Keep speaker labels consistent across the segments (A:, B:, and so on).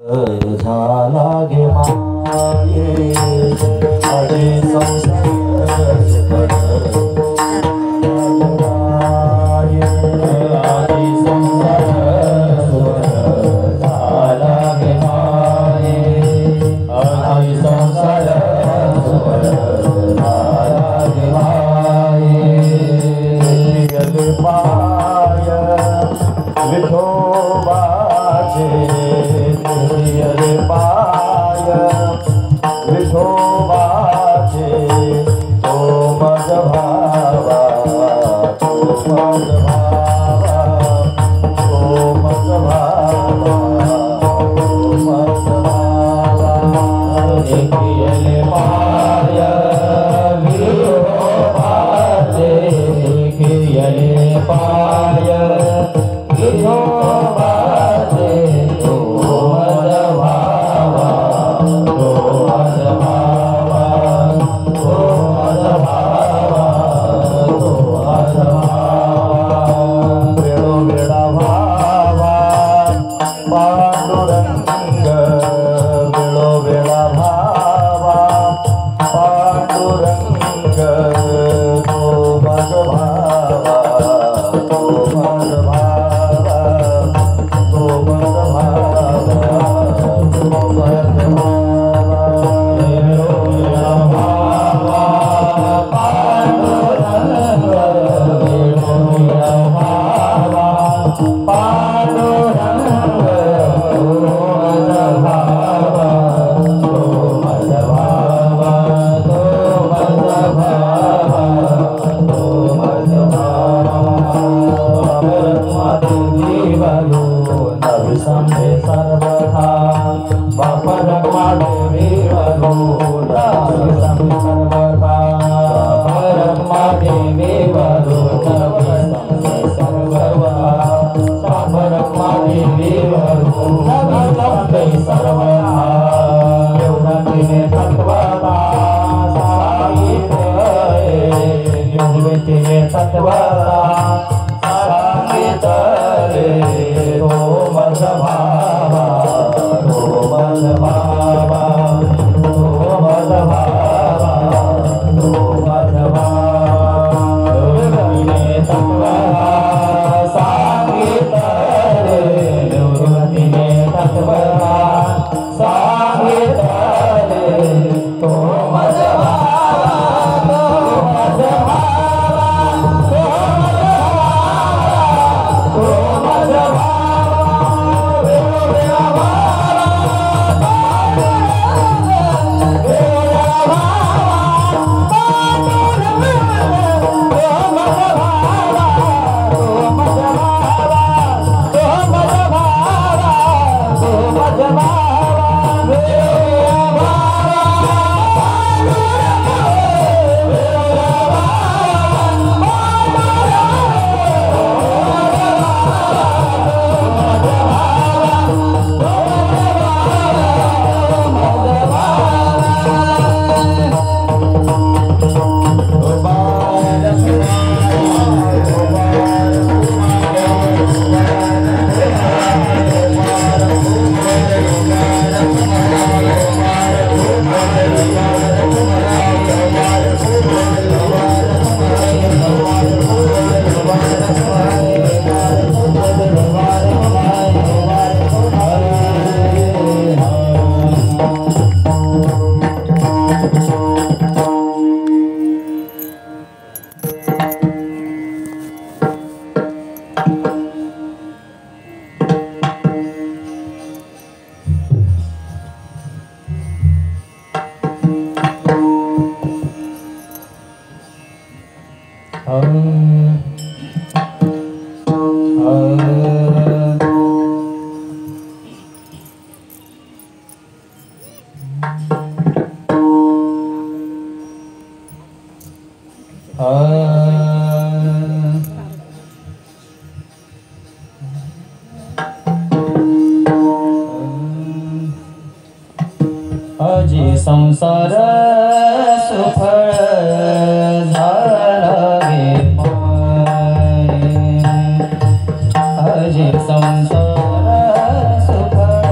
A: झाला गे माये अरे संसार सुखद आदि संसार सुखद झाला गे माये आदि संसार सुखद झाला गे माये यले पाय विठोबाचे रे पाय विठोबाचे तो मज भावा तो मज भावा तो मज भावा तो मज भावा देखिए पाय विठोबाचे देखिए पाय विठोबाचे तो अजी संसार सुफळ झाला गे अजी संसार सुफळ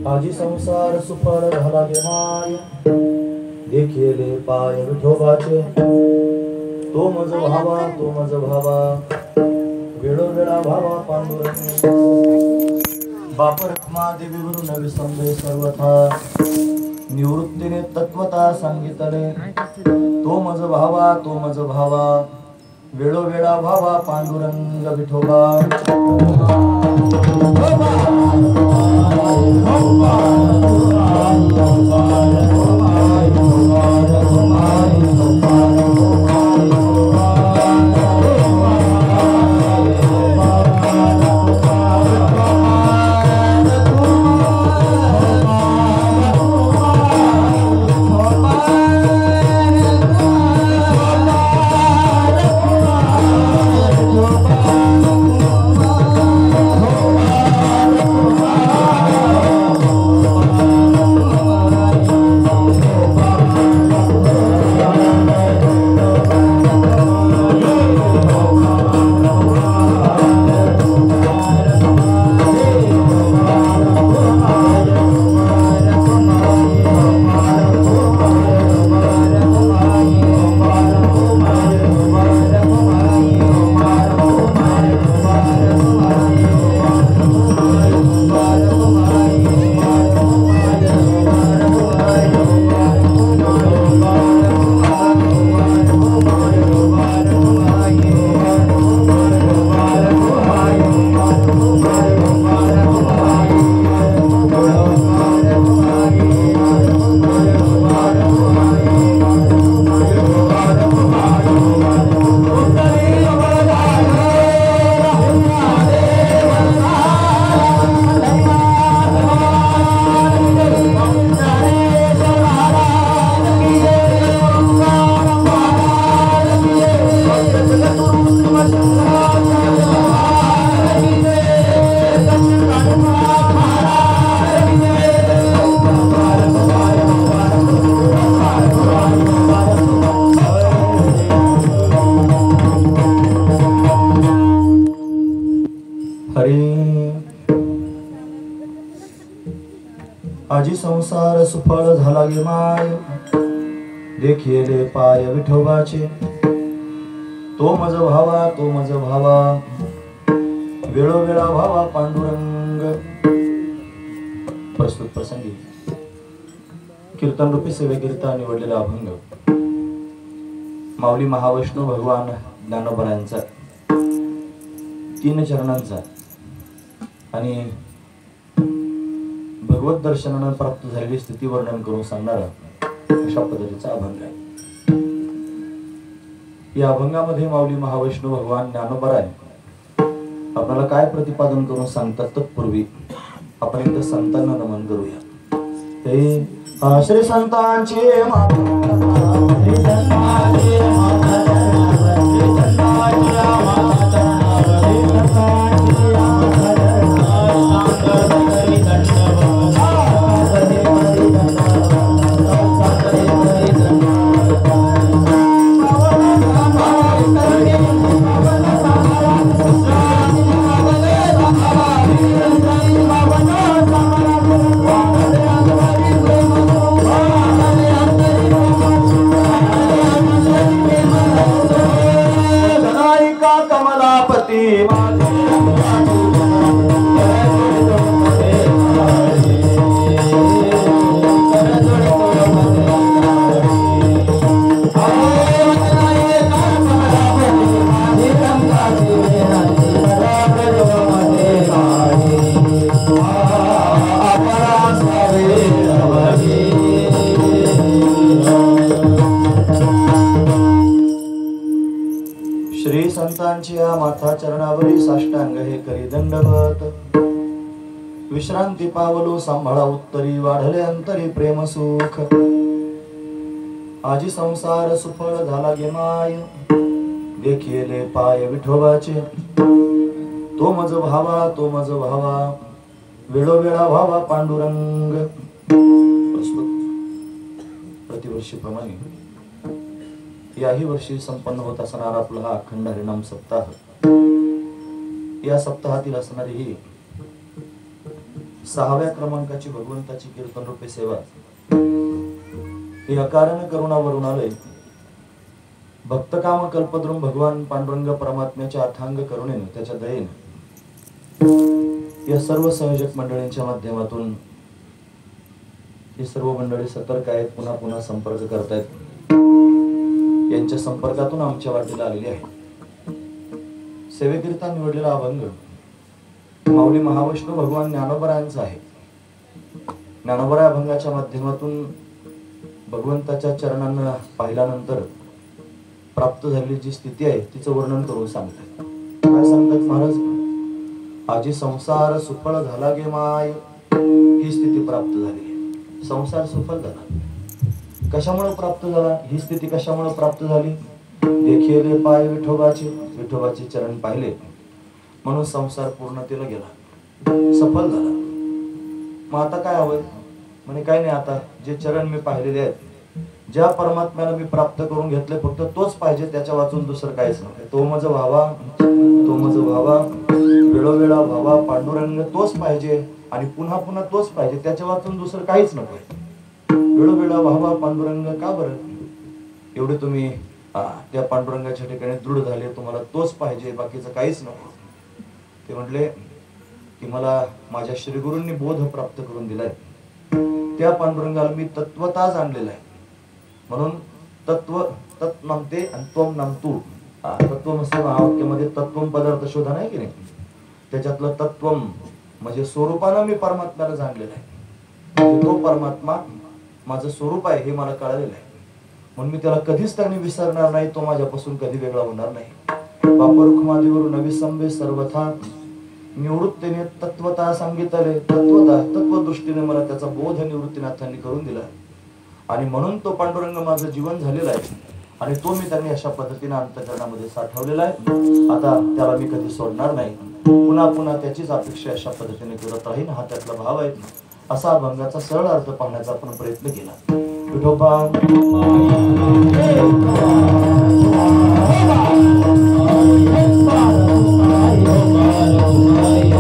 A: माझी संसार सुफळ झाला गे माय देखिले पाय विठोबाचे तो मज भावा तो मज भावा वेळोवेळा भावा पांडुरंग बाप रखमा देवी गुरु नवी संदेश सर्वथा निवृत्तीने तत्वता सांगितले तो मज भावा वेळोवेळा भावा पांडुरंग विठोबा हरी आजी संसार सुफळ झाला गे माय देखिले पाय विठोबाचे तो मज भावा तो मज भावा वेळोवेळा भावा पांडुरंग। प्रस्तुत प्रसंगी कीर्तन रूपी सेवेकरिता निवडलेला अभंग माऊली महाविष्णू भगवान ज्ञानोबरायांचा 3 चरणांचा आणि भगवत दर्शनानं प्राप्त झालेली स्थिती वर्णन करून सांगणारा अशा पद्धतीचा अभंग आहे। या अभंगामध्ये माऊली महाविष्णू भगवान ज्ञानोबराय आपल्याला काय प्रतिपादन करून सांगतात तत्पूर्वी आपण एकदा संतांना नमन करूया। हे श्री संतांचे माथा चरणावरी साष्टांग हे करी दंडवत विश्रांती पावलो सांभाळा उत्तरी वाढले अंतरी प्रेम सुख आजी संसार सुफळ झाला गे माय देखिले पाय विठोबाचे तो मज भावा तो मज भावा वेळोवेळा भावा पांडुरंग। प्रतिवर्षीप्रमाणे याही वर्षी संपन्न होत असणारा आपला हा अखंड हरिनाम सप्ताह, या सप्ताहातील असणारी ही 6व्या क्रमांकाची भगवंताची कीर्तन रूपी सेवा ही अकारण करुणावरून आले भक्तकाम कल्पद्रुम भगवान पांडुरंग परमात्म्याच्या अथांग करुणेने त्याच्या दयेने या सर्व संयोजक मंडळींच्या माध्यमातून ही सर्व मंडळी सतर्क आहेत, पुन्हा पुन्हा संपर्क करतायत। यांच्या संपर्कातून आमच्या वाटेला आलेली आहे सेवेकरिता निवडलेला अभंग माऊली महाविष्णू भगवान ज्ञानोबरायांचा आहे। ज्ञानोबरा अभंगाच्या माध्यमातून भगवंताच्या चरणांना पाहिल्यानंतर प्राप्त झालेली जी स्थिती आहे तिचं वर्णन करून सांगतात। काय सांगतात महाराज? आजी संसार सुफळ झाला गे माय ही स्थिती प्राप्त झाली। संसार सुफळ झाला कशामुळे प्राप्त झाला? ही स्थिती कशामुळे प्राप्त झाली? देखिले पाय विठोबाचे विठोबाचे चरण पाहिले म्हणून संसार पूर्णतेला गेला, सफल झाला। मग आता काय हवंय? म्हणे काय नाही, आता जे चरण मी पाहिलेले आहेत, ज्या परमात्म्याला मी प्राप्त करून घेतले फक्त तोच पाहिजे, त्याच्या वाचून दुसरं काहीच नाही। तो मज भावा तो मज भावा वेळोवेळा भावा पांडुरंग तोच पाहिजे आणि पुन्हा पुन्हा तोच पाहिजे, त्याच्या वाचून दुसरं काहीच नको। वेळोवेळा भावा पांडुरंग का बरं? एवढे तुम्ही त्या पांडुरंगाच्या ठिकाणी दृढ झाले, तुम्हाला तोच पाहिजे, बाकीचं काहीच नको। ते म्हटले की मला माझ्या श्रीगुरूंनी बोध प्राप्त करून दिलाय, त्या पांडुरंगाला मी तत्वता जाणलेला आहे म्हणून तत्व तत् नामते आणि त्वम नाम तू। तत्वम असं वाक्यामध्ये तत्वम पदार्थ शोधा नाही की नाही, त्याच्यातलं तत्वम म्हणजे स्वरूपानं मी परमात्म्याला जाणलेला आहे, तो परमात्मा माझं स्वरूप आहे हे मला कळलेलं आहे म्हणून मी त्याला कधीच त्यांनी विसरणार नाही, तो माझ्यापासून कधी वेगळा होणार नाही। बापरुखमादीवरून नविसंबे सर्वथा निवृत्तीने तत्वता सांगितले, तत्वता तत्वदृष्टीने मला त्याचा बोध निवृत्तीनाथांनी करून दिला आणि म्हणून तो पांडुरंग माझं जीवन झालेला आहे आणि तो मी त्यांनी अशा पद्धतीने अंतःकरणामध्ये साठवलेला आहे। आता त्याला मी कधी सोडणार नाही, पुन्हा पुन्हा त्याचीच अपेक्षा अशा पद्धतीने करत राहीन, हा त्यातला भाव आहे। असा अभंगाचा सरळ अर्थ पाहण्याचा आपण प्रयत्न केला। विठोबा
B: Bye.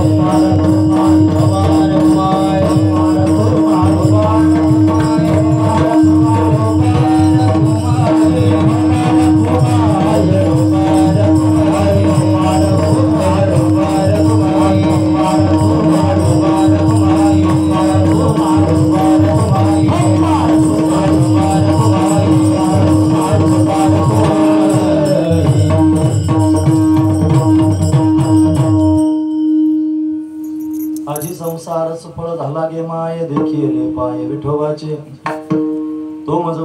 A: सारस फळ झाला गे माय देखील पाय विठोबाचे तो मज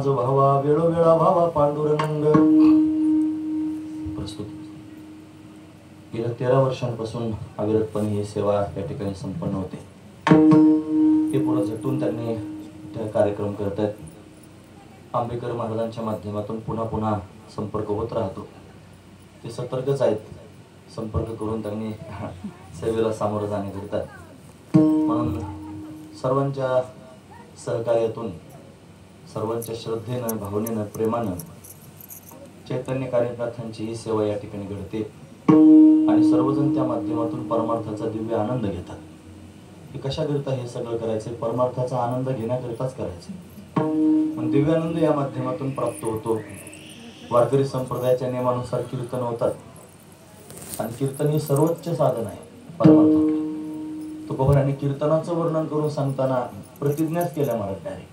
A: भावा वेळोवेळा भावा पांडुरंग. प्रस्तुत गेल्या 13 वर्षांपासून अविरतपणे ही सेवा या ठिकाणी संपन्न होते. ते पुढे झटून त्यांनी कार्यक्रम करत आहेत. आंबेकर महाराजांच्या माध्यमातून पुन्हा पुन्हा संपर्क होत राहतो. ते सतर्कच आहेत. संपर्क करून त्यांनी सेवेला सामोरं जाणे करतात. म्हणून सर्वांच्या सहकार्यातून सर्वांच्या श्रद्धेनं भावनेनं प्रेमानं चैतन्य कार्यनाथांची ही सेवा या ठिकाणी घडते आणि सर्वजण त्या माध्यमातून परमार्थाचा दिव्य आनंद घेतात. हे कशाकरिता हे सगळं करायचे? परमार्थाचा आनंद घेण्याकरिताच करायचे. पण दिव्यानंद या माध्यमातून प्राप्त होतो. वारकरी संप्रदायाच्या नियमानुसार कीर्तन होतात आणि कीर्तन ही सर्वोच्च साधन आहे परमार्थाकडे. तुकोबारांनी कीर्तनाचं वर्णन करून सांगताना प्रतिज्ञाच केल्या महाराजांनी.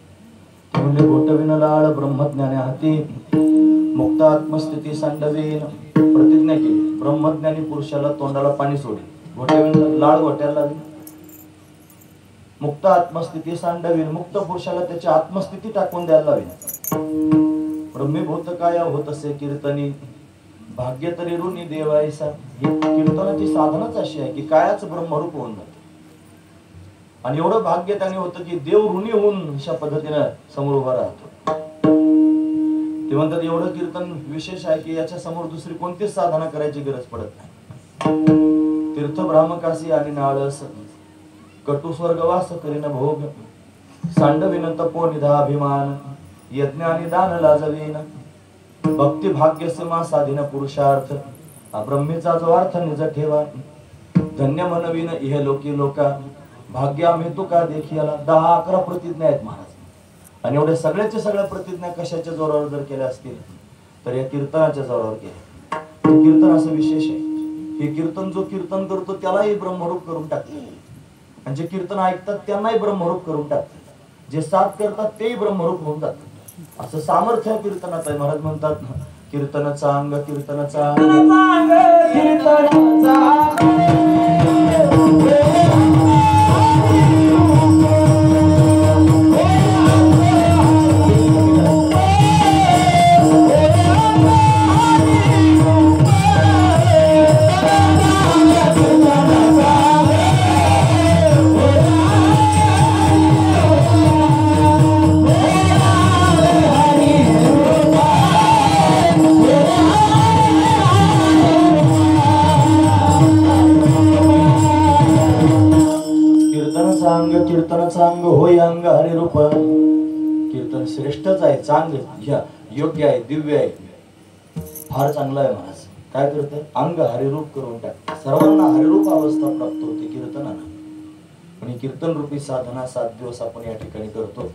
A: ते म्हणले घोटविन लाळ ब्रह्मज्ञाने हाती मुक्त आत्मस्थिती सांडवीन. प्रतिज्ञा केली ब्रह्मज्ञानी पुरुषाला तोंडाला पाणी सोडेल. घोटविन लाळ घोट्याला लागली. मुक्त आत्मस्थिती सांडवीन. मुक्त पुरुषाला त्याची आत्मस्थिती टाकून द्यायला लावीन. ब्रह्मीभूत काया होत असे कीर्तनी भाग्य तरी ऋणी देवायसा. ही कीर्तनाची साधनाच अशी आहे की कायाच ब्रह्मरूप होऊन जाते. आणि एवढं भाग्य त्याने होतं की देव ऋणी होऊन अशा पद्धतीनं समोर उभा राहतो. ते म्हणतात एवढं कीर्तन विशेष आहे की याच्या समोर दुसरी कोणतीच साधना करायची गरज पडत नाही. तीर्थ ब्राह्मकासी आणि नाळस कटु स्वर्गवास करीन भोग सांडविन तपो निधाभिमान यज्ञ आणि दान लाजवीन. भक्ती भाग्य समा साधीन पुरुषार्थ ब्रह्मीचा जो अर्थ निज ठेवा. धन्य मनवीन इह लोकी लोका भाग्य आम्ही तुका देखियाला. 10-11 प्रतिज्ञा आहेत महाराज. आणि एवढे सगळ्याच्या सगळ्या प्रतिज्ञा कशाच्या जोरावर जर केल्या असतील तर या कीर्तनाच्या जोरावर केल्या. कीर्तन असं विशेष आहे. हे कीर्तन जो कीर्तन करतो त्यालाही ब्रह्मरूप करून टाकते आणि जे कीर्तन ऐकतात त्यांनाही ब्रह्मरूप करून टाकते. जे साथ करतात तेही ब्रह्मरूप होऊन जातात. असं सामर्थ्य कीर्तनात आहे. महाराज म्हणतात कीर्तनाचा अंग कीर्तनाचा कीर्तनाचा अंग होय अंग हरिरूप. कीर्तन श्रेष्ठच आहे. चांगलं योग्य आहे दिव्य आहे फार चांगलं आहे. महाराज काय करते अंग हरिरूप करून टाकते. सर्वांना हरिरूप अवस्था प्राप्त होते कीर्तनानं. पण ही कीर्तन रूपी साधना 7 दिवस आपण या ठिकाणी करतो.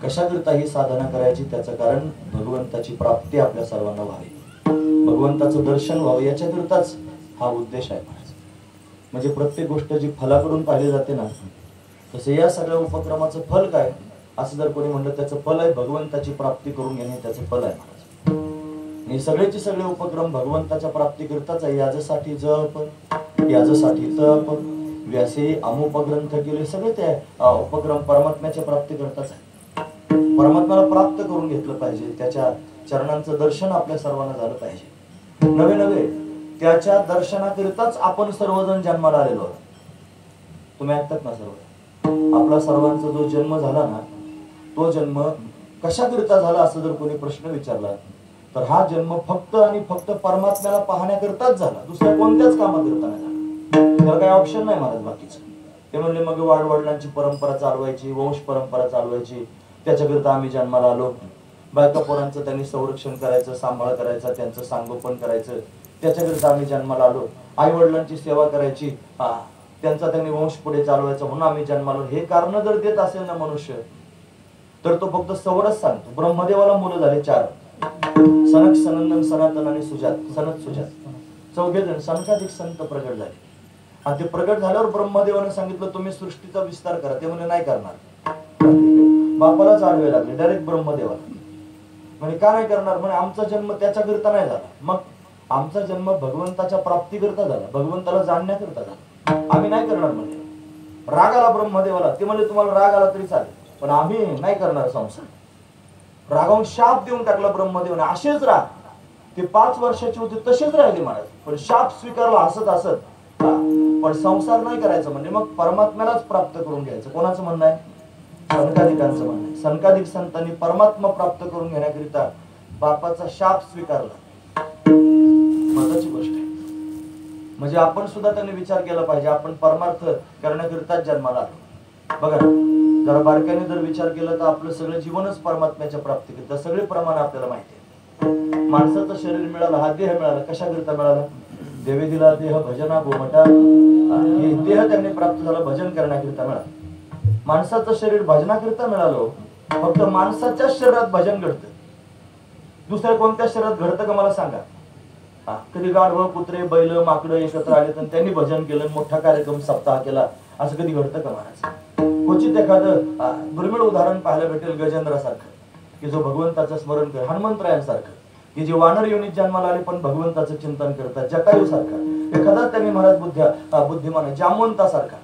A: कशाकरिता ही साधना करायची? त्याचं कारण भगवंताची प्राप्ती आपल्या सर्वांना व्हावी. भगवंताचं दर्शन व्हावं याच्याकरिताच हा उद्देश आहे महाराज. म्हणजे प्रत्येक गोष्ट जी फलाकडून पाहिली जाते ना तसं या सगळ्या उपक्रमाचं फल काय असं जर कोणी म्हणलं त्याचं फल आहे भगवंताची प्राप्ती करून घेणे. त्याचं फल आहे महाराज. आणि सगळेचे सगळे उपक्रम भगवंताच्या प्राप्ती करताच आहे. याजसाठी जप याजसाठी तप व्यासे अमुपग्रंथ केले सगळे ते उपक्रम परमात्म्याच्या प्राप्ती करताच आहे. परमात्म्याला प्राप्त करून घेतलं पाहिजे. त्याच्या चरणांचं दर्शन आपल्या सर्वांना झालं पाहिजे. नवे नवे त्याच्या दर्शनाकरिताच आपण सर्वजण जन्माला आलेलो आहोत. तुम्ही ऐकतात ना सर्व. आपला सर्वांचा जो जन्म झाला ना तो जन्म कशाकरिता झाला असं जर कोणी प्रश्न विचारला तर हा जन्म फक्त आणि फक्त परमात्म्याला पाहण्याकरिताच झाला. दुसऱ्या कोणत्याच कामाकरिता नाही झाला. त्याला काही ऑप्शन नाही महाराज बाकीचं. ते म्हणले मग वाडवडिलांची परंपरा चालवायची वंश परंपरा चालवायची त्याच्याकरिता आम्ही जन्माला आलो. बायका पोरांचं त्यांनी संरक्षण करायचं सांभाळ करायचा त्यांचं संगोपन करायचं त्याच्याकरिता आम्ही जन्माला आलो. आई वडिलांची सेवा करायची त्यांचा त्यांनी वंश पुढे चालवायचा म्हणून आम्ही जन्माला. हे कारण जर देत असेल ना मनुष्य तर तो फक्त सवरच सांगतो. ब्रह्मदेवाला मुलं झाले 4 सनक सनंदन सनातन आणि सुजात. सनत सुजात 4 जण सनकाधिक संत प्रगट झाले. आणि ते प्रगट झाल्यावर ब्रह्मदेवाने सांगितलं तुम्ही सृष्टीचा विस्तार करा. ते म्हणजे नाही करणार. बापालाच आडवे लागले डायरेक्ट ब्रह्मदेवाला. म्हणजे का नाही करणार? म्हणजे आमचा जन्म त्याच्याकरिता नाही झाला. मग आमचा जन्म भगवंताच्या प्राप्तीकरिता झाला भगवंताला जाणण्याकरिता झाला. आम्ही नाही करणार म्हणजे. राग आला ब्रह्मदेवाला, ते म्हणले तुम्हाला राग आला तरी चालेल, पण आम्ही नाही करणार संसार. रागावून शाप देऊन टाकला ब्रह्मदेवाने, असेच राहा. ते 5 वर्षाचे होते तसेच राहिले महाराज, पण शाप स्वीकारला हसत हसत. पण संसार नाही करायचं म्हणजे मग परमात्म्यालाच प्राप्त करून घ्यायचं. कोणाचं म्हणणं आहे? सनकादिकांचं म्हणणं आहे. सनकादिक संतांनी परमात्मा प्राप्त करून घेण्याकरिता बापाचा शाप स्वीकारला. महत्वाची गोष्ट आहे. म्हणजे आपण सुद्धा त्यांनी विचार केला पाहिजे, आपण परमार्थ करण्याकरिताच जन्माला आलो. बघा, जरा बारकाईने जर विचार केला तर आपलं सगळं जीवनच परमात्म्याच्या प्राप्तीकरिता. सगळे प्रमाण आपल्याला माहिती आहे. माणसाचं शरीर मिळालं, हा देह मिळाला, कशाकरिता मिळाला? देवे दिला देह भजना गोमटा, हे देह त्यांनी प्राप्त झाला भजन करण्याकरिता मिळाला. माणसाचं शरीर भजनाकरिता मिळालं, फक्त माणसाच्या शरीरात भजन घडतं. दुसऱ्या कोणत्या शरीरात घडतं का मला सांगा? कधी गाढव, कुत्रे, बैल, माकडं एकत्र आले तर त्यांनी भजन केलं, मोठा कार्यक्रम सप्ताह केला, असं कधी घडतं का महाराज? क्वचित एखादं दुर्मिळ उदाहरण पाहायला भेटेल गजेंद्रासारखं, की जो भगवंताचं स्मरण कर, हनुमंतरायांसारखं, की जे वानर योनीत जन्माला आले पण भगवंताचं चिंतन करतात, जटायू सारखा एखादा त्यांनी महाराज बुद्धिमान आहे, जामवंतासारखा.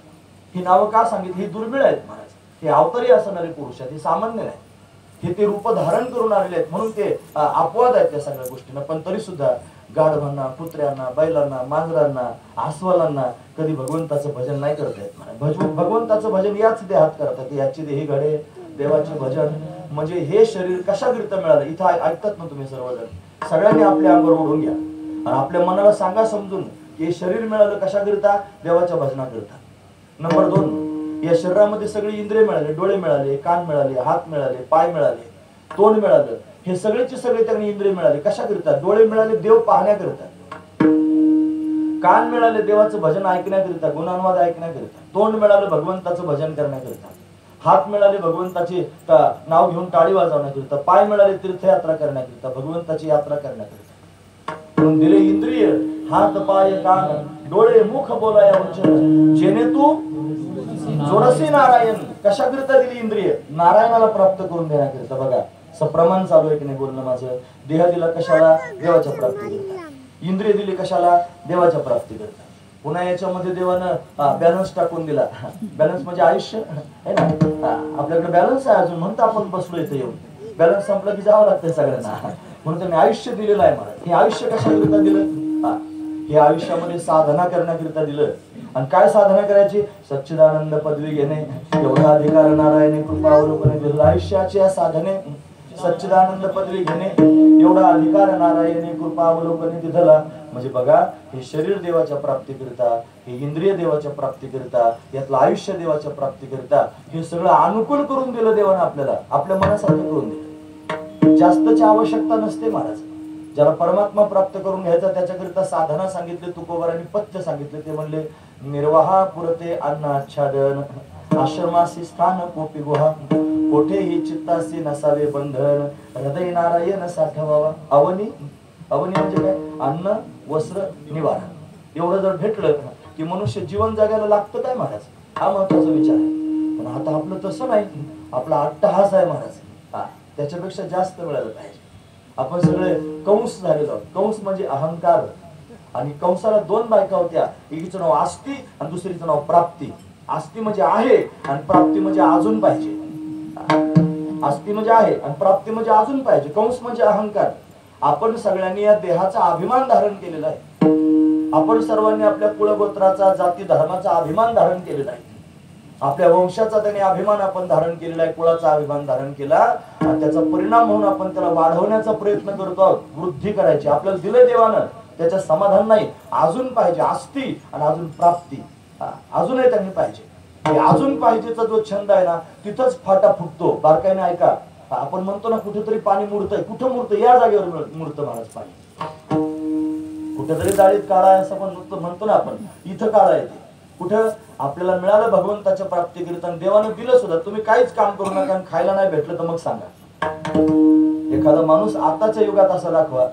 A: ही नावं का सांगितली? ही दुर्मिळ आहेत महाराज. हे अवतारी असणारे पुरुष आहेत, हे सामान्य नाही. हे ते रूप धारण करून आलेले आहेत, म्हणून ते अपवाद आहेत त्या सगळ्या गोष्टींना. पण तरी सुद्धा गाढवांना, कुत्र्यांना, बैलांना, मांजरांना, अस्वलांना कधी भगवंताचं भजन नाही करता येत. भगवंताचं भजन याच देहात करतात. याची देही घडे देवाचे भजन. म्हणजे हे शरीर कशाकरिता मिळालं? इथं ऐकतात ना तुम्ही सर्वजण, सगळ्यांनी आपल्या अंगावर ओढून घ्या आणि आपल्या मनाला सांगा समजून की हे शरीर मिळालं कशाकरिता? देवाच्या भजनाकरिता. नंबर 2, या शरीरामध्ये सगळी इंद्रिय मिळाले, डोळे मिळाले, कान मिळाले, हात मिळाले, पाय मिळाले, तोंड मिळालं. हे सगळेचे सगळे त्यांनी इंद्रिय मिळाले कशाकरिता? डोळे मिळाले देव पाहण्याकरिता, कान मिळाले देवाचं भजन ऐकण्याकरिता, गुणानुवाद ऐकण्याकरिता, तोंड मिळालं भगवंताचं भजन करण्याकरिता, हात मिळाले भगवंताचे नाव घेऊन टाळी वाजवण्याकरिता, पाय मिळाले तीर्थयात्रा करण्याकरिता, भगवंताची यात्रा करण्याकरिता. म्हणून दिले इंद्रिय हात, पाय, कान, डोळे, मुख, बोलाया वचन, जेणे तू जोडसी नारायण. कशाकरिता दिली इंद्रिय? नारायणाला प्राप्त करून देण्याकरिता. बघा, सप्रमाण चालू आहे की नाही बोलणं माझं. देह दिला कशाला? देवाच्या प्राप्तीकरिता. इंद्रिय दिली कशाला? देवाच्या प्राप्तीकरिता. पुन्हा याच्यामध्ये देवानं बॅलन्स टाकून दिला. बॅलन्स म्हणजे आयुष्य आहे ना. आपल्याकडे बॅलन्स आहे अजून, म्हणून आपण बसलो इथे येऊन. बॅलन्स संपलं की जावं लागतंय सगळ्यांना, म्हणून त्यांनी आयुष्य दिलेलं आहे मला. हे आयुष्य कशाकरिता दिलं? हे आयुष्यामध्ये साधना करण्याकरिता दिलं. आणि काय साधना करायची? सच्चिदानंद पदवी घेणे, एवढा अधिकार नारायणी कृपावलोकने दिला. आयुष्याच्या साधने सच्चिदानंद पदवी घेणे, एवढा अधिकार नारायणी कृपावलोकने दिला. म्हणजे बघा, हे शरीर देवाच्या प्राप्तीकरिता, हे इंद्रिय देवाच्या प्राप्तीकरिता, यातलं आयुष्य देवाच्या प्राप्तीकरिता, हे सगळं अनुकूल करून दिलं देवानं आपल्याला, आपल्या मनासारखं करून दिलं. जास्तची आवश्यकता नसते महाराज. ज्याला परमात्मा प्राप्त करून घ्यायचा त्याच्याकरिता साधना सांगितले तुकोबारांनी, पथ्य सांगितले. ते म्हणले, निर्वाहा पुरते अन्नाच्छादन, आश्रमासी स्थान कोपी गुहा, कोठेही चित्तासी नसावे बंधन, हृदय नारायण साठवावा. अवनी, अवनी म्हणजे काय? अन्न, वस्त्र, निवारा. एवढं जर भेटलं की मनुष्य जीवन जगायला लागतं काय महाराज? हा महत्वाचा विचार आहे. पण आता आपलं तसं नाही. आपला अट्टहास आहे महाराज. त्याच्यापेक्षा जास्त मिळालं पाहिजे. आपण सगळे कंस झालेलो आहोत. कंस म्हणजे अहंकार. आणि कंसाला 2 बायका होत्या, एकीचं नाव आस्ती आणि दुसरीचं नाव प्राप्ती. आस्ती म्हणजे आहे आणि प्राप्ती म्हणजे अजून पाहिजे. आस्ती म्हणजे आहे आणि प्राप्ती म्हणजे अजून पाहिजे. कंस म्हणजे अहंकार. आपण सगळ्यांनी या देहाचा अभिमान धारण केलेला आहे. आपण सर्वांनी आपल्या कुळगोत्राचा, जाती धर्माचा अभिमान धारण केलेला आहे. आपल्या वंशाचा त्याने अभिमान आपण धारण केलेला आहे, कुळाचा अभिमान धारण केला. आणि त्याचा परिणाम म्हणून आपण त्याला वाढवण्याचा प्रयत्न करतो आहोत, वृद्धी करायची. आपल्याला दिलं देवानं, त्याचं समाधान नाही, अजून पाहिजे. आस्ती आणि अजून प्राप्ती, अजूनही त्यांनी पाहिजे. हे अजून पाहिजेचा जो छंद आहे ना, तिथंच फाटा फुटतो. बारकाईने ऐका. आपण म्हणतो ना कुठेतरी पाणी मुरतंय. कुठं मुरतं? या जागेवर मुरतं महाराज पाणी. कुठेतरी जाळीत काळा आहे असं पण म्हणतो ना आपण, इथं काळा आहे. ते कुठं? आपल्याला मिळालं भगवंताच्या प्राप्तीकरिता, देवानं दिलं सुद्धा. तुम्ही काहीच काम करू नका आणि खायला नाही भेटलं तर मग सांगा. एखादा माणूस आताच्या युगात असं दाखवा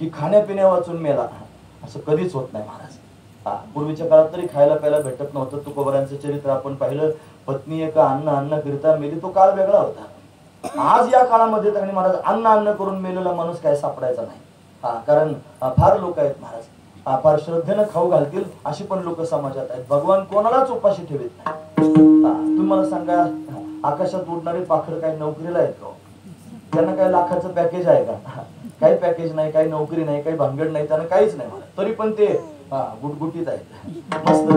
A: की खाण्यापिण्या वाचून मेला, असं कधीच होत नाही महाराज. पूर्वीच्या काळात तरी खायला प्यायला भेटत नव्हतं. तुकोबारांचं चरित्र आपण पाहिलं. पत्नी एका अन्न करिता मेली, तो काळ वेगळा होता. आज या काळामध्ये त्यांनी महाराज अन्न करून मेलेला माणूस काय सापडायचा नाही. कारण फार लोक आहेत महाराज, फार श्रद्धेनं खाऊ घालतील अशी पण लोक समाजात आहेत. भगवान कोणालाच उपाशी ठेवत नाही. तुम्ही मला सांगा, आकाशात उडणारे पाखर काही नोकरीला आहेत का? त्यांना काही लाखाचं पॅकेज आहे का? काही पॅकेज नाही, काही नोकरी नाही, काही भानगड नाही, त्यांना काहीच नाही मला, तरी पण ते गुटगुटीत आहेत, मस्त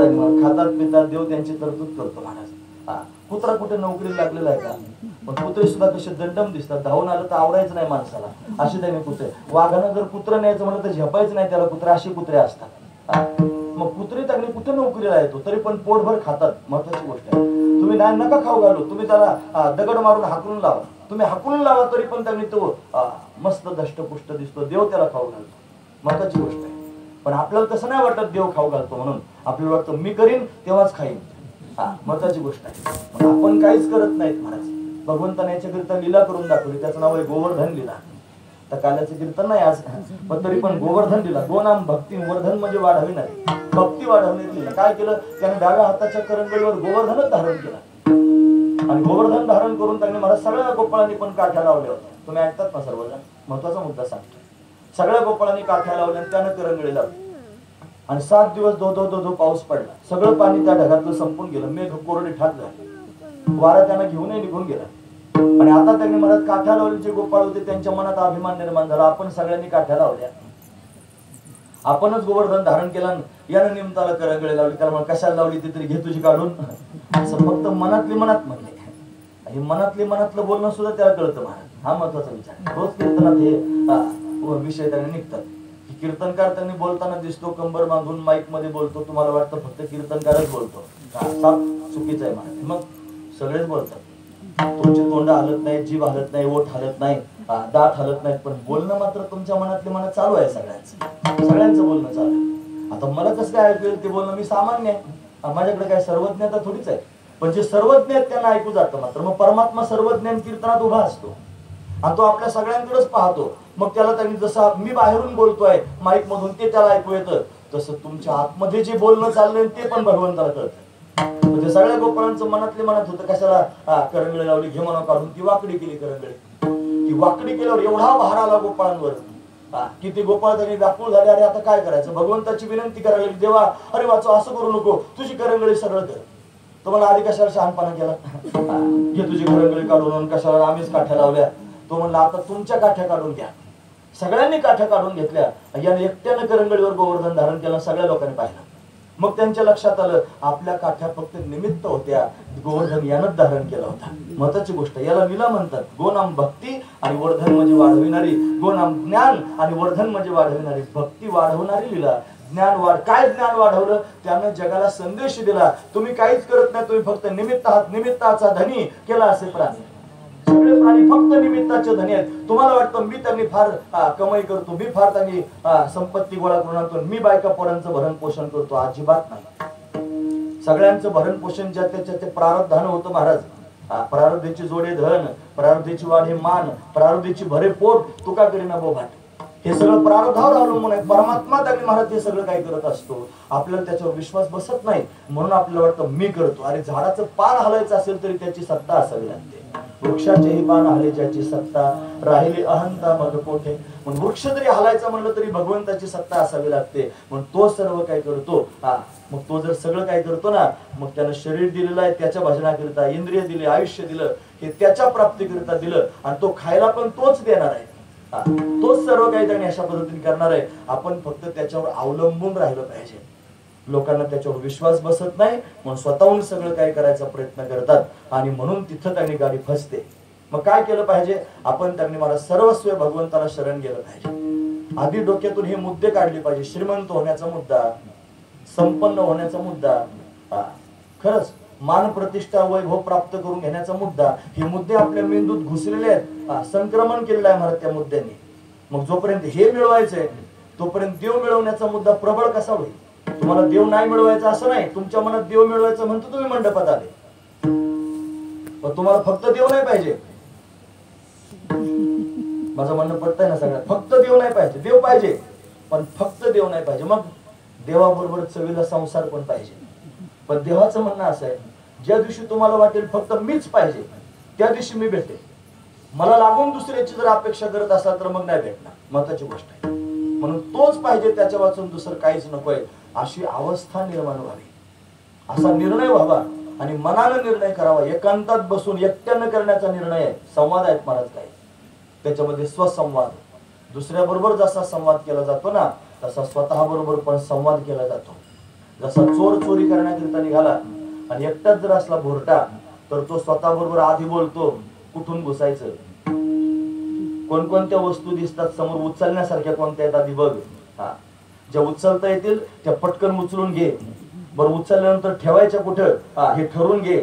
A: खातात पितात, देव त्यांची तरतूद करतो महाराज. कुत्रा कुठे नोकरीला लागलेला आहे का? पण कुत्रे सुद्धा कसे दंडम दिसतात, धावून आलं तर आवडायचं नाही माणसाला, असे त्याने कुत्रे. वाघानं जर कुत्रं न्यायचं म्हणलं तर झेपायचं नाही त्याला कुत्रे, असे कुत्रे असतात. मग कुत्रे चांगले कुठे नोकरीला येतो, तरी पण पोटभर खातात, महत्वाची गोष्ट आहे. तुम्ही नाही नका खाऊ घालू, तुम्ही त्याला दगड मारून हाकलून लावा, तुम्ही हाकलून लावा तरी पण त्यांनी तो मस्त दष्टपुष्ट दिसतो, देव त्याला खाऊ घालतो, महत्वाची गोष्ट आहे. पण आपल्याला तसं नाही वाटत देव खाऊ घालतो म्हणून, आपल्याला वाटतं मी करीन तेव्हाच खाईन, महत्वाची गोष्ट आहे. पण आपण काहीच करत नाहीत महाराज. भगवंताने याच्याकरिता लीला करून दाखवली, त्याचं नाव आहे गोवर्धन लीला. तर काल्याचं कीर्तन नाही आज, पण तरी पण गोवर्धन लीला. गोनाम भक्ती वर्धन म्हणजे वाढवी नाही, भक्ती वाढवण्यात लीला. काय केलं त्याने? डाव्या हाताच्या करंगळीवर गोवर्धनच धारण केला, आणि गोवर्धन धारण करून त्यांनी मला सगळ्या गोपाळांनी पण काठ्या लावल्या होत्या. तुम्ही ऐकतात ना सर्वजण? महत्वाचा मुद्दा सांगतो. सगळ्या गोपाळांनी काठ्या लावल्या आणि त्यानं करंगळी लावली, आणि 7 दिवस धो पाऊस पडला. सगळं पाणी त्या ढगातलं संपून गेलं, मेघ कोरडे ठाक झाले, वारा त्यांना घेऊनही निघून गेला. आणि आता त्यांनी मनात काठ्या लावली, जे गोपाळ होते त्यांच्या मनात अभिमान निर्माण झाला, आपण सगळ्यांनी काठ्या लावल्या, आपणच गोवर्धन धारण केला, यानं निमताला करंगळी लावली. त्याला मला कशाला लावली ती तरी घे तुझी काढून, असं फक्त मनातली मनात म्हणले. हे मनातली मनातलं बोलणं सुद्धा त्याला कळतं महाराज. हा महत्वाचा विचार. रोज कीर्तनात हे विषय त्यांनी निघतात. कीर्तनकार त्यांनी बोलताना दिसतो कंबर बांधून माईक मध्ये बोलतो, तुम्हाला वाटतं फक्त कीर्तनकारच बोलतो, साफ चुकीचं आहे महाराज. मग सगळेच बोलतात, तुमची तोंड हलत नाही, जीभ हलत नाही, ओठ हलत नाही, दात हलत नाहीत, पण बोलणं मात्र तुमच्या मनातले मनात चालू आहे. सगळ्यांचं बोलणं चालू आहे. आता मला कसं काय ऐकू येईल ते बोलणं? मी सामान्य आहे, माझ्याकडे काय सर्वज्ञता थोडीच आहे. पण जे सर्वज्ञ आहेत त्यांना ऐकू जातं मात्र. मग परमात्मा सर्वज्ञान कीर्तनात उभा असतो आणि तो आपल्या सगळ्यांकडेच पाहतो. मग त्याला त्यांनी जसं मी बाहेरून बोलतोय माईक मधून ते त्याला ऐकू येतं, तसं तुमच्या आतमध्ये जे बोलणं चाललंय ते पण भगवंताला कळतं. म्हणजे सगळ्या गोपाळांचं मनातले मनात होतं, कशाला करंगळी लावली, घे म्हणा काढून. ती वाकडी केली करंगळी, ती वाकडी केल्यावर एवढा भार आला गोपाळांवर की ते गोपाळ त्यांनी व्याकुळ झाले. अरे आता काय करायचं? भगवंताची विनंती करायला, देवा अरे वाचो, असं करू नको, तुझी करंगळी सरळ कर. तुम्हाला आधी कशाला शहाणपणा केला? घे तुझी करंगळी काढून, कशाला आम्हीच काठ्या लावल्या? तो म्हणला आता तुमच्या काठ्या काढून घ्या. सगळ्यांनी काठ्या काढून घेतल्या, याने एकट्यानं करंगळीवर गोवर्धन धारण केलं, सगळ्या लोकांनी पाहिलं. मग त्यांच्या लक्षात आलं आपल्या काठ्या फक्त निमित्त होत्या, गोवर्धन यानंच धारण केला होता. महत्वाची गोष्ट, याला लीला म्हणतात. गोनाम भक्ती आणि वर्धन म्हणजे वाढविणारी, गोनाम ज्ञान आणि वर्धन म्हणजे वाढविणारी, भक्ती वाढवणारी लीला. ज्ञान काय ज्ञान वाढवलं? त्यानं जगाला संदेश दिला, तुम्ही काहीच करत नाही, तुम्ही फक्त निमित्त आहात, निमित्ताचा धनी केला असे प्राणी. सगळे प्राणी फक्त निमित्ताचे धनी आहेत. तुम्हाला वाटतं मी त्यांनी फार कमाई करतो, मी फार त्यांनी संपत्ती गोळा करून आणतो, मी बायका पोरांचं भरण पोषण करतो? अजिबात नाही. सगळ्यांचं भरण पोषण ज्या त्याच्या ते प्रारब्धानं होतं महाराज. प्रारब्धेची जोडे धन, प्रारब्धेची वाढे मान, प्रारब्धेची भरे पोट, तुका करीना बोभाट. हे सगळं प्रारब्धावर अवलंबून आहे. परमात्मा त्यांनी महाराज हे सगळं काय करत असतो, आपल्याला त्याच्यावर विश्वास बसत नाही म्हणून आपल्याला वाटतं मी करतो. अरे झाडाचं पान हलायचं असेल तरी त्याची सत्ता असावी लागते. वृक्षाचेही पान हले ज्याची सत्ता, राहिली अहंता मग कोठे. पण वृक्ष जरी हलायचा म्हणलं तरी भगवंताची सत्ता असावी लागते. म्हणून तो सर्व काय करतो. मग तो जर सगळं काय करतो ना, मग त्यानं शरीर दिलेलं आहे त्याच्या भजनाकरिता, इंद्रिय दिले, आयुष्य दिलं हे त्याच्या प्राप्तीकरिता दिलं, आणि तो खायला पण तोच देणार आहे. तोच सर्व काही त्याने अशा पद्धतीने करणार आहे. आपण फक्त त्याच्यावर अवलंबून राहिलं पाहिजे. लोकांना त्याच्यावर विश्वास बसत नाही म्हणून स्वतःहून सगळं काय करायचा प्रयत्न करतात, आणि म्हणून तिथं त्यांनी गाडी फसते. मग काय केलं पाहिजे? आपण त्यांनी मला सर्वस्व भगवंताला शरण गेलं पाहिजे. आधी डोक्यातून हे मुद्दे काढले पाहिजे. श्रीमंत होण्याचा मुद्दा, संपन्न होण्याचा मुद्दा, खरंच मान प्रतिष्ठा वैभव प्राप्त करून घेण्याचा मुद्दा, हे मुद्दे आपल्या मेंदूत घुसलेले आहेत, संक्रमण केलेलं आहे महाराज त्या मुद्द्यांनी. मग जोपर्यंत हे मिळवायचंय तोपर्यंत देव मिळवण्याचा मुद्दा प्रबळ कसा होईल? तुम्हाला देव नाही मिळवायचा असं नाही, तुमच्या मनात देव मिळवायचं म्हणतो तुम्ही मंडपात आले, पण तुम्हाला फक्त देव नाही पाहिजे. माझं म्हणणं पडतंय ना सगळ्यात? फक्त देव नाही पाहिजे, देव पाहिजे पण फक्त देव नाही पाहिजे. मग देवाबरोबर चवीला संसार पण पाहिजे. पण देवाचं म्हणणं असं आहे, ज्या दिवशी तुम्हाला वाटेल फक्त मीच पाहिजे त्या दिवशी मी भेटेल, मला लागून दुसऱ्याची जर अपेक्षा करत असाल तर मग नाही भेटणार. महत्वाची गोष्ट आहे. म्हणून तोच पाहिजे, त्याच्या वाचून दुसरं काहीच नकोय, अशी अवस्था निर्माण व्हावी, असा निर्णय व्हावा. आणि मनानं निर्णय करावा, एकांतात बसून एकट्यानं करण्याचा निर्णय आहे. संवाद आहेत महाराज काय त्याच्यामध्ये, स्वसंवाद. दुसऱ्याबरोबर जसा संवाद केला जातो ना तसा स्वतः बरोबर पण संवाद केला जातो. जसा चोर चोरी करण्याकरिता निघाला आणि एकटाच जर असला भोरटा तर तो स्वतः बरोबर आधी बोलतो कुठून घुसायचं, कोणकोणत्या वस्तू दिसतात समोर उचलण्यासारख्या कोणत्या आहेत आधी बघ, ज्या उचलता येतील त्या पटकन उचलून घे, बरं उचलल्यानंतर ठेवायच्या कुठं हे ठरवून घे,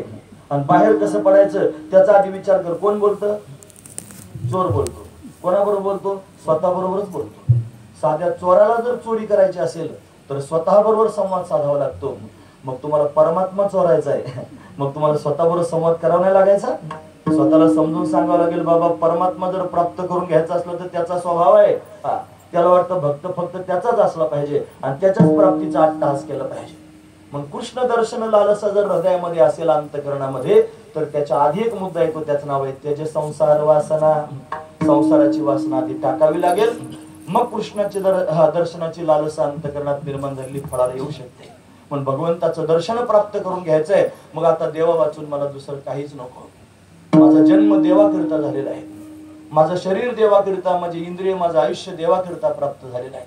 A: आणि बाहेर कसं पडायचं त्याचा आधी विचार कर. कोण बोलतं? चोर बोलतो. कोणाबरोबर बोलतो? स्वतः बरोबरच बोलतो. साध्या चोराला जर चोरी करायची असेल तर स्वतः बरोबर संवाद साधावा लागतो. मग तुम्हाला परमात्मा चोरायचा आहे, मग तुम्हाला स्वतः बरोबर संवाद करावा नाही लागायचा. स्वतःला समजून सांगावं लागेल, बाबा परमात्मा जर प्राप्त करून घ्यायचा असलं तर त्याचा स्वभाव आहे, त्याला वाटतं भक्त फक्त त्याचाच असला पाहिजे आणि त्याच्याच प्राप्तीचा अट्टहास केला पाहिजे. मग कृष्ण दर्शन लालसा जर हृदयामध्ये असेल, अंतकरणामध्ये, तर त्याच्या आधी एक मुद्दा येतो, त्याचं नाव आहे त्याचे संसार वासना. संसाराची वासना आधी टाकावी लागेल, मग कृष्णाचे दर्शनाची लालसा अंतकरणात निर्माण झालेली फळाला येऊ शकते. पण भगवंताचं दर्शन प्राप्त करून घ्यायचंय, मग आता देवा वाचून मला दुसरं काहीच नको. माझा जन्म देवाकरिता झालेला आहे, माझं शरीर देवाकरिता, माझे इंद्रिय, माझं आयुष्य देवाकरिता प्राप्त झालेलं आहे.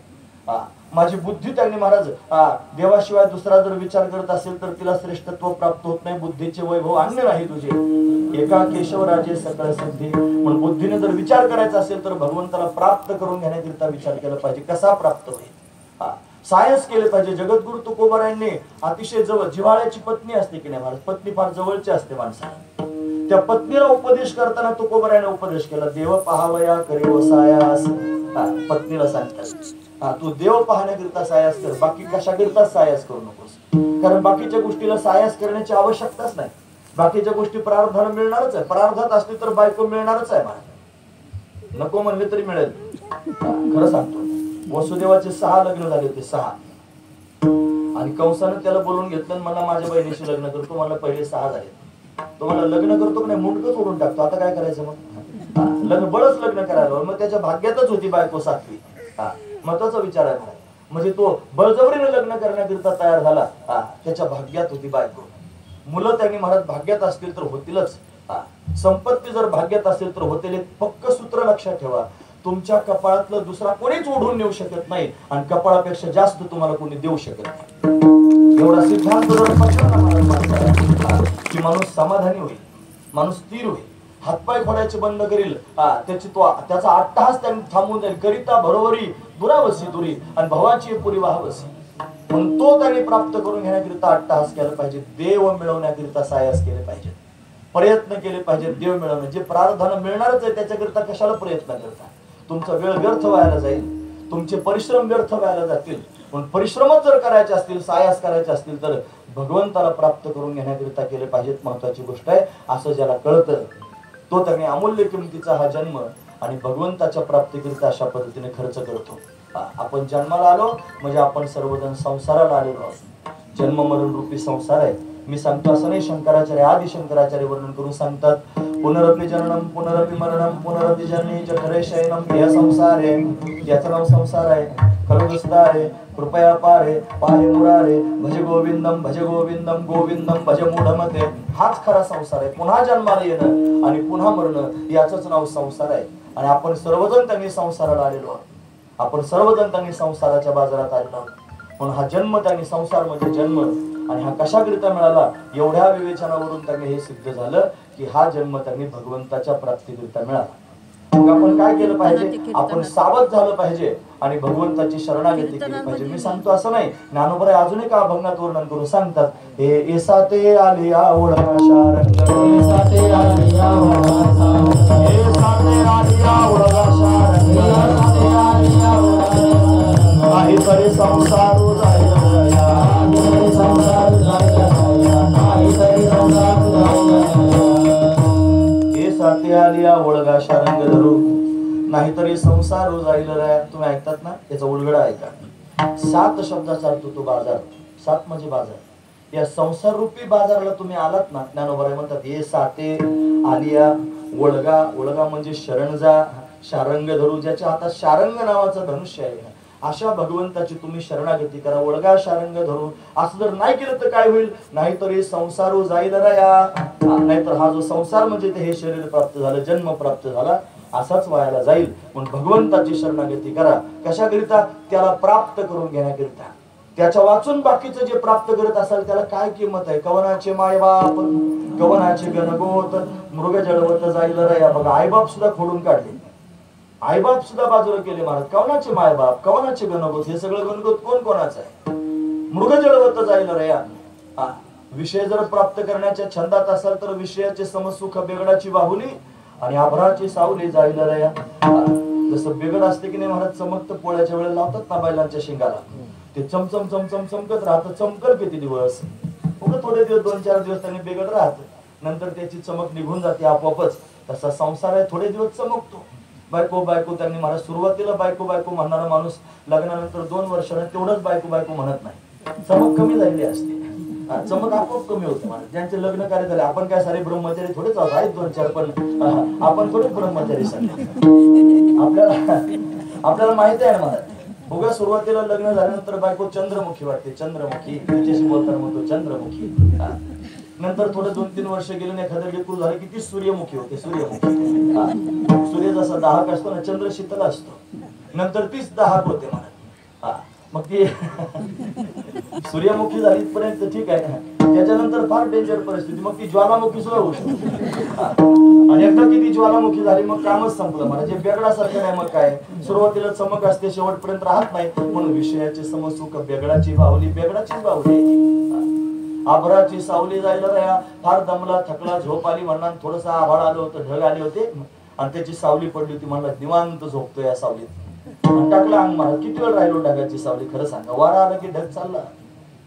A: माझी बुद्धी त्यांनी महाराज देवाशिवाय दुसरा जर विचार करत असेल तर तिला श्रेष्ठत्व प्राप्त होत नाही. बुद्धीचे वैभव अन्य नाही तुझे, एका केशवराजे सकळ सिद्धी. पण बुद्धीने जर विचार करायचा असेल तर भगवंताला प्राप्त करून घेण्याकरिता विचार केला पाहिजे. कसा प्राप्त होईल? सायन्स केले पाहिजे. जगद्गुरु तुकोबारायांनी अतिशय जवळ, जिव्हाळ्याची पत्नी असते की नाही महाराज, पत्नी फार जवळची असते माणसाला. त्या पत्नीला उपदेश करताना तुकोबारायाने उपदेश केला, देव पाहावया करे वसायास. पत्नीला सांगतात तू देव पाहण्याकरिता सायास कर, बाकी कशाकरिता सायास करू नकोस. कारण बाकीच्या गोष्टीला सायास करण्याची आवश्यकताच नाही. बाकीच्या गोष्टी प्रारब्धाला मिळणारच आहे. प्रारब्धात असली तर बायको मिळणारच आहे महाराज, नको म्हणले तरी मिळेल. खरं सांगतो, वसुदेवाचे 6 लग्न झाले होते, 6. आणि कंसानं त्याला बोलून घेतलं, मला माझ्या बहिणीशी लग्न करतो. मला पहिले 6 झाले. तुम्हाला लग्न करतो की नाही, मुंडकं सोडून टाकतो. आता काय करायचं मग? लग्न बळच लग्न करायला, मग त्याच्या भाग्यातच होती बायको 7वी. महत्वाचा विचार आहे. म्हणजे तो बळजबरीने लग्न करण्याकरिता तयार झाला, त्याच्या भाग्यात होती बायको. मुलं त्यांनी महाराज भाग्यात असतील तर होतीलच, संपत्ती जर भाग्यात असेल तर होतील. एक पक्क सूत्र लक्षात ठेवा, तुमच्या कपाळातलं दुसरा कोणीच ओढून नेऊ शकत नाही आणि कपाळापेक्षा जास्त तुम्हाला कोणी देऊ शकत नाही. एवढा सिद्धांत जर पटला की माणूस समाधानी होईल, माणूस स्थिर होईल, हातपाय खोडायचे बंद करील, त्याचा अट्टहास त्यांनी थांबून जाईल. करिता बरोबरी दुरावसी दुरी आणि भवाची पुरी वाहवसी. म्हणून तो त्यांनी प्राप्त करून घेण्याकरिता अट्टहास केला पाहिजे. देव मिळवण्याकरिता सायास केले पाहिजे, प्रयत्न केले पाहिजे. देव मिळवणं जे प्रारब्धानं मिळणारच आहे त्याच्याकरिता कशाला प्रयत्न करता? तुमचा वेळ व्यर्थ व्हायला जाईल, तुमचे परिश्रम व्यर्थ व्हायला जातील. पण परिश्रमच जर करायचे असतील, सायास करायचे असतील तर भगवंताला प्राप्त करून घेण्याकरिता केले पाहिजेत. महत्वाची गोष्ट आहे. असं ज्याला कळतं तो त्यांनी अमूल्य किमतीचा हा जन्म आणि भगवंताच्या प्राप्तीकरिता अशा पद्धतीने खर्च करतो. आपण जन्माला आलो म्हणजे आपण सर्वजण संसाराला आलेलो आहोत. जन्म मरण रूपी संसार आहे. मी सांगतो असं नाही, शंकराचार्य आदि शंकराचार्य वर्णन करून सांगतात, पुनरपि जननम पुनरपि मरणम पुनरपि जननी जठरे शयनम या संसारे. याचं नाव संसार आहे. खरदुस्तारे कृपया पारे पाहे मुरारे भज गोविंदम गोविंदम भज मूढमते. हाच खरा संसार आहे. पुन्हा जन्माला येणं आणि पुन्हा मरणं याचंच नाव संसार आहे. आणि आपण सर्वजण त्यांनी संसाराला आलेलो आहोत. आपण सर्वजण त्यांनी संसाराच्या बाजारात आलेलो आहोत. म्हणून हा जन्म त्यांनी संसार म्हणजे जन्म आणि हा कशाकरिता मिळाला, एवढ्या विवेचनावरून त्यांनी हे सिद्ध झालं की हा जन्म त्यांनी भगवंताच्या प्राप्तीकरिता मिळाला. मग आपण काय केलं पाहिजे? आपण सावध झालं पाहिजे आणि भगवंताची शरणागती केली पाहिजे. मी सांगतो असं नाही, ज्ञानोबराय अजून एक अभंगात वर्णन करून सांगतात, हे एसाते आलिया ओळखा शारंग, एसाते आलिया ओळखा, एसाते आलिया ओळखा शारंग, एसाते आलिया ओळखा, काहीतरी संसार जायला, काहीतरी संसार जायला, काहीतरी संसार जायला. साते आलिया ओळगा शारंग धरू, नाहीतरी संसार जाईल रे. तुम्ही ऐकतात ना, त्याचा उलगडा ऐका. 7 शब्दाचा अर्थ तो बाजार. 7 म्हणजे बाजार. या संसार रूपी बाजाराला तुम्ही आलात ना, ज्ञानोबराय म्हणतात हे साते आलिया ओळगा. ओळगा म्हणजे शरण जा, शारंग धरू, ज्याच्या हातात शारंग नावाचं धनुष्य आहे. अशा भगवंताची तुम्ही शरणागती करा, वळगा शारंग धरून. असं जर नाही केलं तर काय होईल? नाहीतरी संसारू जाईल रया. नाहीतर हा जो संसार म्हणजे हे शरीर प्राप्त झालं, जन्म प्राप्त झाला, असाच वायाला जाईल. म्हणून भगवंताची शरणागती करा. कशाकरिता? त्याला प्राप्त करून घेण्याकरिता. त्याच्या वाचून बाकीचं जे प्राप्त करत असाल त्याला काय किंमत आहे? कवनाचे मायबाप, कवनाचे गणगोत, मृग जळवत जाईल रया. बघा, आईबाप सुद्धा खोडून काढले, आईबाप सुद्धा बाजूला केले महाराज. कवनाचे मायबाप, कवनाचे गणगोत, हे सगळं गणगोत कोण कोणाचं आहे? मृग जळवत जाईल रया. विषय जर प्राप्त करण्याच्या छंदात असाल तर विषयाचे समसुख बेगडाची बाहुली आणि आभराची सावली जाईल रया. जसं बेगड असते की नाही महाराज, चमकत पोळ्याच्या वेळेला लावतात ना बैलांच्या शिंगाला, ते चमचम चमचम चमकत राहत. चमकल किती दिवस? थोडे दिवस, 2-4 दिवस त्यांनी बेगड राहत, नंतर त्याची चमक निघून जाते आपोआपच. तसा संसार आहे, थोडे दिवस चमकतो. बायको बायको त्यांनी महाराज, सुरुवातीला बायको बायको म्हणणारा माणूस लग्नानंतर 2 वर्षाने तेवढंच बायको बायको म्हणत नाही, चमक कमी झालेली असते. चमक आपोआप कमी होते महाराज. ज्यांचे लग्न कार्य झाले, आपण काय सारे ब्रह्मचारी थोडेच आहोत, आहेत 2-4, पण आपण थोडेच ब्रह्मचारी सगळे. आपल्याला माहिती आहे ना महाराज, उगा सुरुवातीला लग्न झाल्यानंतर बायको चंद्रमुखी वाटते, चंद्रमुखी, तिच्याशी बोलताना म्हणतो चंद्रमुखी. नंतर थोडं 2-3 वर्ष गेले, एखादं लेकरू झालं की ती सूर्यमुखी होते, सूर्यमुखी. सूर्य जसा दाहक असतो ना, चंद्र शीतल असतो, नंतर तीच दाहक होते महाराज. मग ती सूर्यमुखी झाली पर्यंत ठीक आहे, त्याच्यानंतर फार डेंजर परिस्थिती, मग ती ज्वालामुखी सुद्धा होऊ शकते. आणि एकदा की ती ज्वालामुखी झाली मग कामच संपलं महाराज. जे बेगडासारखं नाही, मग काय, सुरुवातीला चमक असते, शेवटपर्यंत राहत नाही. म्हणून विषयाचे समसुख बेगडाची बाहुली, बेगडाचीच बाहुली. आभराची सावली जायला रया. फार दमला थकला, झोप आली म्हणणार, थोडस आभाळ आलं होतं, ढग आले होते आणि त्याची सावली पडली होती, म्हणला निवांत झोपतो या सावलीत. टाकला अंग महाराज. किती वेळ राहिलो ढगाची सावली? खरं सांगा, वारा आला की ढग चालला.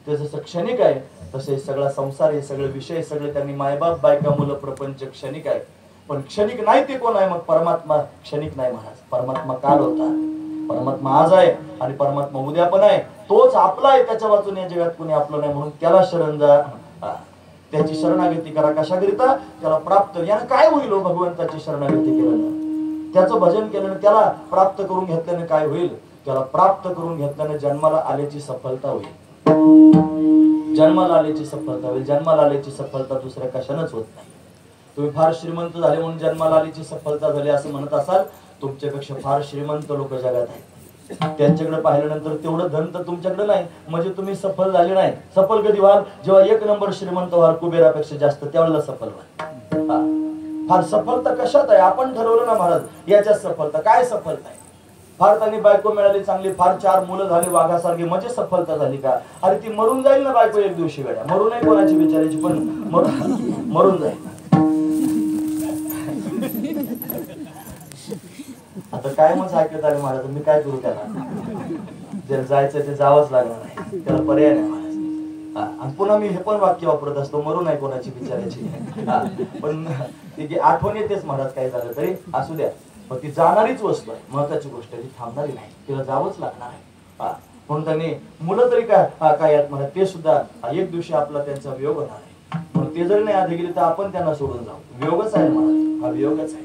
A: ते जसं क्षणिक आहे तसे सगळा संसार, हे सगळे विषय, सगळे त्यांनी मायबाप, बायका, मुलं, प्रपंच क्षणिक आहे. पण क्षणिक नाही ते कोण आहे? मग परमात्मा क्षणिक नाही महाराज. परमात्मा काल होता, परमात्मा आज आहे आणि परमात्मा उद्या पण आहे. तोच आपला आहे, त्याच्या वाचून या जगात कोणी आपलं नाही. म्हणून त्याला शरण जा, त्याची शरणागती करा. कशाकरिता? त्याला प्राप्त. यानं काय होईल? भगवंताची शरणागती केल्यानं, त्याचं भजन केल्यानं, त्याला प्राप्त करून घेतल्यानं काय होईल? त्याला प्राप्त करून घेतल्यानं जन्माला आल्याची सफलता होईल. जन्माला आल्याची सफलता होईल. जन्माला आल्याची सफलता दुसऱ्या कशानंच होत नाही. तुम्ही फार श्रीमंत झाले म्हणून जन्माला आल्याची सफलता झाली असं म्हणत असाल, तुमच्यापेक्षा फार श्रीमंत लोक जगात आहेत. त्यांच्याकडे पाहिल्यानंतर तेवढं धन तर तुमच्याकडे नाही, म्हणजे तुम्ही सफल झाले नाही. सफल कधी व्हाल? जेव्हा 1 नंबर श्रीमंत व्हाल, कुबेरापेक्षा जास्त, त्यावेळेला सफल व्हाल. फार सफलता कशात आहे? आपण ठरवलं ना महाराज, याच्यात सफलता. काय सफलता आहे? फार त्यांनी बायको मिळाली चांगली, फार 4 मुलं झाली वाघासारखी, म्हणजे सफलता झाली का? अरे ती मरून जाईल ना बायको एक दिवशी. वेळा मरू नाही कोणाची बिचारायची, पण मरून जाईल. आता काय मग ऐकत आले महाराज, मी काय करू? त्याला जे जायचं ते जावंच लागणार नाही, त्याला पर्याय नाही महाराज. आणि पुन्हा मी हे पण वाक्य वापरत असतो, मरू नाही कोणाची बिचारायची. पण ती आठवण येतेच महाराज, काय झालं तरी असू द्या, पण ती जाणारीच वस्तू आहे. महत्वाची गोष्ट आहे, ती थांबणारी नाही, तिला जावंच लागणार आहे. म्हणून त्यांनी मुलं तरी काय यात म्हणा, ते सुद्धा एक दिवशी आपला त्यांचा वियोग होणार आहे. म्हणून ते जरी नाही आधी गेले तर आपण त्यांना सोडून जाऊ. वियोगच आहे महाराज, हा वियोगच आहे.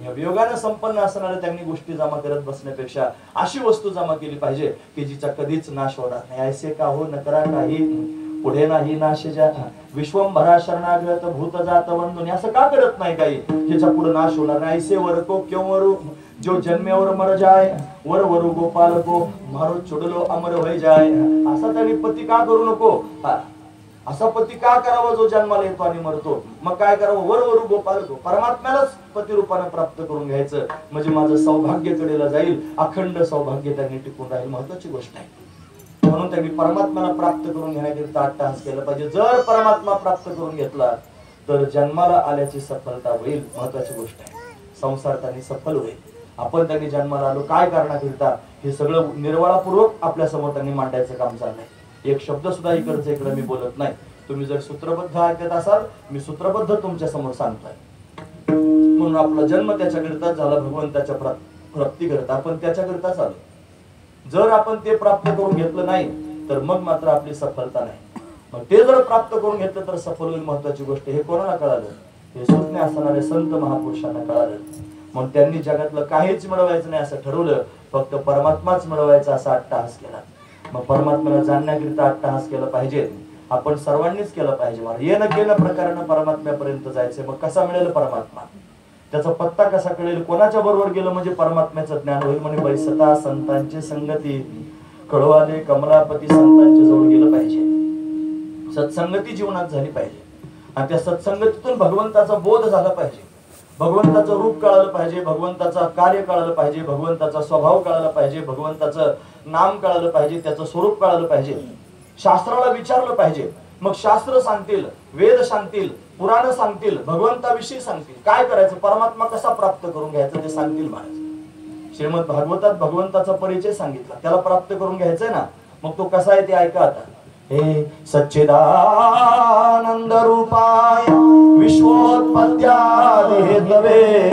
A: या वियोगाने संपन्न असणाऱ्या त्यांनी गोष्टी जमा करत बसण्यापेक्षा अशी वस्तू जमा केली पाहिजे की जिचा कधीच नाश होणार नाही. ऐसे का हो न करा काही, पुढे नाही नाश जा. विश्वंभरा शरणागत भूत जात वंदुनी. असं का करत नाही काही ज्याच्या पुढे नाश होणार नाही? ऐसे वर को क्यों वरू, जो जन्मेवर मर जाय, वर वरू गोपाल को, मारो चुडलो अमर होई जाय. असा त्यांनी पती का करू नको? असा पती का करावा जो जन्माला येतो आणि मरतो? मग काय करावं? वर वरू गोपाल को, परमात्म्यालाच पती रूपाने प्राप्त करून घ्यायचं, म्हणजे माझं सौभाग्य कडेला जाईल, अखंड सौभाग्य त्यांनी टिकून राहील. महत्वाची गोष्ट आहे. म्हणून त्यांनी परमात्म्याला प्राप्त करून घेण्याकरिता अट्टहास केला पाहिजे. जर परमात्मा प्राप्त करून घेतला तर जन्माला आल्याची सफलता होईल. महत्वाची गोष्ट आहे. संसार त्यांनी सफल होईल. आपण त्यांनी जन्माला आलो काय कारणाकरिता, हे सगळं निर्वाळापूर्वक आपल्या समोर त्यांनी मांडायचं काम चाललंय. एक शब्द सुद्धा इकडचं इकडे मी बोलत नाही. तुम्ही जर सूत्रबद्ध ऐकत असाल, मी सूत्रबद्ध तुमच्या समोर सांगतोय. म्हणून आपला जन्म त्याच्याकरिताच झाला, भगवंताच्या प्राप्तीकरिता आपण त्याच्याकरिताच आलो. जर आपण ते प्राप्त करून घेतलं नाही तर मग मात्र आपली सफलता नाही. मग ते जर प्राप्त करून घेतलं तर सफल होईल. महत्वाची गोष्ट. हे कोणाला कळालं? हे सुज्ञ असणारे संत महापुरुषांना कळालं. म्हणून त्यांनी जगातलं काहीच मिळवायचं नाही असं ठरवलं फक्त परमात्माच मिळवायचा असा अट्टहास केला. मग परमात्म्याला जाणण्याकरिता अट्टहास केला पाहिजे. आपण सर्वांनीच केलं पाहिजे. मला येणं केलं प्रकारानं परमात्म्यापर्यंत जायचंय. मग कसा मिळेल परमात्मा, त्याचा पत्ता कसा कळेल, कोणाच्या बरोबर गेलं म्हणजे परमात्म्याचं ज्ञान होईल. म्हणे बैसता संतांची संगती, कळवाले कमलापती संतांच्या जवळ गेलं पाहिजे. सत्संगती जीवनात झाली पाहिजे आणि त्या सत्संगतीतून भगवंताचा बोध झाला पाहिजे, भगवंताचं रूप कळालं पाहिजे, भगवंताचं कार्य कळालं पाहिजे, भगवंताचा स्वभाव कळाला पाहिजे, भगवंताचं नाम कळालं पाहिजे, त्याचं स्वरूप कळालं पाहिजे. शास्त्राला विचारलं पाहिजे. मग शास्त्र सांगतील, वेद सांगतील, पुराण सांगतील, भगवंताविषयी सांगतील. काय करायचं, परमात्मा कसा प्राप्त करून घ्यायचं ते सांगतील महाराज. श्रीमद भागवतात भगवंताचा परिचय सांगितला, त्याला प्राप्त करून घ्यायचंय ना. मग तो कसा आहे ते ऐका आता. हे सच्चिदानंद रूपाय विश्वोत्पत्त्यादि हेतवे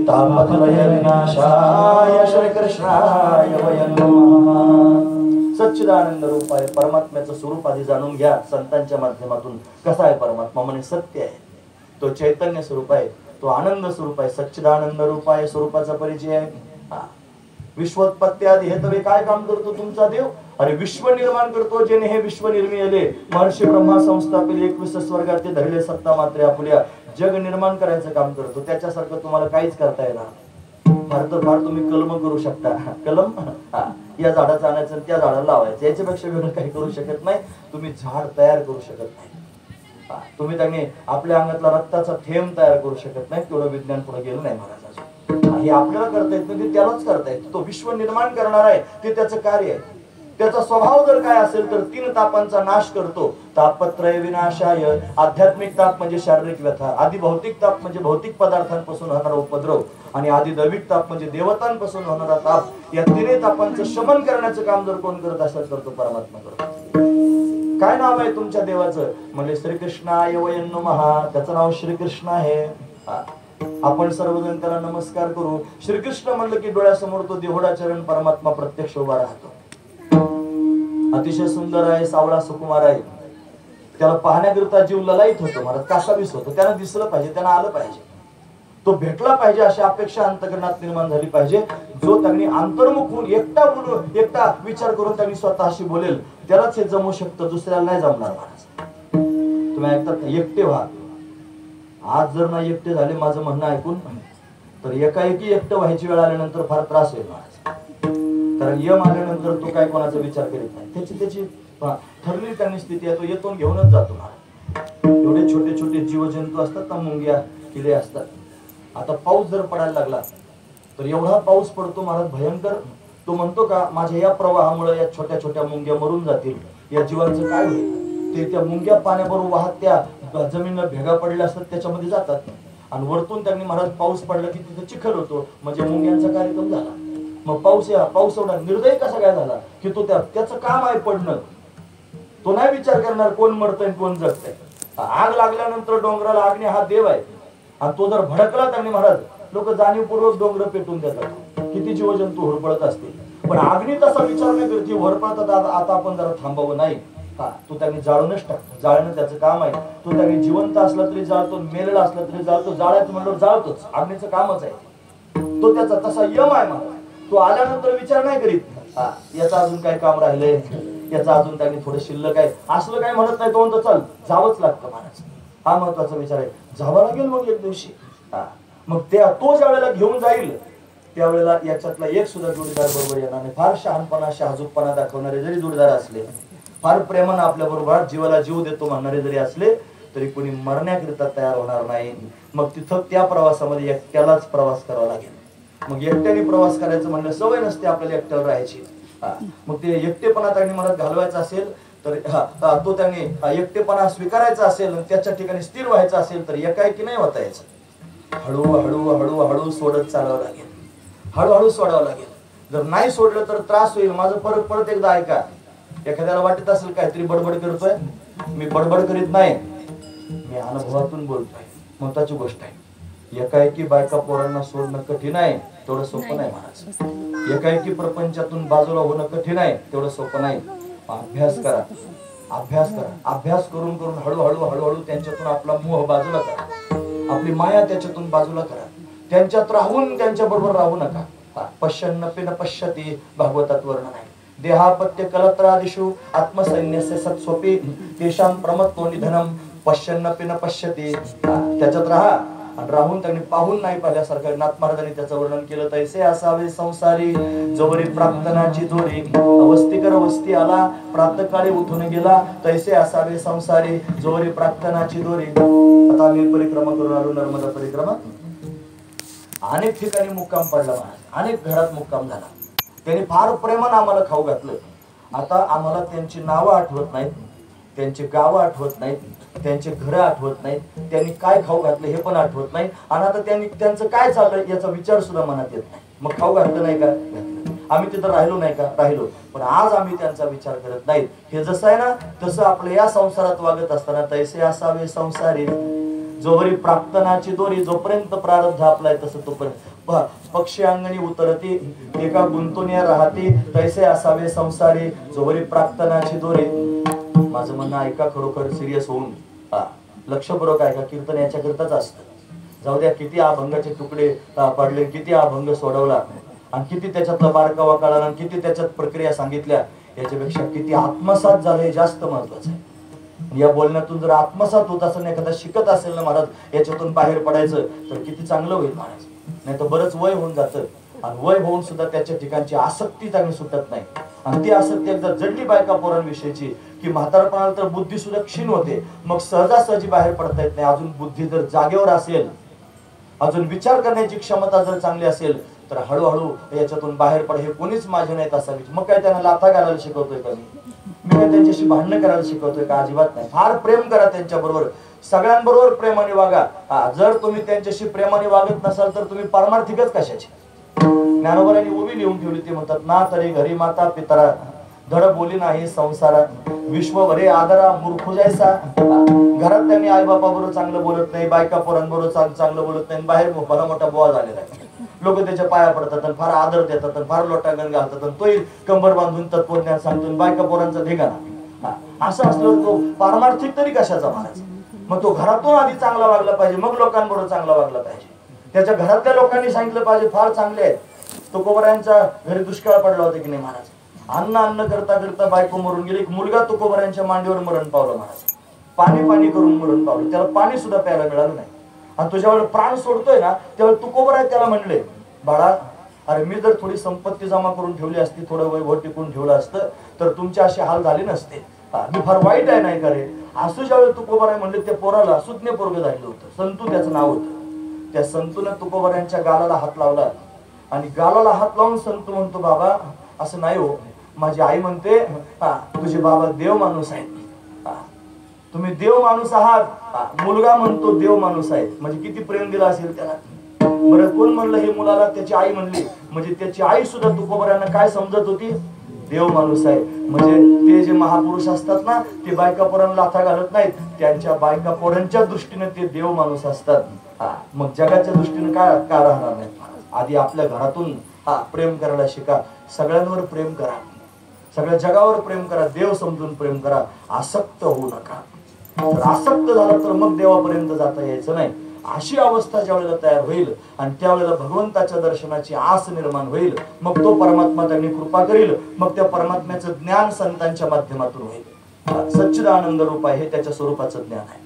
A: तापत्रय विनाशाय श्री कृष्णाय वयं नमः. सच्चिदानंद रूपाय, परमात्म्याचं स्वरूप आधी जाणून घ्या संतांच्या माध्यमातून. कसा आहे परमात्मा, म्हणे सत्य आहे, तो चैतन्य स्वरूप आहे, तो आनंद स्वरूप आहे. सच्चिदानंद रूपाय स्वरूपाचा परिचय आहे. विश्वोत्पत्त्यादि हेतवे, काय काम करतो तुमचा देव, अरे विश्व निर्माण करतो. जेणे हे विश्व निर्मिले, महर्षी ब्रह्मा संस्थापिले, 21 स्वर्गात धरले सत्ता मात्रे आपुल्या, जग निर्माण करायचं काम करतो. त्याच्यासारखं तुम्हाला काहीच करता येणार. फार तर फार तुम्ही कलम करू शकता. कलम, या झाडाचं आणायचं त्या झाडाला लावायचं, याच्यापेक्षा वेगळं काही करू शकत नाही. तुम्ही झाड तयार करू शकत नाही. तुम्ही त्यांनी आपल्या अंगातला रक्ताचा थेंब तयार करू शकत नाही. तेवढं विज्ञान पुढे गेलं नाही महाराज. हे आपल्याला करता येत नाही, त्यालाच करता येत. तो विश्व निर्माण करणार आहे, ते त्याचं कार्य आहे. त्याचा स्वभाव जर काय असेल तर 3 तापांचा नाश करतो. तापत्रय विनाशाय, आध्यात्मिक ताप म्हणजे शारीरिक व्यथा, आधी भौतिक ताप म्हणजे भौतिक पदार्थांपासून होणारा उपद्रव, आणि आधी दैविक ताप म्हणजे देवतांपासून होणारा ताप. या 3 तापांचं शमन करण्याचं काम जर कोण करत असेल तर तो परमात्मा करतो. काय नाव आहे तुमच्या देवाचं, म्हणजे श्रीकृष्णाय वयं नमः. त्याचं नाव श्रीकृष्ण आहे. आपण सर्वजण त्याला नमस्कार करू. श्रीकृष्ण म्हणलं की डोळ्यासमोर तो देहोडा चरण परमात्मा प्रत्यक्ष उभा राहतो. अतिशय सुंदर आहे, सावळा सुकुमार आहे. त्याला पाहण्याकरिता जीव ललायत होतो महाराज, कासावीस होतो. त्याला दिसलं पाहिजे, त्याला आलं पाहिजे, तो भेटला पाहिजे, अशी अपेक्षा अंतकरणात निर्माण झाली पाहिजे. जो त्यांनी अंतर्मुख होऊन एकटा विचार करून त्यांनी स्वतःशी बोलेल, त्यालाच हे जमू शकतं, दुसऱ्याला नाही जमणार महाराज. तुम्ही ऐकतात, एकटे व्हा. आज जर नाही एकटे झाले माझं म्हणणं ऐकून, तर एकाएकी एकटं व्हायची वेळ आल्यानंतर फार त्रास होईल महाराज. कारण यम आल्यानंतर तो काय कोणाचा विचार करीत नाही. त्याची ठरली त्यांनी स्थिती आहे, तो येतून घेऊनच जातो महाराज. एवढे छोटे छोटे जीवजंतू असतात ना, मुंग्या, किडे असतात. आता पाऊस जर पडायला लागला तर एवढा पाऊस पडतो महाराज भयंकर. तो म्हणतो का माझ्या या प्रवाहामुळे या छोट्या छोट्या मुंग्या मरून जातील, या जीवांचं काय होईल. ते त्या मुंग्या पाण्याबरोबर वाहत त्या जमिनीला भेगा पडल्या असतात त्याच्यामध्ये जातात, आणि वरतून त्यांनी महाराज पाऊस पडला की तिथे चिखल होतो, म्हणजे मुंग्यांचा कार्यक्रम झाला. मग पाऊस एवढा निर्दयी कसा काय झाला की तो त्याचं काम आहे पडणं. तो नाही विचार करणार कोण मरतंय कोण जगतंय. आग लागल्यानंतर डोंगराला अग्नी हा देव आहे, आणि तो जर भडकला त्यांनी महाराज लोक जाणीवपूर्वक डोंगर पेटून देतात. किती जीवजंतू होरपळत असतील, पण अग्नी तसा विचार नाही करते होरपळतात, आता आपण जरा थांबावं. नाही, तो त्यांनी जाळूनच टाकतो. जाळणं त्याचं काम आहे. तो त्यांनी जिवंत असला तरी जाळतो, मेलेला असला तरी जाळतो. जाळायचं म्हणलं जाळतोच, अग्नीचं कामच आहे. तो त्याचा तसा यम आहे महाराज. तो आल्यानंतर विचार नाही करीत याचं अजून काय काम राहिलंय, याचं अजून त्यांनी थोडं शिल्लक आहे, असलं काय म्हणत नाही. तो म्हणतो चल जावंच लागतं महाराज. हा महत्वाचा विचार आहे, जावं लागेल मग एक दिवशी. मग तो ज्या वेळेला घेऊन जाईल त्यावेळेला याच्यातला एक सुद्धा जोडीदार बरोबर येणार नाही. फार शहाणपणा शहाजूकपणा दाखवणारे जरी जोडीदार असले, फार प्रेमानं आपल्या बरोबर जीवाला जीव देतो म्हणणारे जरी असले, तरी कोणी मरण्याकरिता तयार होणार नाही. मग तिथं त्या प्रवासामध्ये एकट्यालाच प्रवास करावा लागेल. मग एकट्याने प्रवास करायचं म्हणलं सवय नसते आपल्याला एकट्यावर राहायची. मग ते एकटेपणा त्यांनी मला घालवायचा असेल तर तो त्यांनी एकटेपणा स्वीकारायचा असेल, त्याच्या ठिकाणी स्थिर व्हायचं असेल तर एकाएकी नाही होता यायचं. हळूहळू सोडत चालावं लागेल, हळूहळू सोडावं लागेल. जर नाही सोडलं तर त्रास होईल. माझं परत एकदा ऐका. एखाद्याला वाटत असेल काहीतरी बडबड करतोय, मी बडबड करीत नाही, मी अनुभवातून बोलतोय. महत्वाची गोष्ट आहे. एकाएकी बायका पोरांना सोडणं कठीण आहे, तेवढं सोपं नाही महाराज. एकाएकी प्रपंचातून बाजूला होणं कठीण आहे, तेवढं सोपं नाही. अभ्यास करा, अभ्यास करा. अभ्यास करून करून हळूहळू त्यांच्यातून आपला मोह बाजूला करा, आपली माया त्याच्यातून बाजूला करा. त्यांच्यात राहून त्यांच्या बरोबर राहू नका. पश्यन्नपि न पश्यति भागवतात वर्णन आहे. देहापत्य कलत्रादिषु आत्मसैन्यस्य सत्स्वपि तेषां प्रमत्तो निधनम पश्यन्नपि न पश्यति. त्याच्यात राहा आणि राहून त्यांनी पाहून नाही पाहिल्यासारखं नाथ महाराजांनी त्याचं वर्णन केलं. तैसे असावे संसारी जोवरी प्राप्तनाची जोरी. अवस्थीकर वस्ती आला प्रातःकाळी उठून गेला. तैसे असावे संसारी जोवरी प्राप्तनाची दोरी. आता आम्ही परिक्रमा करून आलो नर्मदा परिक्रमा. अनेक ठिकाणी मुक्काम पडला महाराज, अनेक घरात मुक्काम झाला. त्यांनी फार प्रेमानं आम्हाला खाऊ घातलं. आता आम्हाला त्यांची नावं आठवत नाहीत, त्यांची गावं आठवत नाहीत, त्यांचे घर आठवत नाहीत, त्यांनी काय खाऊ घातलं हे पण आठवत नाही. आणि आता त्यांचं काय चाललंय याचा विचार सुद्धा मनात येत नाही. मग खाऊ घातलं नाही का? आम्ही तिथं राहिलो नाही का? राहिलो. पण आज आम्ही त्यांचा विचार करत नाहीत. हे जसं आहे ना तसं आपल्या या संसारात वागत असताना तैसे असावे संसारी जोवरी प्राप्तनाची दोरी. जोपर्यंत प्रारब्ध आपलाय तसं तोपर्यंत पक्षी अंगणी उतरती एका गुंतुनिया राहती. तैसे असावे संसारी जोवरी प्राप्तनाची दोरी. माझं म्हणणं ऐका, खरोखर सिरियस होऊन लक्षपूर्वक ऐका. कीर्तन याच्याकरताच असतं. जाऊ द्या किती अभंगाचे तुकडे पडले, किती अभंग सोडवला आणि किती त्याच्यातला बारकावा कळाला आणि किती त्याच्यात प्रक्रिया सांगितल्या, याच्यापेक्षा किती आत्मसात झालं हे जास्त महत्वाचं आहे. या बोलण्यातून जर आत्मसात होत असेल, एखादा शिकत असेल ना महाराज याच्यातून बाहेर पडायचं तर किती चांगलं होईल महाराज. नाही तर बरंच वय होऊन जातं आणि वय होऊन सुद्धा त्याच्या ठिकाणची आसक्ती चांगली सुटत नाही. आणि ती आसक्ती एकदा जडली बायका पोरांविषयीची की म्हातारपणाला तर बुद्धी सुद्धा क्षीण होते. मग सहजासहजी बाहेर पडता येत नाही. अजून बुद्धी जर जागेवर असेल, अजून विचार करण्याची क्षमता जर चांगली असेल तर हळूहळू याच्यातून बाहेर पड. हे कोणीच माझे नाहीत असा विचार. मग काय त्यांना लाथा घालायला शिकवतोय का मी काय त्यांच्याशी भांडणं करायला शिकवतोय का? अजिबात नाही. फार प्रेम करा त्यांच्या बरोबर, सगळ्यांबरोबर प्रेमाने वागा. जर तुम्ही त्यांच्याशी प्रेमाने वागत नसाल तर तुम्ही पारमार्थिकच कशाचे. ज्ञानोबरांनी उभी लिहून ठेवली. ते म्हणतात ना तरी घरी माता पितरा धड बोली नाही संसारात विश्वभरे आदरा मूर्ख जायचा. घरात त्यांनी आई बापा बरोबर चांगलं बोलत नाही, बायका पोरांबरोबर चांगलं बोलत नाही. बाहेर भला मोठा बोळा झालेला आहे. लोक त्याच्या पाया पडतात आणि फार आदर देतात आणि फार लोटांगण घालतात आणि तोही कंबर बांधून तत्वज्ञान सांगतो. बायका पोरांचा ढिगाणा. असं असलं तो पारमार्थिक तरी कशाचा महाराज. मग तो घरातून आधी चांगला वागला पाहिजे, मग लोकांबरोबर चांगला वागला पाहिजे. त्याच्या घरातल्या लोकांनी सांगितलं पाहिजे फार चांगले आहेत. तुकोबरायांच्या घरी दुष्काळ पडला होता की नाही महाराज. अन्न करता करता बायको मरून गेली. एक मुलगा तुकोबरायांच्या मांडीवर मरण पावला महाराज. पाणी पाणी करून मरण पावलं. त्याला पाणी सुद्धा प्यायला मिळालं नाही. आणि तुझ्यावर प्राण सोडतोय ना त्यावेळी तुकोबराय त्याला म्हणले, बाळा अरे मी जर थोडी संपत्ती जमा करून ठेवली असती, थोडं वैभव टिकून ठेवलं असतं तर तुमचे असे हाल झाले नसते. मी फार वाईट आहे नाही का रे. असं ज्यावेळी तुकोबराय म्हणले त्या पोराला सुज्ञ पोरग झालेलं होतं. संतू त्याचं नाव होतं. त्या संतूनं तुकोबरायांच्या गालाला हात लावला आणि गालाला हात लावून संतू म्हणतो, बाबा असं नाही हो. माझी आई म्हणते तुझे बाबा देव माणूस आहेत. तुम्ही देव माणूस आहात. मुलगा म्हणतो देव माणूस आहे. म्हणजे किती प्रेम दिला असेल त्याला. बरं कोण म्हणलं हे मुलाला? त्याची आई म्हणली. म्हणजे त्याची आई सुद्धा तुकोबरायांना काय समजत होती? देव माणूस आहे. म्हणजे ते जे महापुरुष असतात ना ते बायका पोरांना लाथा घालत नाहीत. त्यांच्या बायका पोरांच्या दृष्टीने ते देव माणूस असतात. मग जगाच्या दृष्टीने काय राहणार नाही. आधी आपल्या घरातून प्रेम करायला शिका. सगळ्यांवर प्रेम करा, सगळ्या जगावर प्रेम करा, देव समजून प्रेम करा. आसक्त होऊ नका. आसक्त झालं तर मग देवापर्यंत जाता यायचं नाही. अशी अवस्था ज्या वेळेला तयार होईल आणि त्यावेळेला भगवंताच्या दर्शनाची आस निर्माण होईल, मग तो परमात्मा त्यांनी कृपा करील. मग त्या परमात्म्याचं ज्ञान संतांच्या माध्यमातून होईल. सच्चिदानंद रूप आहे हे त्याच्या स्वरूपाचं ज्ञान आहे.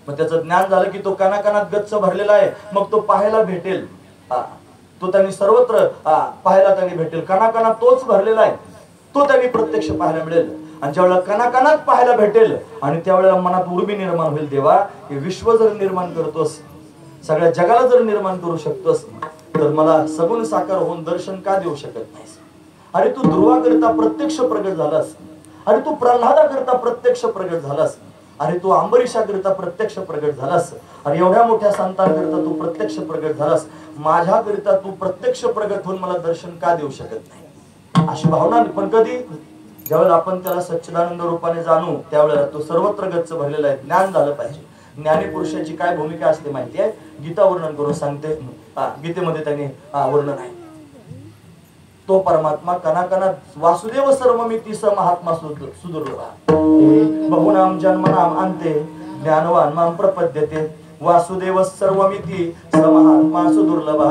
A: मग त्याचं ज्ञान झालं की तो कणाकणात गच्च भरलेला आहे. मग तो पाहायला भेटेल. तो त्यांनी सर्वत्र पाहायला त्यांनी भेटेल. कणाकणात तोच भरलेला आहे. तो त्यांनी प्रत्यक्ष पाहायला मिळेल. आणि ज्यावेळेला कणाकणात पाहायला भेटेल आणि त्यावेळेला मनात उर्मी निर्माण होईल, देवा हे विश्व जर निर्माण करतोस, सगळ्या जगाला जर निर्माण करू शकतोस तर मला सगुण साकार होऊन दर्शन का देऊ शकत नाहीस? अरे तू ध्रुवाकरिता प्रत्यक्ष प्रगट झालास. अरे तू प्रल्हादाकरिता प्रत्यक्ष प्रगट झालास. अरे तू अंबरीशाकरिता प्रत्यक्ष प्रगट झालास. अरे एवढ्या मोठ्या संतांकरिता तू प्रत्यक्ष प्रगट झालास. माझ्याकरिता तू प्रत्यक्ष प्रगट होऊन मला दर्शन का देऊ शकत नाही? अशी भावना. पण कधी? ज्यावेळेला आपण त्याला सच्चिदानंद रूपाने जाणू त्यावेळेला तो सर्वत्र गच्च भरलेला आहे. ज्ञान झालं पाहिजे. ज्ञानी पुरुषाची काय भूमिका असते माहिती आहे? गीता वर्णन करून सांगते. गीतेमध्ये त्याने वर्णन आहे. तो परमात्मा कणाकणात वासुदेव सर्वमिती स महात्मा सुदुर्लभ बहुनाम जन्मनाम अंते ज्ञानवान मां प्रपद्यते वासुदेव सर्वमिती स महात्मा सुदुर्लभ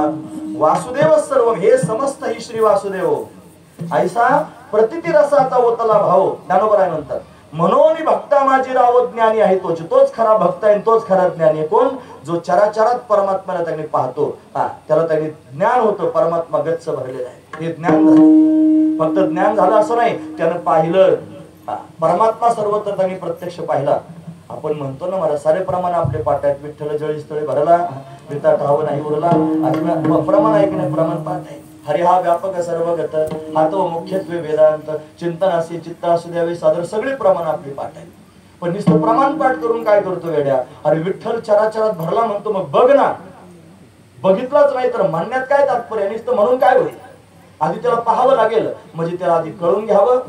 A: वासुदेव सर्व हे समस्त ही श्री वासुदेव ऐसा प्रतिती रसाचा ओतला भाव ज्ञानोबा आहे म्हणतात. म्हणून भक्ता माझी राव ज्ञानी आहे तोच खरा भक्त आहे, तोच खरा ज्ञानी आहे. कोण? जो चराचरात परमात्म्याला त्यांनी पाहतो, त्याला त्यांनी ज्ञान होतं. परमात्मा गच्च भरलेला आहे, हे ज्ञान झालं. फक्त ज्ञान झालं असं नाही, त्यानं पाहिलं परमात्मा सर्वत्र त्यांनी प्रत्यक्ष पाहिला. आपण म्हणतो ना मला सारे प्रमाण आपले पाठ आहेत. विठ्ठल जळी स्थळे भरला पिता ठाव नाही उरला, प्रमाण आहे की नाही? प्रमाण पाठ आहे. हरि हा व्यापक सर्वगत, हा तो मुख्यत्वे वेदांत, चिंतन असे चित्त असू द्यावे सादर, सगळे प्रमाण आपले पाठ आहेत. पण नुसतं प्रमाण पाठ करून काय करतो वेड्या? अरे विठ्ठल चराचरात भरला म्हणतो, मग बघ ना. बघितलाच नाही तर म्हणण्यात काय तात्पर्य? नुसतं म्हणून काय होईल? आधी त्याला पाहावं लागेल, म्हणजे त्याला आधी कळून घ्यावं,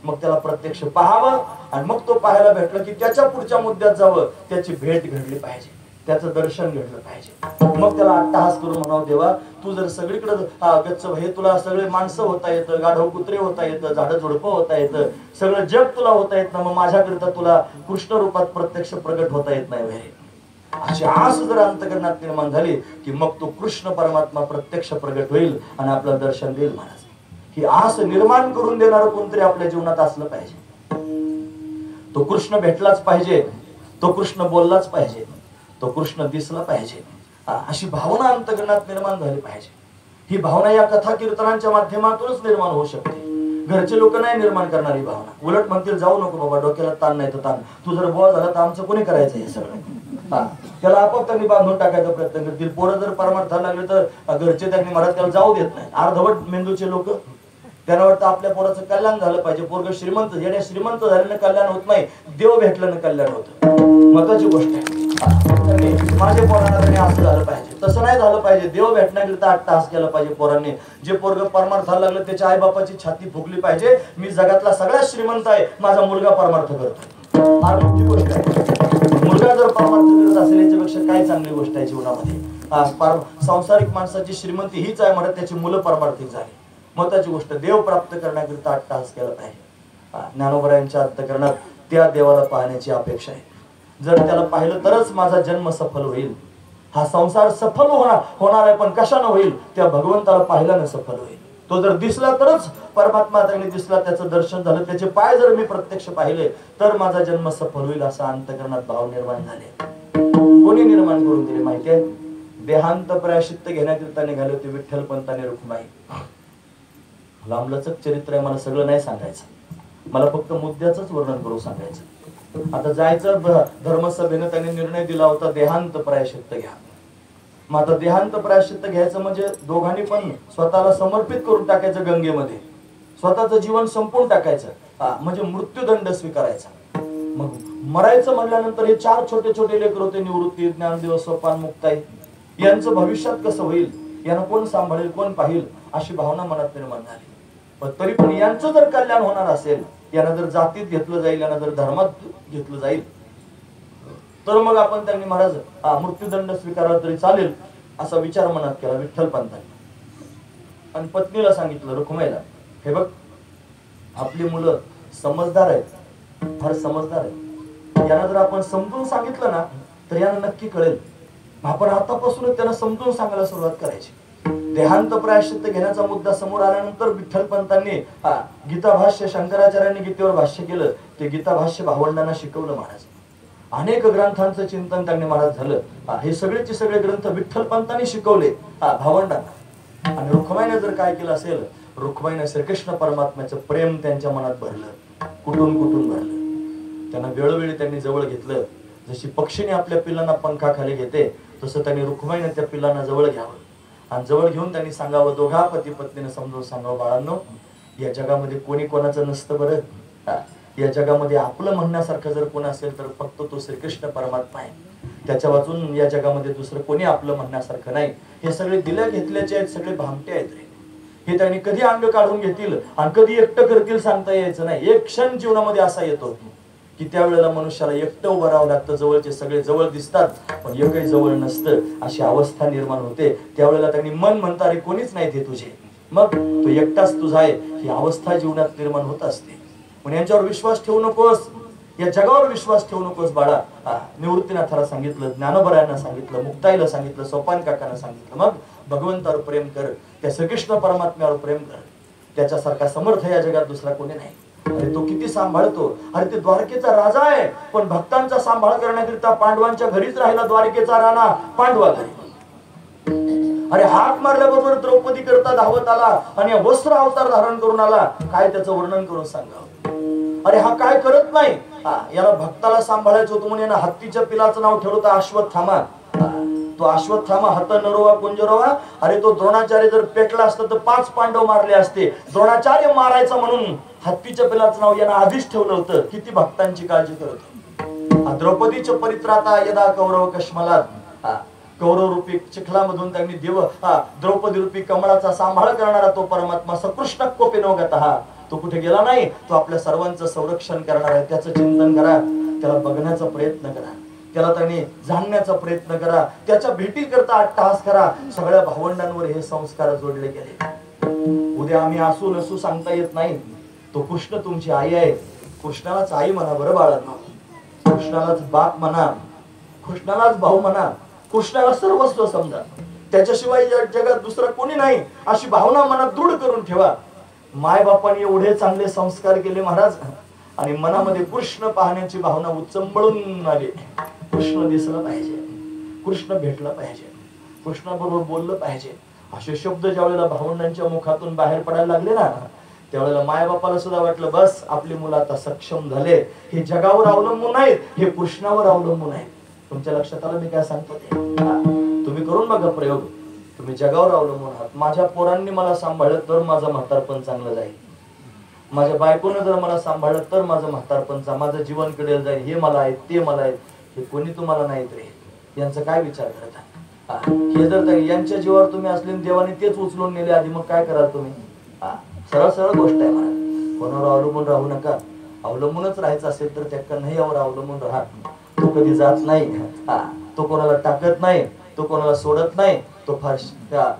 A: मग त्याला प्रत्यक्ष पाहावं, आणि मग तो पाहायला भेटलं की त्याच्या पुढच्या मुद्द्यात जावं. त्याची भेट घडली पाहिजे, त्याचं दर्शन घडलं पाहिजे. मग त्याला अट्टहास करून म्हणावं, देवा तू जर सगळीकडे गच्च हे, तुला सगळे माणसं होता येतं, गाढव कुत्रे होता येतं, झाडं झुडपं होता येतं, सगळं जग तुला होता येत ना, मग माझ्याकरिता तुला कृष्ण रूपात प्रत्यक्ष प्रगट होता येत नाही वगैरे. अशी आस जर अंतकरणात निर्माण झाली की मग तो कृष्ण परमात्मा प्रत्यक्ष प्रगट होईल आणि आपलं दर्शन देईल. महाराज ही आस निर्माण करून देणारं कोणतरी आपल्या जीवनात असलं पाहिजे. तो कृष्ण भेटलाच पाहिजे, तो कृष्ण बोललाच पाहिजे, तो कृष्ण दिसला पाहिजे, अशी भावना अंतकरणात निर्माण झाली पाहिजे. ही भावना या कथा कीर्तनांच्या माध्यमातूनच निर्माण होऊ शकते. घरचे लोक नाही निर्माण करणारी भावना. उलट म्हणतील जाऊ नको बाबा, डोक्याला ताण नाही तर ताण, तू जर बोळ झाला तर आमचं कोणी करायचं हे सगळं. त्याला आपोआप त्यांनी बांधून टाकायचा प्रयत्न करतील. पोरं जर परमार्थाला लागले तर घरचे त्यांनी महाराज त्याला जाऊ देत नाही. अर्धवट मेंदूचे लोक, त्यांना वाटतं आपल्या पोराचं कल्याण झालं पाहिजे. पोरग श्रीमंत, जेणे श्रीमंत झाल्यानं कल्याण होत नाही, देव भेटल्यानं कल्याण होतं. महत्वाची गोष्ट आहे. माझ्या पोरांना तरी असं झालं पाहिजे, तसं नाही झालं पाहिजे. देव भेटण्याकरिता अट्टहास केला पाहिजे पोरांनी. जे पोरग परमार्थाला लागलं त्याच्या आई बापाची छाती फुगली पाहिजे, मी जगातला सगळ्यात श्रीमंत आहे, माझा मुलगा परमार्थ करतो. फार मोठी गोष्ट आहे. मुलगा जर परमार्थ करत असेल याच्यापेक्षा काय चांगली गोष्ट आहे जीवनामध्ये. सांसारिक माणसाची श्रीमंती हीच आहे म्हणत त्याची मुलं परमार्थिक झाली. महत्वाची गोष्ट, देव प्राप्त करण्याकरिता अट्टहास केला पाहिजे. ज्ञानोबरायांच्या अंतःकरणात त्या देवाला पाहण्याची अपेक्षा आहे. जर त्याला पाहिलं तरच माझा जन्म सफल होईल, हा संसार सफल होणार आहे. पण कशानं होईल? त्या भगवंताला पाहिल्यानं सफल होईल. तो जर दिसला तरच परमात्मा त्यांनी दिसला, त्याचं दर्शन झालं, त्याचे पाय जर मी प्रत्यक्ष पाहिले तर माझा जन्म सफल होईल, असा अंतःकरणात भाव निर्माण झाले. कोणी निर्माण करून दिले माहितीये? देहांत प्रायश्चित्त घेण्याकरिता निघाले होते विठ्ठल पंताने रुक्माई. लांबलचक चरित्र आहे, मला सगळं नाही सांगायचं, मला फक्त मुद्द्याच वर्णन करू सांगायचं. आता जायचं धर्मसभेनं त्यांनी निर्णय दिला होता देहांत प्रायश्चित्त घ्या. मग आता देहांत प्रायश्चित्त घ्यायचं म्हणजे दोघांनी पण स्वतःला समर्पित करून टाकायचं गंगेमध्ये, स्वतःचं जीवन संपून टाकायचं, म्हणजे मृत्यूदंड स्वीकारायचा. मग मरायचं म्हणल्यानंतर हे 4 छोटे छोटे लेकर होते, निवृत्ती, ज्ञानदेव, सोपान, मुक्ताई, यांचं भविष्यात कसं होईल, यांना कोण सांभाळेल, कोण पाहिल, अशी भावना मनात निर्माण झाली. पण तरी पण यांचं जर कल्याण होणार असेल, यांना जर जातीत घेतलं जाईल, यांना जर धर्मात घेतलं जाईल, तर मग आपण त्यांनी महाराज मृत्यूदंड स्वीकारला तरी चालेल असा विचार मनात केला विठ्ठल पंतांनी. आणि पत्नीला सांगितलं, रुक्माईला, हे बघ आपली मुलं समजदार आहेत, फार समजदार आहेत, यांना जर आपण समजून सांगितलं ना तर यांना नक्की कळेल. आपण आतापासूनच त्यांना समजून सांगायला सुरुवात करायची. देहांत प्रायश्चित्त घेण्याचा मुद्दा समोर आल्यानंतर विठ्ठल पंतांनी गीता भाष्य, शंकराचार्यांनी गीतेवर भाष्य केलं, ते गीता भाष्य भावंडांना शिकवलं महाराज. अनेक ग्रंथांचं चिंतन त्यांनी महाराज झालं. हे सगळेचे सगळे ग्रंथ विठ्ठल पंतांनी शिकवले भावंडांना. आणि रुक्माईने जर काय केलं असेल, रुक्माईने श्रीकृष्ण परमात्म्याचं प्रेम त्यांच्या मनात भरलं, कुठून कुठून भरलं. त्यांना वेळोवेळी त्यांनी जवळ घेतलं. जशी पक्षीने आपल्या पिल्लांना पंखाखाली घेते, तसं त्यांनी रुक्माईने त्या पिल्लांना जवळ घ्यावं आणि जवळ घेऊन त्यांनी सांगावं, दोघा पती पत्नीने समजून सांगावं, बाळांनो या जगामध्ये कोणी कोणाचं नसतं बरं. या जगामध्ये आपलं म्हणण्यासारखं जर कोण असेल तर फक्त तो श्रीकृष्ण परमात्मा आहे. त्याच्या वाचून या जगामध्ये दुसरं कोणी आपलं म्हणण्यासारखं नाही. हे सगळे दिल्या घेतल्याचे आहेत, सगळे भामटे आहेत रे. हे त्यांनी कधी अंग काढून घेतील आणि कधी एकटं करतील सांगता यायचं नाही. एक क्षण जीवनामध्ये असा येतो की त्यावेळेला मनुष्याला एकटं उभं राहावं लागतं. जवळचे सगळे जवळ दिसतात पण एकही जवळ नसतं, अशी अवस्था निर्माण होते. त्यावेळेला त्यांनी मन म्हणता रे कोणीच नाही ते तुझे, मग तो एकटाच तुझा आहे, ही अवस्था जीवनात निर्माण होत असते. पण यांच्यावर विश्वास ठेवू नकोस, या जगावर विश्वास ठेवू नकोस बाळा. निवृत्तीनाथाला सांगितलं, ज्ञानोबरायांना सांगितलं, मुक्ताईला सांगितलं, सोपान काकांना सांगितलं. मग भगवंतावर प्रेम कर, त्या श्रीकृष्ण परमात्म्यावर प्रेम कर. त्याच्यासारखा समर्थ या जगात दुसरा कोणी नाही. अरे तो किती सांभाळतो. अरे ते द्वारकेचा राजा आहे, पण भक्तांचा सांभाळ करण्याकरिता पांडवांच्या घरीच राहिला. द्वारकेचा राणा पांडवा घरी. अरे हाक मारल्याबरोबर द्रौपदी करता धावत आला आणि वस्त्र अवतार धारण करून आला. काय त्याचं वर्णन करून सांगा. अरे हा काय करत नाही. याला भक्ताला सांभाळायचं होतं म्हणून यानं हत्तीच्या पिलाचं नाव ठेवलं होतं अश्वत्थामा. तो अश्वत्थामा हत नरोवा कुंजरोवा. अरे तो द्रोणाचार्य जर पेटला असता तर 5 पांडव मारले असते. द्रोणाचार्य मारायचा म्हणून हत्तीच्या पिलाचं नाव यानं आधीच ठेवलं होतं. किती भक्तांची काळजी करतो. द्रौपदीच्या परित्राता यदा कौरव कश्मलात. कौरव रूपी चिखलामधून त्यांनी द्रौपदी रूपी कमळाचा सांभाळ करणारा तो परमात्मा सकृष्ण कोपिनोगतः. तो कुठे गेला नाही. तो आपल्या सर्वांचं संरक्षण करणार आहे. त्याचं चिंतन करा, त्याला बघण्याचा प्रयत्न करा, त्याला त्यांनी जाणण्याचा प्रयत्न करा, त्याच्या भेटी करता अट्टहास करा. सगळ्या भावंडांवर हे संस्कार जोडले गेले. उद्या आम्ही असू नसू सांगता येत नाही. तो कृष्ण तुमची आई आहे. कृष्णालाच आई म्हणा बरं बाळांनो. कृष्णालाच बाप म्हणा, कृष्णालाच भाऊ म्हणा, कृष्णाला सर्वस्व समजा. त्याच्याशिवाय या जगात दुसरा कोणी नाही अशी भावना मनात दृढ करून ठेवा. माय बापाने एवढे चांगले संस्कार केले महाराज, आणि मनामध्ये कृष्ण पाहण्याची भावना उचंबळून आली. कृष्ण दिसलं पाहिजे, कृष्ण भेटलं पाहिजे, कृष्णाबरोबर बोललं पाहिजे. असे शब्द ज्या वेळेला भावंडांच्या मुखातून बाहेर पडायला लागले ना, त्यावेळेला मायबापाला सुद्धा वाटलं बस आपली मुलं आता सक्षम झाले. हे जगावर अवलंबून नाहीत, हे कृष्णावर अवलंबून आहेत. तुमच्या लक्षात आलं मी काय सांगतो ते? तुम्ही करून बघा प्रयोग. तुम्ही जगावर अवलंबून आहात. माझ्या पोरांनी मला सांभाळलं तर माझं म्हातारपण चांगलं जाईल. माझ्या बायकोनं जर मला सांभाळलं तर माझं म्हातारपण, माझं जीवन कडेल जाईल. हे मला आहेत, ते मला आहेत. हे कोणी तुम्हाला नाहीत रे. यांचा काय विचार करता? हे जर यांच्या जीवावर तुम्ही असले, देवाने तेच उचलून नेले आधी, मग काय कराल तुम्ही? सरळ सरळ गोष्ट आहे मला. कोणावर अवलंबून राहू नका. अवलंबूनच राहायचं असेल तर त्या कन्हैयावर अवलंबून राहा. तो कधी जात नाही, तो कोणाला टाकत नाही, तो कोणाला सोडत नाही. तो फार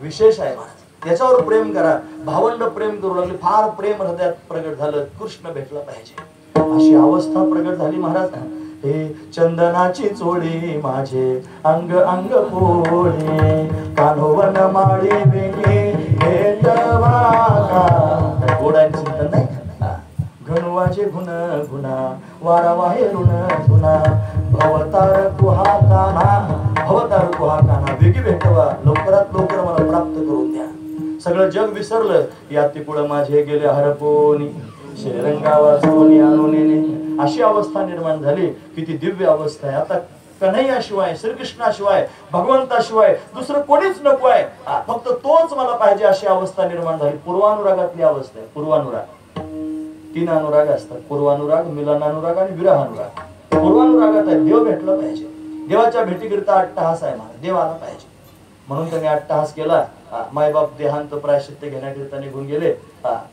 A: विशेष आहे महाराज. त्याच्यावर प्रेम करा. भावंड प्रेम करू लागले, फार प्रेम हृदयात प्रगट झालं. कृष्ण भेटला पाहिजे अशी अवस्था प्रगट झाली महाराज. हे चंदनाची चोळी माझे अंग अंग पोळे, कान्होवन माळी वेगे भेटवा. गोडांची चिंतन नाही. घणवाचे गुण गुणा वारा वाहे ऋण गुणा, भवतार कुहा काना, भवतार कुहा काना. वेगी भेटवा, लवकरात लवकर मला प्राप्त करून द्या. सगळं जग विसरलं. या तिकुळ माझे गेले हरपोनी, श्रीरंगावा सोनी आणून. अशी अवस्था निर्माण झाली. किती दिव्य अवस्था आहे. आता कन्हैयाशिवाय, श्रीकृष्णाशिवाय, भगवंताशिवाय दुसरं कोणीच नको आहे. फक्त तोच मला पाहिजे अशी अवस्था निर्माण झाली. पूर्वानुरागातली अवस्था आहे. पूर्वानुराग 3 अनुराग असतात. पूर्वानुराग, मिलनानुराग आणि विरहानुराग. पूर्वानुरागात आहे. देव भेटला पाहिजे. देवाच्या भेटीकरिता अट्टहास आहे मला. देव आला पाहिजे म्हणून त्यांनी अट्टहास केला. मायबाप देहांत प्रायश्चित्त घेण्याकरिता निघून गेले.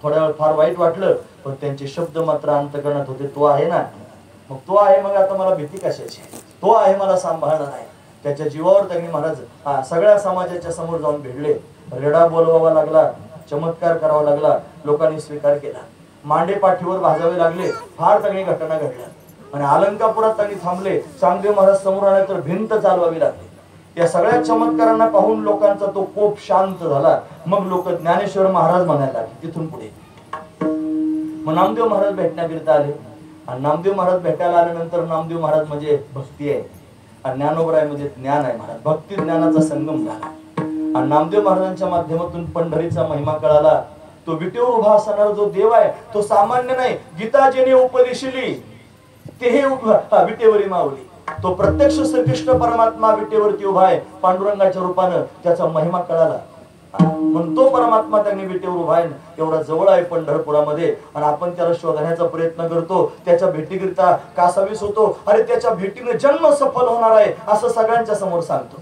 A: थोड्या वेळ फार वाईट वाटलं, पण त्यांचे शब्द मात्र अंतकरणात होते. तो आहे ना, मग तो आहे, मग आता मला भीती कशाची? तो आहे, मला सांभाळणार आहे. त्याच्या जीवावर त्यांनी महाराज सगळ्या समाजाच्या समोर जाऊन भिडले. रेडा बोलवावा लागला, चमत्कार करावा लागला. लोकांनी स्वीकार केला. मांडे पाठीवर भाजावे लागले. फार काही घटना घडल्या. आणि अलंकापुरात त्यांनी थांबले. चांगदेव महाराज समोर आले तर भिंत चालवावी लागली. या सगळ्या चमत्कारांना पाहून लोकांचा तो कोप शांत झाला. मग लोक ज्ञानेश्वर महाराज म्हणायला लागले. तिथून पुढे मग नामदेव महाराज भेटण्याकरिता आले. आणि नामदेव महाराज भेटायला आल्यानंतर नामदेव महाराज म्हणजे भक्ती आहे, आणि ज्ञानोबराय म्हणजे ज्ञान आहे महाराज. भक्ती ज्ञानाचा संगम झाला. आणि नामदेव महाराजांच्या माध्यमातून पंढरीचा महिमा कळाला. तो विटेवर उभा असणारा जो देव आहे तो सामान्य नाही. गीता जेने उपदेशिली ते हे विटेवरी माऊली. तो प्रत्यक्ष श्रीकृष्ण परमात्मा विटेवरती उभा आहे पांडुरंगाच्या रूपानं. त्याचा महिमा कळाला. म्हणून तो परमात्मा त्यांनी विटेवर उभा आहे. एवढा जवळ आहे पंढरपुरामध्ये, आणि आपण त्याला शोधण्याचा प्रयत्न करतो. त्याच्या भेटीकरिता कासावीस होतो. अरे त्याच्या भेटीने जन्म सफल होणार आहे असं सगळ्यांच्या समोर सांगतो.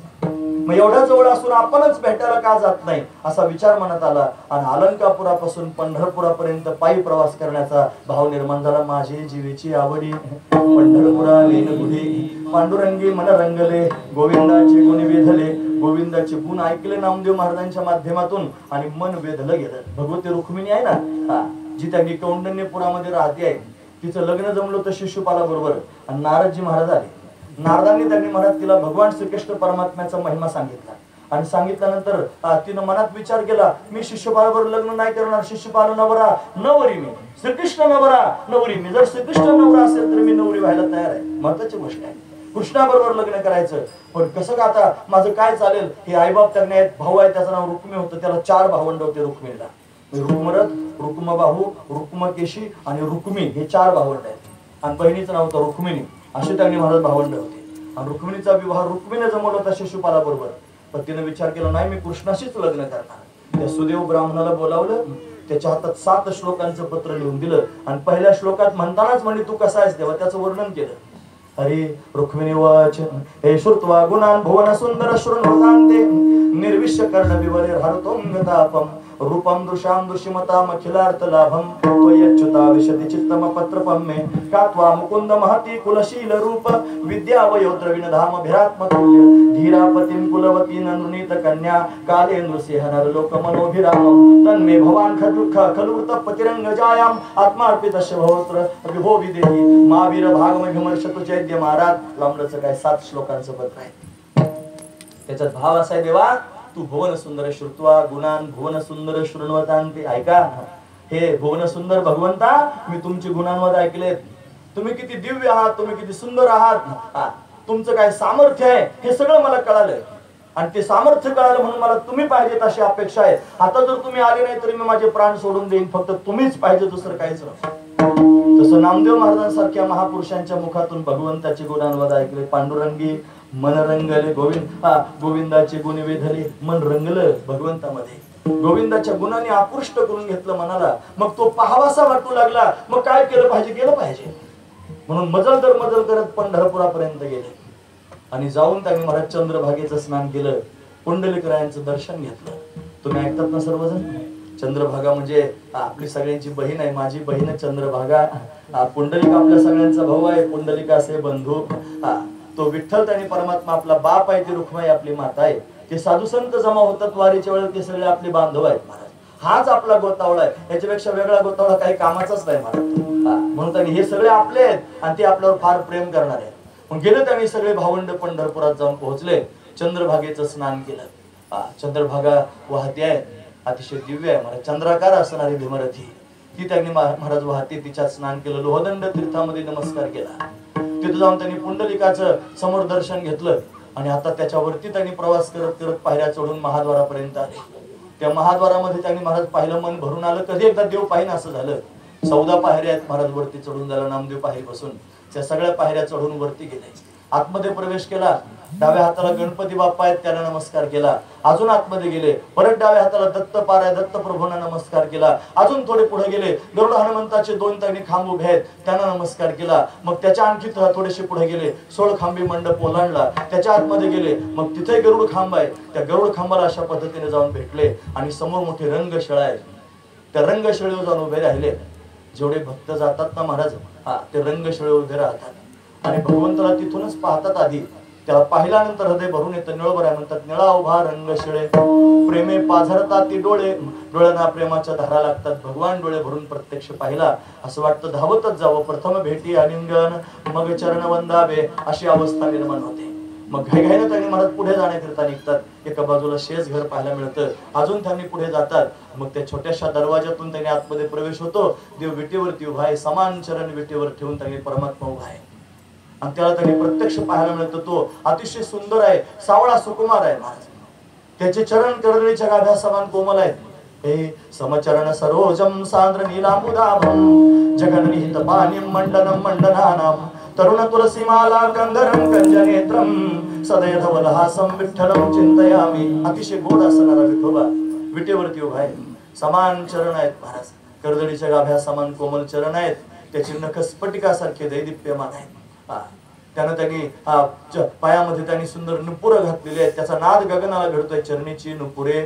A: मग एवढ्या जवळ असून आपणच भेटायला का जात नाही असा विचार मनात आला. आणि अलंकापुरापासून पंढरपुरापर्यंत पायी प्रवास करण्याचा भाव निर्माण झाला. माझी जीवेची आवडी पंढरपुरा लेन गुढी, पांडुरंगी मन रंगले, गोविंदाचे गुण वेधले. गोविंदाचे गुण ऐकले नामदेव महाराजांच्या माध्यमातून आणि मन वेधलं गेलं. भगवती रुक्मिणी आहे ना, जी त्यांनी कौंडण्यपुरामध्ये राहते आहे, तिचं लग्न जमलं होतं शिशुपाला बरोबर. आणि नारदजी महाराज आले. नारदांनी त्यांनी महाराज तिला भगवान श्रीकृष्ण परमात्म्याचा महिमा सांगितला. आणि सांगितल्यानंतर तिनं मनात विचार केला, मी शिष्यपालाबरोबर लग्न नाही करणार, शिष्यपाल नवरा नवरी मी, श्रीकृष्ण नवरा नवरी मी, जर श्रीकृष्ण नवरा असेल तर मी नवरी व्हायला तयार आहे. महत्वाची गोष्ट आहे, कृष्णाबरोबर लग्न करायचं. पण कसं का आता माझं काय चालेल, हे आईबाप त्यांनी आहेत, भाऊ आहे त्याचं नाव रुक्मी होतं, त्याला 4 भावंड होते रुक्मिणीला. रुक्मरथ, रुक्मबाहू, रुक्मकेशी आणि रुक्मी हे 4 भावंड आहेत. आणि बहिणीचं नाव होतं रुक्मिणी. असे त्यांनी महाराज भावंड होते. आणि रुक्मिणीचा विवाह रुक्मिणीने जमवला होता शिशुपालाबरोबर. पण तिने विचार केला, नाही मी कृष्णाशीच लग्न करणार. त्या सुदेव ब्राह्मणाला बोलावलं, त्याच्या हातात 7 श्लोकांचं पत्र लिहून दिलं. आणि पहिल्या श्लोकात म्हणतानाच म्हणे तू कसा आहेस तेव्हा त्याचं वर्णन केलं. हरी रुक्मिणी वाच हे श्रुत्वा गुणान भुवन सुंदर शृण्वतान्ते निर्विश्य कर्ण विवरे हरतोंगतापम रूपम दृशाम दृश्यमताम अखिलार्थ लाभम त्वयच्युता विशति चित्तम पत्रपम मे कात्वा मुकुंद महती कुलशील रूप विद्या वयोद्रविण धाम भिरात्मतुल्य धीरापतिं कुलवती ननुनीत कन्या काले नृसिंह नरलोक मनोभिराम तन्मे भवान खलुर्त पतिरंग जायाम आत्मार्पितस्य भवत्र विभो विदेहि महावीर भागम विमर्शतु चैद्य महाराज. लांबडचं काय 7 श्लोकांचं पत्र आहे. त्याच्यात भाव असा आहे, देवा तू भुवन सुंदर श्रुत्वा गुणान भुवन सुंदर शृण्वतान्ते. ऐका हे भुवन सुंदर भगवंता, मी तुमची गुणांवर ऐकलेत, तुम्ही किती दिव्य आहात, तुम्ही किती सुंदर आहात, तुमचं काय सामर्थ्य आहे हे सगळं मला कळालंय. आणि ते सामर्थ्य कळालं म्हणून मला तुम्ही पाहिजेत अशी अपेक्षा आहे. आता जर तुम्ही आले नाही तरी मी माझे प्राण सोडून देईन, फक्त तुम्हीच पाहिजे, दुसरं काहीच नाही. तसं नामदेव महाराजांसारख्या महापुरुषांच्या मुखातून भगवंताचे गुणांवर ऐकले. पांडुरंगी मन रंगले गोविंदाचे गुण वेधले, मन रंगलं भगवंतामध्ये. गोविंदाच्या गुणाने आकृष्ट करून घेतलं मनाला. मग तो पाहावासा वाटू लागला. मग काय केलं पाहिजे, गेलं पाहिजे म्हणून मजल करत पंढरपुरापर्यंत गेले. आणि जाऊन त्यांनी महाराज चंद्रभागेचं स्नान केलं, पुंडलिकरायांचं दर्शन घेतलं. तुम्ही ऐकतात ना सर्वजण, चंद्रभागा म्हणजे आपली सगळ्यांची बहीण आहे, माझी बहीण चंद्रभागा. पुंडलिक आपल्या सगळ्यांचा भाऊ आहे, पुंडलिक असे बंधू. तो विठ्ठल आणि परमात्मा आपला बाप आहे, ती रुक्माई आपली माता आहे. ते साधू संत जमा होतात वारीच्या वेळेला, ते सगळे आपले बांधव आहेत महाराज. हाच आपला गोतावळा आहे, याच्यापेक्षा वेगळा गोतावळा काही कामाचाच नाही महाराज. म्हणून त्यांनी हे सगळे आपले आहेत आणि ते आपल्यावर फार प्रेम करणार आहेत. मग गेले त्यांनी सगळे भावंड पंढरपुरात जाऊन पोहोचले. चंद्रभागेचं स्नान केलं. चंद्रभागा वाहते आहे, अतिशय दिव्य आहे महाराज. चंद्राकार असणारी भीमरथी ती त्यांनी महाराज वाहते, तिच्यात स्नान केलं. लोहदंड तीर्थामध्ये नमस्कार केला. तिथं जाऊन त्यांनी पुंडलिकाचं समोर दर्शन घेतलं. आणि आता त्याच्यावरती त्यांनी प्रवास करत करत पायऱ्या चढून महाद्वारापर्यंत आले. त्या महाद्वारामध्ये त्यांनी महाराज पाहिलं, मन भरून आलं. कधी एकदा देव पाहिन असं झालं. 14 पायऱ्या आहेत महाराज वरती चढून झालं. नामदेव पायरीपासून त्या सगळ्या पायऱ्या चढून वरती गेले. आतमध्ये प्रवेश केला. डाव्या हाताला गणपती बाप्पा आहेत, त्याला नमस्कार केला. अजून आतमध्ये गेले, परत डाव्या हाताला दत्त पाराय दत्त प्रभूंना नमस्कार केला. अजून थोडे पुढे गेले, गरुड हनुमंताचे 2 त्यांनी खांब उभे आहेत, त्यांना नमस्कार केला. मग त्याच्या आणखी थोडेसे पुढे गेले, 16 खांबी मंडप ओलांडला. त्याच्या आतमध्ये गेले, मग तिथे गरुड खांब आहे, त्या गरुड खांबाला अशा पद्धतीने जाऊन भेटले. आणि समोर मोठी रंगशाळा आहे, त्या रंगशाळेवर जाऊन उभे राहिले. जेवढे भक्त जातात ना महाराज, ते रंगशाळेवर उभे राहतात आणि भगवंताला तिथूनच पाहतात. आधी त्याला पाहिल्यानंतर हृदय भरून येतं. निळभर आहे म्हणतात, निळा उभा रंगशिळे प्रेमे पाझरतात ती डोळे, डोळ्यांना प्रेमाच्या धारा लागतात. भगवान डोळे भरून प्रत्यक्ष पाहिला असं वाटतं धावतच जावं. प्रथम भेटी आलिंगन मग चरण वंदावे अशी अवस्था निर्माण होते. मग घाईघाईने त्यांनी महाराज पुढे जाण्याकरिता निघतात. एका बाजूला शेज घर पाहायला मिळतं. अजून त्यांनी पुढे जातात. मग त्या छोट्याशा दरवाजातून त्यांनी आतमध्ये प्रवेश होतो. देव विटेवरती उभा आहे, समान चरण विटेवर ठेवून त्यांनी परमात्मा उभा आहे. आणि त्याला त्यांनी प्रत्यक्ष पाहायला मिळतं. तो अतिशय सुंदर आहे, सावळा सुकुमार आहे महाराज. त्याचे चरण कर्दळीच्या गाभ्या समान कोमल आहेत. हे समचरण सरोजम सांद्र नीलामुदाभम जगन्निहित पाणिम मंडनम मंडनानाम तरुण तुलसीमाला कंदरम कंजनेत्रम सदैधवलहासम विठ्ठलम चिंतयामी. अतिशय गोड असणारा विठोबा विटेवरती उभा आहे. समान चरण आहेत महाराज, कर्दळीच्या गाभ्या समान कोमल चरण आहेत. त्याची नख स्फटिकासारखे दैदिप्यमान आहेत. त्यानं त्यांनी पायामध्ये त्यांनी सुंदर नुपुर घातलेली आहेत. त्याचा नाद गगनाला घडतोय. चरणीची नुपुरे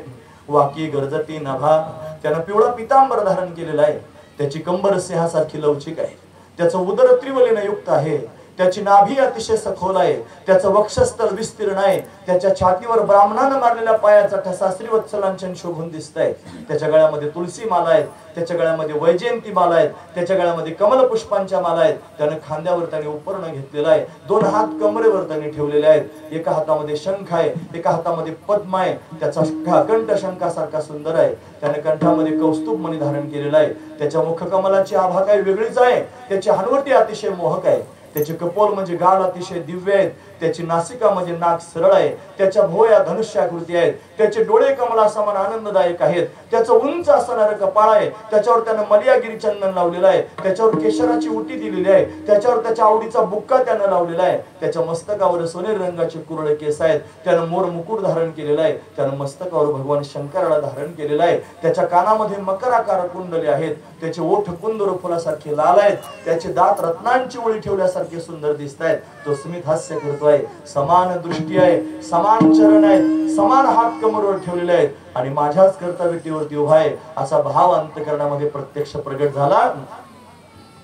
A: वाकी गरजती नभा. त्यानं पिवळा पितांबर धारण केलेला आहे. त्याची कंबर सिंहासारखी लवचिक आहे. त्याचं उदर त्रिवलीने युक्त आहे. त्याची नाभी अतिशय सखोल आहे, त्याचं वक्षस्थल विस्तीर्ण आहे, त्याच्या छातीवर ब्राह्मणानं मारलेल्या पायाचा ठसा श्रीवत्सलांचन शोभून दिसतंय, त्याच्या गळ्यामध्ये तुळशी माला आहेत, त्याच्या गळ्यामध्ये वैजयंती माला आहेत, त्याच्या गळ्यामध्ये कमल पुष्पांच्या माला आहेत, त्याने खांद्यावर त्याने उपर्ण घेतलेला आहे, 2 हात कमरेवर त्याने ठेवलेले आहेत, एका हातामध्ये शंख आहे, एका हातामध्ये पद्म आहे, त्याचा कंठ शंखासारखा सुंदर आहे, त्याने कंठामध्ये कौस्तुभ मणी धारण केलेला आहे, त्याच्या मुखकमलाची आभा काही वेगळीच आहे, त्याची हनवटी अतिशय मोहक आहे, त्याचे कपोल म्हणजे गाल अतिशय दिव्य आहेत, त्याची नासिका म्हणजे नाक सरळ आहे, त्याच्या भोया धनुष्याकृती आहेत, त्याचे डोळे कमला समान आनंददायक आहेत, त्याचं उंच असणारं कपाळ आहे, त्याच्यावर त्यानं मलियागिरी चंदन लावलेलं आहे, त्याच्यावर केशराची उटी दिलेली आहे, त्याच्यावर त्याच्या आवडीचा बुक्का त्यानं लावलेला आहे, त्याच्या मस्तकावर सोनेरी रंगाचे कुरळे केस आहेत, त्यानं मोर मुकुट धारण केलेला आहे, त्यानं मस्तकावर भगवान शंकराला धारण केलेला आहे, त्याच्या कानामध्ये मकराकार कुंडले आहेत, त्याचे ओठ कुंदर फुलासारखे लाल आहेत, त्याचे दात रत्नांची ओळी ठेवल्यासारखे सुंदर दिसत आहेत, तो स्मित हास्य करतोय, समान दृष्टी आहे, समान चरण आहेत, समान हात कमरेवर ठेवलेले आहेत आणि माझ्याच कर्तव्यवरती उभा आहे असा भाव अंतःकरणामध्ये प्रत्यक्ष प्रगट झाला.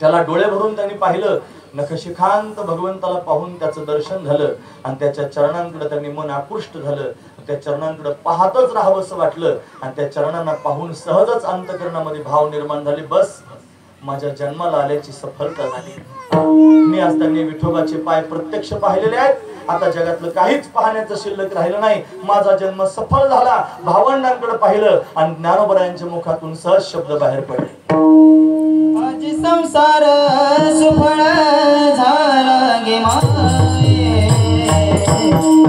A: त्याला डोळे भरून त्यांनी पाहिलं, नखशिखांत भगवंताला पाहून त्याचं दर्शन झालं आणि त्याच्या चरणांकडे त्यांनी मन आकृष्ट झालं, त्या चरणांकडे पाहतच राहावंसं वाटलं आणि त्या चरणांना पाहून सहजच अंतःकरणामध्ये भाव निर्माण झाले, बस माझ्या जन्माला आल्याची सफलता झाली. मी आज त्यांनी विठोबाचे पाय प्रत्यक्ष पाहिलेले आहेत, आता जगातलं काहीच पाहण्याचं शिल्लक राहिलं नाही, माझा जन्म सफल झाला. भावंडांकडे पाहिलं आणि ज्ञानोबरायांच्या मुखातून सहज शब्द बाहेर पडले,
B: आज संसार सुफळ झाला गे माये,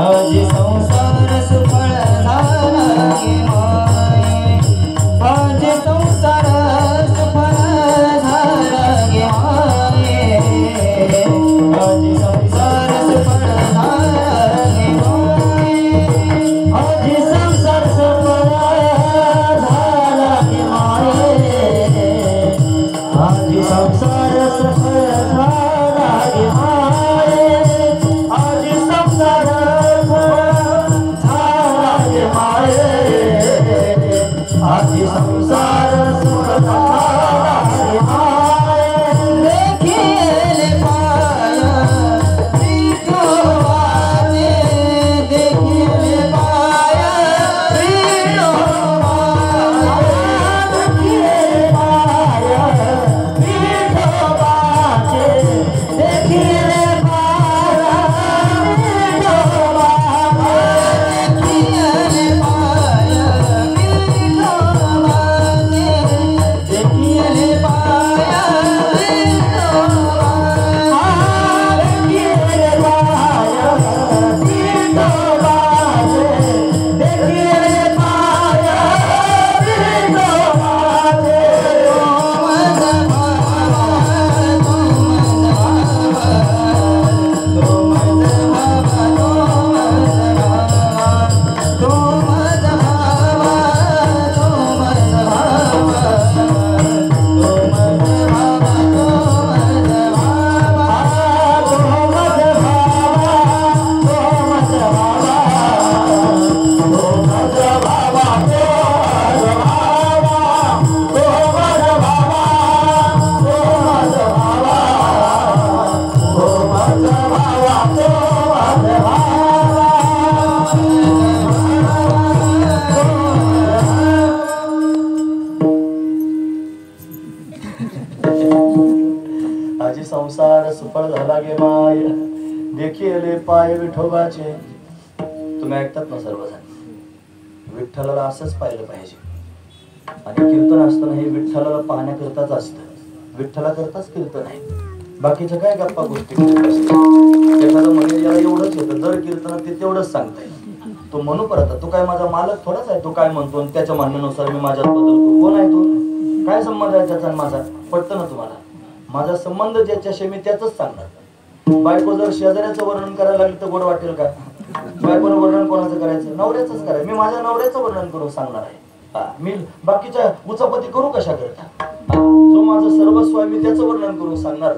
B: आज संसार सुफळ झाला गे माये, आज संसार सुफळ झाला गे माये, आज संसार सुफळ झाला गे माये, आज संसार सुफळ झाला गे माये, आज संसार सफल झाला गे माये, आज संसार सफल झाला गे माये, आज संसार सफल झाला गे माये, देखिले पाय विठोबाचे, देखिले पाय विठोबाचे, देखिले पाय विठोबाचे, देखिले पाय विठोबाचे, देखिले पाय विठोबाचे, देखिले पाय
A: आजी संसार सुफळ झाला गे माय, देखिले पाय विठोबाचे. तुम्ही ऐकतात ना सर्वजण, विठ्ठलाला असंच पाहिलं पाहिजे आणि कीर्तन असताना हे विठ्ठलाला पाहण्याकरताच असतं, विठ्ठलाकरताच कीर्तन आहे, बाकीचं काय गप्पा गोष्टी करत असते. एखादं म्हणजे याला एवढंच येतं, दर कीर्तनात ते तेवढंच सांगताय, तो म्हणू परत, तो काय माझा मालक थोडाच आहे, तो काय म्हणतो आणि त्याच्या म्हणण्यानुसार मी माझ्यात बदलतो. कोण आहे तो? काय संबंध आहे त्याचा माझा? पटतं ना तुम्हाला? माझा संबंध ज्याच्याशी मी त्याच सांगणार. बायको जर शेजाऱ्याचं वर्णन करायला लागली तर गोड वाटेल का? बायकोनं वर्णन कोणाचं करायचं? नवऱ्याच करायचं. मी माझ्या नवऱ्याचं वर्णन करून सांगणार आहे. मी बाकीच्या उचापती करू कशा करता? जो माझं सर्वस्व आहे मी त्याचं वर्णन करून सांगणार.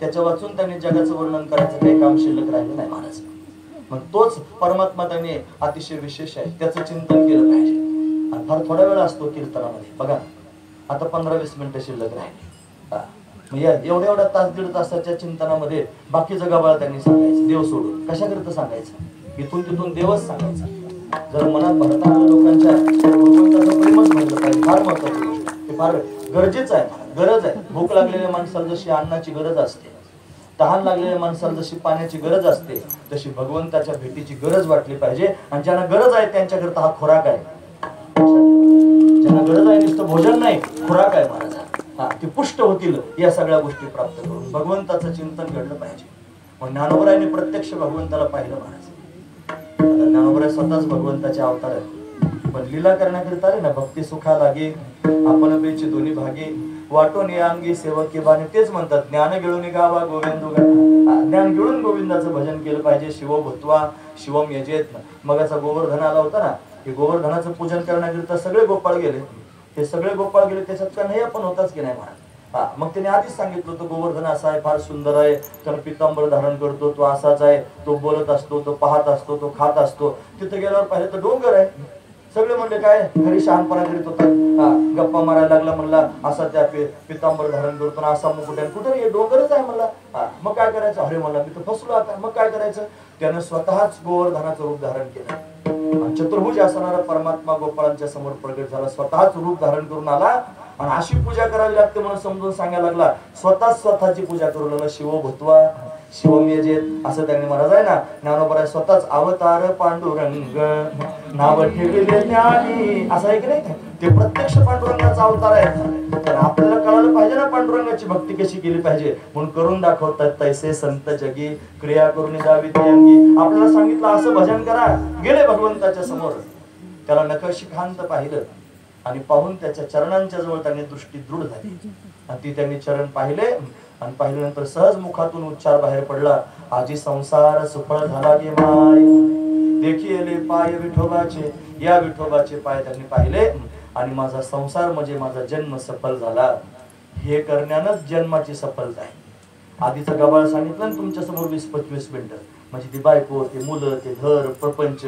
A: त्याच्या वाचून त्याने जगाचं वर्णन करायचं काही काम शिल्लक राहिलं नाही महाराज. मग तोच परमात्मा त्याने अतिशय विशेष आहे, त्याचं चिंतन केलं पाहिजे. आणि फार थोडा वेळ असतो कीर्तनामध्ये. बघा आता 15-20 मिनिटं शिल्लक राहिली. म्हणजे एवढ्या एवढ्या तास दीड तासाच्या चिंतनामध्ये बाकीचं गबाळ त्यांनी सांगायचं, देव सोडून कशाकरिता सांगायचं, इथून तिथून देवच सांगायचा. जर मनात भरता आलं लोकांच्या भगवंताचं प्रेमच म्हटलं पाहिजे, फार महत्वाचं गोष्ट आहे. ते फार गरजेचं आहे, गरज आहे. भूक लागलेल्या माणसाला जशी अन्नाची गरज असते, तहान लागलेल्या माणसाला जशी पाण्याची गरज असते, तशी भगवंताच्या भेटीची गरज वाटली पाहिजे. आणि ज्यांना गरज आहे त्यांच्याकरता हा खुराक आहे. ज्यांना गरज आहे नुसतं भोजन नाही, खुराक आहे माझा. हा, ते पुष्ट होतील या सगळ्या गोष्टी प्राप्त करून भगवंताचं चिंतन घडलं पाहिजे. मग ज्ञानोबरायांनी प्रत्यक्ष भगवंताला पाहिलं महाराज. ज्ञानोबराय स्वतःच भगवंताचे अवतार आहेत, पण लीला करण्याकरिता आले ना, भक्ती सुखा लागे आपण बेची दोन्ही भागे वाटून या अंगी सेवके बाने. तेच म्हणतात, ज्ञान गिळून गावा गोविंद गा. ज्ञान गिळून गोविंदाचं भजन केलं पाहिजे. शिव भूत्वा शिवम यजेत. मगाचा गोवर्धन आला होता ना, हे गोवर्धनाचं पूजन करण्याकरिता सगळे गोपाळ गेले. हे सगळे गोपाळ गेले, त्याच्यात का नाही आपण होताच की नाही महाराज. हा, मग त्याने आधीच सांगितलं होतं गोवर्धन असा आहे, फार सुंदर आहे, त्यानं पितांबर धारण करतो, तो असाच आहे, तो बोलत असतो, तो पाहत असतो, तो खात असतो. तिथं गेल्यावर पाहिलं तर डोंगर आहे. सगळे म्हणले काय घरी शहाणपणा करीत होता, गप्पा मारायला लागला, म्हणला असा त्या पितांबर धारण करतो ना, असा मुकुट आहे, कुठे हे डोंगरच आहे म्हणला. मग काय करायचं, अरे म्हणला मी तर फसलो आता, मग काय करायचं. त्यानं स्वतःच गोवर्धनाचं रूप धारण केलं. चतुर्भुज असणारा परमात्मा गोपाळांच्या समोर प्रगट झाला, स्वतःच रूप धारण करून आला. आणि अशी पूजा करावी लागते म्हणून समजून सांगायला लागला. स्वतःच स्वतःची पूजा करू लागला. शिव भूत्वा शिवम यजेत असं त्यांनी महाराज आहे ना, ज्ञानोबराय स्वतःच अवतार पांडुरंग नाव ठेवले ज्ञानी असं आहे की नाही. ते प्रत्यक्ष पांडुरंगाचा अवतार आहे. तर आपल्याला कळायला पाहिजे ना पांडुरंगाची भक्ती कशी केली पाहिजे, म्हणून करून दाखवतात तैसे संत जगी क्रिया करून जावी ती अंगी. आपल्याला सांगितलं असं भजन करा, गेले भगवंताच्या समोर, त्याला नखशिखांत पाहिलं आणि पाहून त्याच्या चरणांच्या जवळ त्यांनी दृष्टी दृढ झाली. आणि ती त्यांनी चरण पाहिले आणि पाहिल्यानंतर सहज मुखातून उच्चार बाहेर पडला, आजी संसार सुफळ झाला गे माय. देखिले पाय विठोबाचे, या विठोबाचे पाय त्यांनी पाहिले आणि माझा संसार म्हणजे माझा जन्म सफल झाला. हे करण्यानंच जन्माची सफलता आहे. आधीचं गबाळ सांगितलं ना तुमच्या समोर 20-25 मिनिटं, म्हणजे ती बायको, ते मुलं, ते घर, प्रपंच,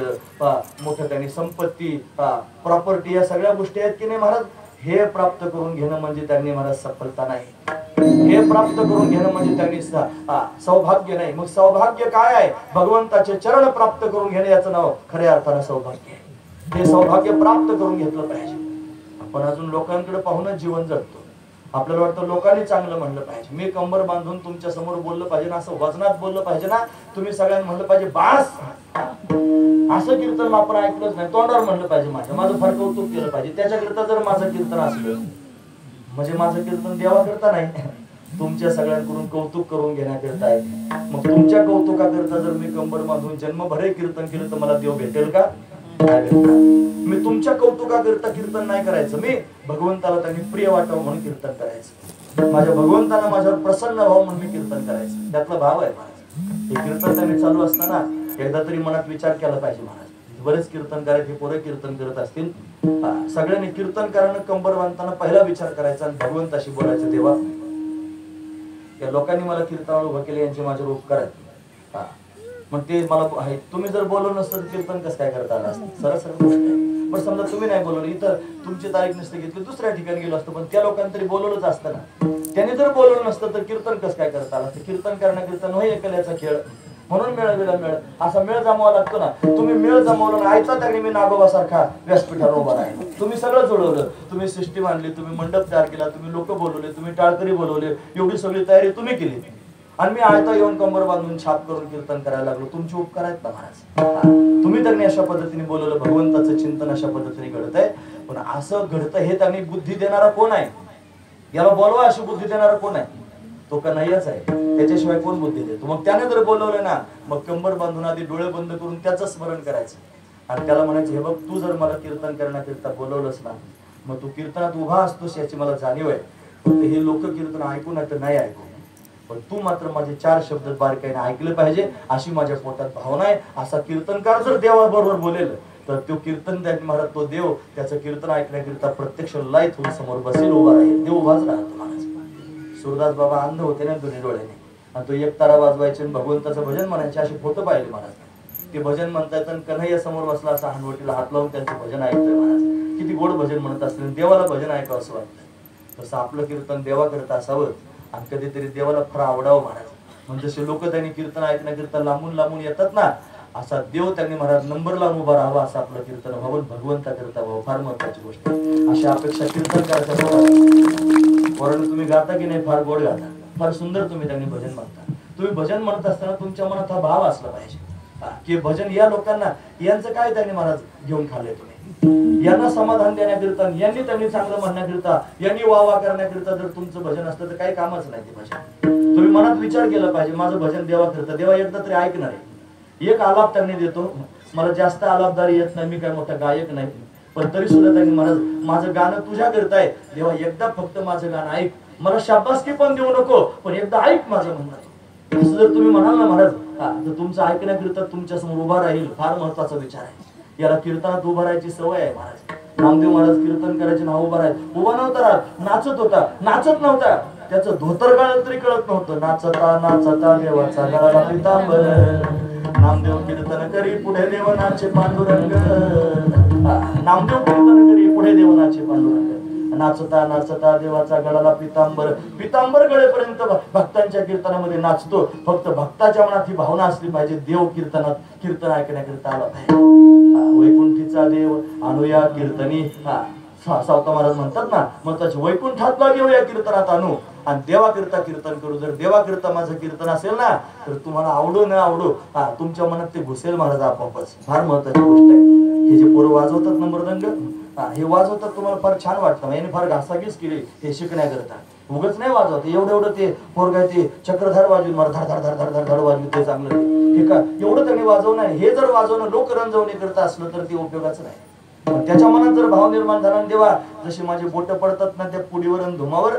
A: मोठं त्यांनी संपत्ती, प्रॉपर्टी, या सगळ्या गोष्टी आहेत की नाही महाराज. हे प्राप्त करून घेणं म्हणजे त्यांनी महाराज सफलता नाही. हे प्राप्त करून घेणं म्हणजे त्यांनी सौभाग्य नाही. मग सौभाग्य काय आहे, भगवंताचे चरण प्राप्त करून घेणे, याचं नाव खऱ्या अर्थानं सौभाग्य आहे. हे सौभाग्य प्राप्त करून घेतलं पाहिजे. आपण अजून लोकांकडे पाहूनच जीवन जगतो. आपल्याला वाटतं लोकांनी चांगलं म्हणलं पाहिजे, मी कंबर बांधून तुमच्या समोर बोललं पाहिजे ना, असं वचनात बोललं पाहिजे ना, तुम्ही सगळ्यांनी म्हणलं पाहिजे बास. असं कीर्तन आपण ऐकलंच नाही, तोंडावर म्हणलं पाहिजे माझं फार कौतुक केलं पाहिजे. त्याच्याकरिता जर माझं कीर्तन असलं म्हणजे माझं कीर्तन देवाकरता नाही, तुमच्या सगळ्यांकडून कौतुक करून घेण्याकरता आहे. मग तुमच्या कौतुकाकरता जर मी कंबर बांधून जन्मभरे कीर्तन केलं तर मला देव भेटेल का? मी तुमच्या कौतुकाकरता कीर्तन नाही करायचं, मी भगवंताला त्यांनी प्रिय वाटावं म्हणून कीर्तन करायचं. माझ्या भगवंताला माझ्यावर प्रसन्न व्हावं म्हणून मी कीर्तन करायचं. त्यातला भाव आहे महाराज. हे कीर्तन त्यांनी चालू असताना एकदा तरी मनात विचार केला पाहिजे महाराज. बरेच कीर्तन करायचे, पोरं कीर्तन करत असतील, सगळ्यांनी कीर्तन करायला कंबर बांधताना पहिला विचार करायचा आणि भगवंताशी बोलायचं, देवा या लोकांनी मला कीर्तनावर उभं केले, यांचे माझ्यावर उपकार आहेत. मग ते मला आहे, तुम्ही जर बोलवलं नसतं तर कीर्तन कसं काय करता आलं असतं. सरळ सरळ गोष्ट आहे. पण समजा तुम्ही नाही बोलवलं, इतर तुमची तारीख नसते घेतली, दुसऱ्या ठिकाणी गेलो असतो, पण त्या लोकांनी तरी बोलवलंच असतं ना. त्यांनी जर बोलवलं नसतं तर कीर्तन कसं काय करता आलं असतं. कीर्तन करण्याकरिता नव्हे एकल्याचा खेळ, म्हणून मेळविला मेळ, असा मेळ जमावा लागतो ना. तुम्ही मेळ जमवलं ना, आयचा त्याने मी नागोबासारखा व्यासपीठावर उभा राहिलो. तुम्ही सगळं जुळवलं, तुम्ही सिस्टीम आणली, तुम्ही मंडप तयार केला, तुम्ही लोक बोलवले, तुम्ही टाळकरी बोलवले, एवढी सगळी तयारी तुम्ही केली आणि मी आयता येऊन कंबर बांधून छाप करून कीर्तन करायला लागलो. तुमचे उपकार आहेत ना महाराज. तुम्ही त्यांनी अशा पद्धतीने बोलवलं, भगवंताचं चिंतन अशा पद्धतीने घडत आहे. पण असं घडतं हे त्यांनी बुद्धी देणारा कोण आहे, याला बोलवा अशी बुद्धी देणारा कोण आहे, तो कन्हैयाच आहे. त्याच्याशिवाय कोण बुद्धी देतो. मग त्याने जर बोलवलं ना, मग कंबर बांधून आधी डोळे बंद करून त्याचं स्मरण करायचं आणि त्याला म्हणायचं, हे बघ तू जर मला कीर्तन करण्याकरिता बोलवलंस ना, मग तू कीर्तनात उभा असतोस याची मला जाणीव आहे. फक्त हे लोक कीर्तन ऐकू नाही तर नाही ऐकू, पण तू मात्र माझे 4 शब्द बारकाईने ऐकले पाहिजे अशी माझ्या पोटात भावना आहे. असा कीर्तनकार जर देवाबरोबर बोलेल तर तो कीर्तन महाराज, तो देव त्याचं कीर्तन ऐकण्याकरिता प्रत्यक्ष लाईत होऊन समोर बसेल, उभा राहील. देव उभाच राहतो महाराज. सुरदास बाबा अंध होते ना दोन्ही डोळ्याने, आणि तो एक तारा वाजवायचे आणि भगवंताचं भजन म्हणायचे, असे फोटो पाहिले महाराज. ते भजन म्हणतायत आणि कन्हैया समोर बसला असा हनवटीला हात लावून त्यांचं भजन ऐकतोय महाराज. किती गोड भजन म्हणत असतील, देवाला भजन ऐकावं असं वाटतं. तसं आपलं कीर्तन देवाकरता असावं आणि कधीतरी देवाला फार आवडावं महाराज. म्हणजे जसे लोक त्यांनी कीर्तन ऐकण्याकरिता लांबून लांबून येतात ना, असा देव त्यांनी महाराज नंबर लावून उभा राहावा, असं आपलं कीर्तन व्हावं, भगवंता करता व्हावं. फार महत्वाची गोष्ट आहे. अशी अपेक्षा कीर्तन करायचं. वरून तुम्ही गाता की नाही, फार गोड गाता, फार सुंदर तुम्ही त्यांनी भजन म्हणता. तुम्ही भजन म्हणत असताना तुमच्या मनात हा भाव असला पाहिजे की भजन या लोकांना, यांचं काय त्यांनी महाराज घेऊन खाल्लंय तुम्ही, यांना समाधान देण्याकरिता, यांनी त्यांनी चांगलं म्हणण्याकरिता, यांनी वाह करण्याकरिता जर तुमचं भजन असतं तर काही कामच नाही ते भजन. तुम्ही मनात विचार केला पाहिजे, माझं भजन देवा करतं, देवा एकदा तरी ऐकणार आहे. एक आलाप त्यांनी देतो, मला जास्त आलापदारी येत नाही, मी काय मोठा गायक नाही, पण तरी सुद्धा त्यांनी महाराज माझं गाणं तुझ्या करताय देवा, एकदा फक्त माझं गाणं ऐक, मला शाबासकी पण देऊ नको, पण एकदा ऐक माझं म्हणणं. असं जर तुम्ही म्हणाल ना महाराज, तर तुमचं ऐकण्याकरिता तुमच्या समोर उभा राहील. फार महत्वाचा विचार आहे. याला कीर्तनात उभा राहायची सवय आहे महाराज. नामदेव महाराज कीर्तन करायचे ना, उभा राहायचं. उभा नव्हता राहत, नाचत होता, नाचत नव्हता, त्याचं धोतर काळत तरी कळत नव्हतं. नाचता नाचता देवाचा गळा पितांबर, नामदेव कीर्तन करी पुढे देवनाचे पांडुरंग, नामदेव कीर्तन करी पुढे देवनाचे पांडुरंग, नाचता नाचता देवाचा गळाला पितांबर, पितांबर गळेपर्यंत भक्तांच्या कीर्तनामध्ये नाचतो. फक्त भक्ताच्या मनात ही भावना असली पाहिजे, देव कीर्तनात कीर्तन ऐकण्याकरिता आला पाहिजे. वैकुंठीचा देव आणूया कीर्तनी, सावता महाराज म्हणतात ना, महत्वाचे वैकुंठातला देव या कीर्तनात आणू आणि देवाकरिता कीर्तन करू. जर देवाकरिता माझं कीर्तन असेल ना, तर तुम्हाला आवडो न आवडो, तुमच्या मनात ते घुसेल महाराज आपोआपच. फार महत्वाची गोष्ट आहे. हे जे पोरं वाजवतात ना मृदंग, हे वाजवतात, तुम्हाला फार छान वाटतं, याने फार घासाघीस केली हे शिकण्याकरता. उगच नाही वाजवत, एवढं ते पोरगाय ते चक्रधार वाजवून मला धड धड धड धड धड वाजवून ते चांगलं, हे का एवढं त्यांनी वाजवणं आहे. हे जर वाजवणं लोकरंजवणी करता असलं तर ते उपयोगाचं नाही. त्याच्या मनात जर भाव निर्माण झाला, देवा जशी माझी बोट पडतात ना त्या पुडीवर आणि धुमावर,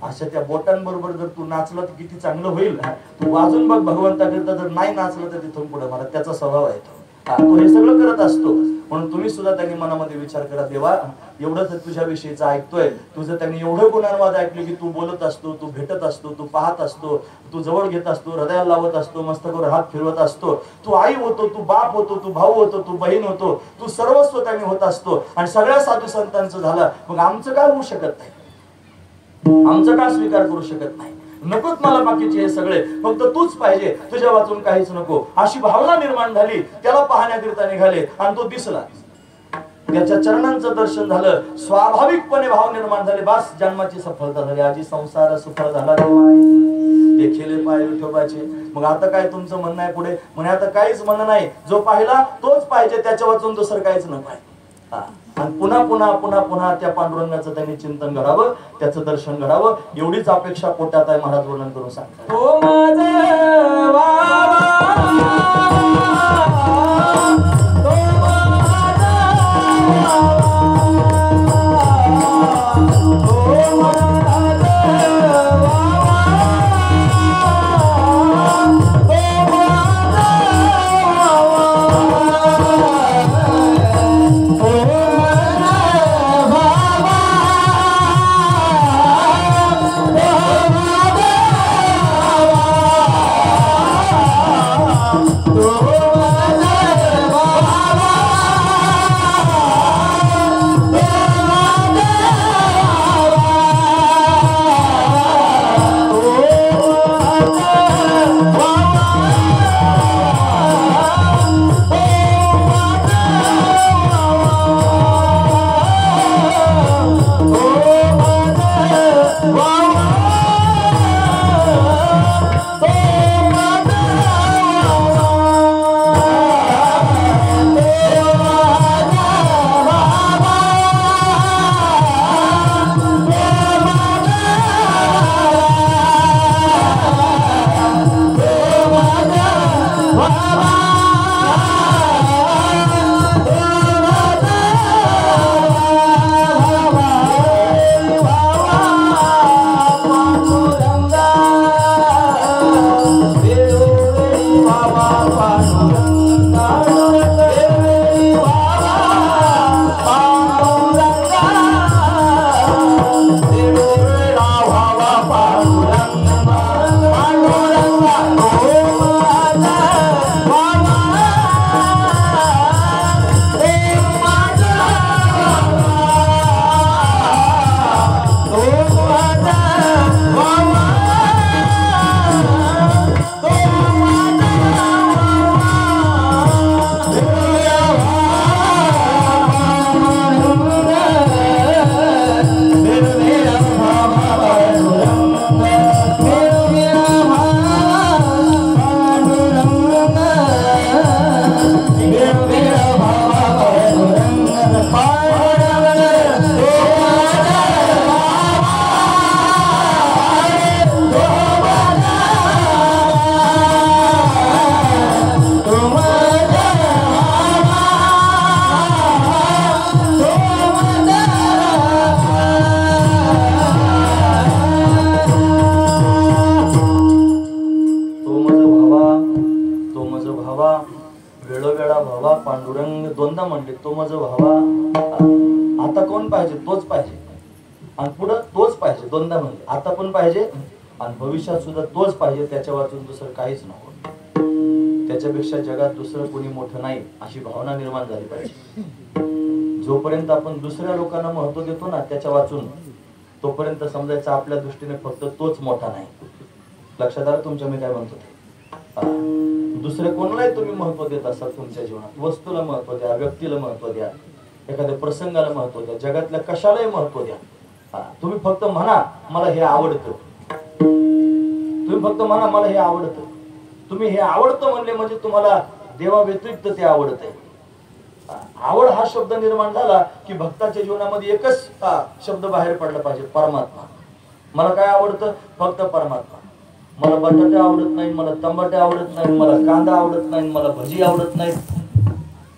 A: अशा त्या बोटांबरोबर जर तू नाचला तर किती चांगलं होईल. तू वाजून बघ भगवंताकरिता, जर नाही नाचलं तर तिथून पुढे मला त्याचा स्वभाव आहे तो हे सगळं करत असतो. म्हणून तुम्ही सुद्धा त्यांनी मनामध्ये विचार करा, देवा एवढंच तुझ्या विषयीचं ऐकतोय, तुझं त्यांनी एवढं गुणांवाद ऐकले की तू बोलत असतो, तू भेटत असतो, तू पाहत असतो, तू जवळ घेत असतो, हृदयाला लावत असतो, मस्तकावर हात फिरवत असतो, तू आई होतो, तू बाप होतो, तू भाऊ होतो, तू बहीण होतो, तू सर्वस्व त्यांनी होत असतो. आणि सगळ्या साधू संतांचं झालं, मग आमचं काय होऊ शकत नाही, आमचं का स्वीकार करू शकत नाही. नकोच मला बाकीचे हे सगळे, फक्त तूच पाहिजे, तुझ्या वाचून काहीच नको, अशी भावना निर्माण झाली. त्याला पाहण्याकरिता निघाले आणि तो दिसला, त्याच्या चरणांचं दर्शन झालं, स्वाभाविकपणे भाव निर्माण झाले, बस जन्माची सफलता झाली. आजी संसार सुफळ झाला देखील पाय विठोबाचे. मग आता काय तुमचं म्हणणं आहे पुढे? म्हणे आता काहीच म्हणणं नाही, जो पाहिला तोच पाहिजे, त्याच्या वाचून दुसरं काहीच नको आहे. आणि पुन्हा पुन्हा पुन्हा पुन्हा त्या पांडुरंगाचं त्यांनी चिंतन घडावं, त्याचं दर्शन घडावं, एवढीच अपेक्षा पोटात आहे. महाराज वर्णन करून सांगतात,
B: ओ माझा बाबा,
A: भावा पांडुरंग दोनदा म्हणले, तो मज भावा. आता कोण पाहिजे? तोच पाहिजे. आणि पुढं तोच पाहिजे, दोनदा म्हणले. आता पण पाहिजे आणि भविष्यात सुद्धा तोच पाहिजे. त्याच्या वाचून दुसरं काहीच नको. त्याच्यापेक्षा जगात दुसरं कोणी मोठं नाही अशी भावना निर्माण झाली पाहिजे. जोपर्यंत आपण दुसऱ्या लोकांना महत्व देतो ना त्याच्या वाचून, तोपर्यंत समजायचं आपल्या दृष्टीने फक्त तोच मोठा नाही. लक्षात आलं तुमच्या मी काय म्हणतो ते? दुसरे कोणालाही तुम्ही महत्व देत असाल तुमच्या जीवनात, वस्तूला महत्व द्या, व्यक्तीला महत्व द्या, एखाद्या प्रसंगाला महत्व द्या, जगातल्या कशालाही महत्व द्या. तुम्ही फक्त म्हणा मला हे आवडतं. तुम्ही फक्त म्हणा मला हे आवडतं. तुम्ही हे आवडतं म्हणले म्हणजे तुम्हाला देवा व्यतिरिक्त ते आवडत आहे. आवड हा शब्द निर्माण झाला की भक्ताच्या जीवनामध्ये एकच शब्द बाहेर पडला पाहिजे, परमात्मा. मला काय आवडतं? फक्त परमात्मा. मला बटाटे आवडत नाही, मला टमाटे आवडत नाही, मला कांदा आवडत नाही, मला भजी आवडत नाही,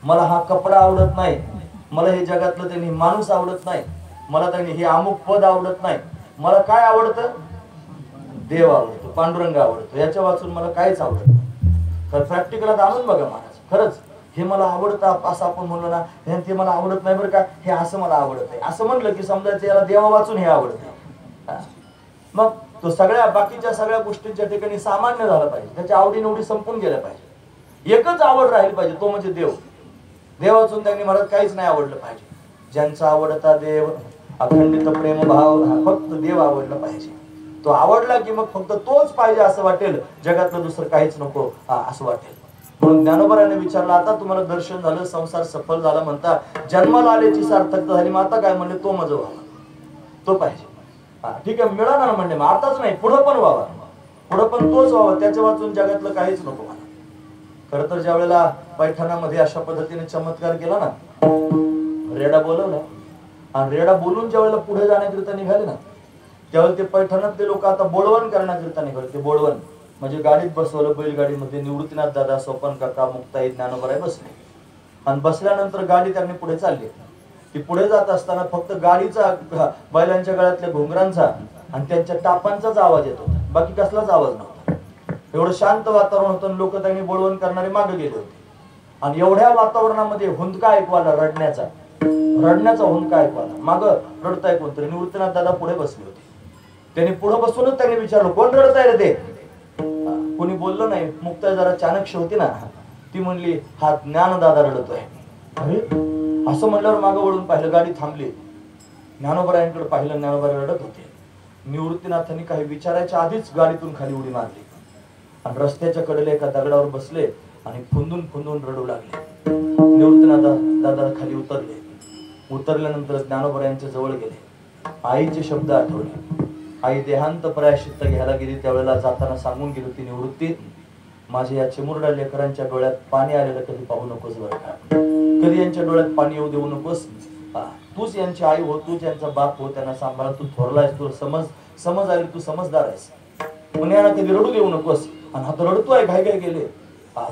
A: मला हा कपडा आवडत नाही, मला हे जगातलं त्यांनी माणूस आवडत नाही, मला त्यांनी हे अमुक पद आवडत नाही. मला काय आवडतं? देव आवडतो, पांडुरंग आवडतो. याच्या वाचून मला काहीच आवडत नाही. तर प्रॅक्टिकलात आणून बघा महाराज, खरंच हे मला आवडतं असं आपण म्हणलो ना, ते मला आवडत नाही बरं का, हे असं मला आवडत आहे असं म्हणलं की समजायचं याला देवा वाचून हे आवडत आहे. मग तो सगळ्या बाकीच्या सगळ्या गोष्टींच्या ठिकाणी सामान्य झाला पाहिजे, त्याच्या आवडीनिवडी संपून गेल्या पाहिजे. एकच आवड राहील पाहिजे, तो म्हणजे देव. देवाचून त्यांनी महाराज काहीच नाही आवडलं पाहिजे. ज्यांचा आवडता देव, अखंडित प्रेम भाव, फक्त देव आवडला पाहिजे. तो आवडला की मग फक्त तोच पाहिजे असं वाटेल, जगातलं दुसरं काहीच नको असं वाटेल. म्हणून ज्ञानोबाने विचारलं, आता तुम्हाला दर्शन झालं, संसार सफल झाला म्हणता, जन्माला आल्याची सार्थकता झाली, मग आता काय म्हणले? तो मज व्हावा, तो पाहिजे. ठीक आहे, मिळाला म्हणले, मग आताच नाही पुढं पण व्हावा, पुढं पण तोच व्हावा, त्याच्या वाचून जगातलं काहीच नको मला. खरं तर ज्या वेळेला पैठणामध्ये अशा पद्धतीने चमत्कार केला ना, रेडा बोलवला आणि रेडा बोलून ज्या वेळेला पुढे जाण्याकरिता निघाले ना, त्यावेळेला ते पैठणातले लोक आता बोळवण करण्याकरिता निघाले. ते बोळवण म्हणजे गाडीत बसवलं, बैलगाडीमध्ये निवृत्तीनाथ दादा, सोपन काका, मुक्ताई, ज्ञानोबराय बसले आणि बसल्यानंतर गाडी त्यांनी पुढे चालली. ती पुढे जात असताना फक्त गाडीचा, बैलांच्या गळ्यातल्या घुंगरांचा आणि त्यांच्या टापांचाच आवाज येत होता, बाकी कसलाच आवाज नव्हता. एवढं शांत वातावरण होतं, लोक त्यांनी बोळवण करणारे मागे गेले होते. आणि एवढ्या वातावरणामध्ये हुंदका ऐकू आला, रडण्याचा हुंदका ऐकू आला. मागं रडताय कोणतरी, निवृत्तीनाथ दादा पुढे बसले होते. त्यांनी पुढे बसूनच त्यांनी विचारलं, कोण रडताय रे ते? कोणी बोललं नाही. मुक्ताई जरा चाणक्य होती ना, ती म्हणली, हा ज्ञानदादा रडतोय. अरे असं म्हणल्यावर मागं वळून पाहिलं, गाडी थांबली. ज्ञानोबरायांकडे पाहिलं, ज्ञानोबराय रडत होते. निवृत्तीनाथांनी काही विचारायच्या आधीच गाडीतून खाली उडी मारली आणि रस्त्याच्या कडेला एका दगडावर बसले आणि फुंदून फुंदून रडू लागले. निवृत्तीनाथ दादा खाली उतरल्यानंतर ज्ञानोबरायांच्या जवळ गेले. आईचे शब्द आठवले. आई देहांत प्रायश्चित्त घ्यायला गेली, त्यावेळेला जाताना सांगून गेली होती, निवृत्ती, माझ्या या चिमुरड्या लेकरांच्या डोळ्यात पाणी आलेलं कधी पाहू नकोस बरं का, कधी यांच्या डोळ्यात पाणी येऊ देऊ नकोस. तूच यांची आई हो, तूच यांचा बाप हो, त्यांना सांभाळ, तू थोरला आहेस, तू समज आली, तू समजदार आहेस, म्हणून यांना कधी रडू देऊ नकोस. आणि हा तर रडतोय, घाई घाई गेले,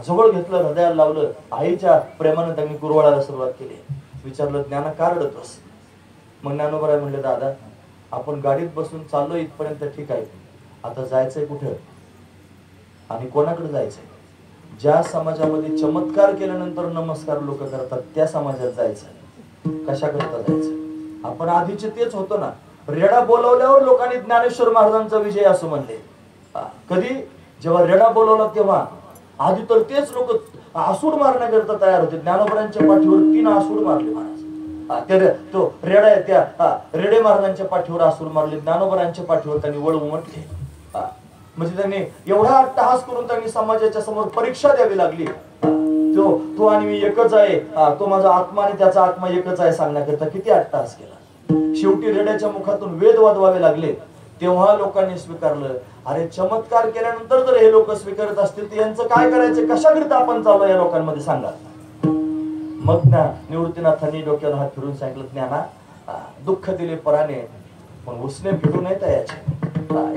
A: जवळ घेतलं, हृदयाला लावलं, आईच्या प्रेमाने त्यांनी कुरवाळायला सुरुवात केली. विचारलं, ज्ञाना का रडतोस? मग ज्ञानोबराय म्हणले, दादा आपण गाडीत बसून चाललो इथपर्यंत ठीक आहे, आता जायचंय कुठे आणि कोणाकडे जायचंय? ज्या समाजामध्ये चमत्कार केल्यानंतर नमस्कार लोक करतात त्या समाजात जायचं, कशाकरता जायचं? आपण आधीचे तेच होतो ना. रेडा बोलवल्यावर लोकांनी ज्ञानेश्वर महाराजांचा विजय असं म्हणले. कधी? जेव्हा रेडा बोलवला तेव्हा. आधी तर तेच लोक आसूड मारण्याकरता तयार होते. ज्ञानोबरांच्या पाठीवर 3 आसूड मारले महाराज. तो रेडा आहे, त्या रेडे महाराजांच्या पाठीवर आसूड मारले, ज्ञानोबरांच्या पाठीवर त्यांनी वळ उमटले. म्हणजे त्यांनी एवढा अट्टहास करून त्यांनी समाजाच्या समोर परीक्षा द्यावी लागली. तो आणि मी एकच आहे, तो माझा आत्मा आणि त्याचा आत्मा एकच आहे सांगण्याकरता किती अट्टहास केला. शेवटी रेड्याच्या मुखातून वेद वाजवावे लागले. तेव्हा लोकांनी स्वीकारलं, अरे चमत्कार केल्यानंतर जर हे लोक स्वीकारत असतील तर यांचं काय करायचं, कशाकरिता आपण चाललो या लोकांमध्ये सांगा. मग ना निवृत्तीनाथांनी डोक्यावर हात फिरून सांगितलं, ज्ञाना दुःख दिले पराने पण उसने फिरू नये त्याचे.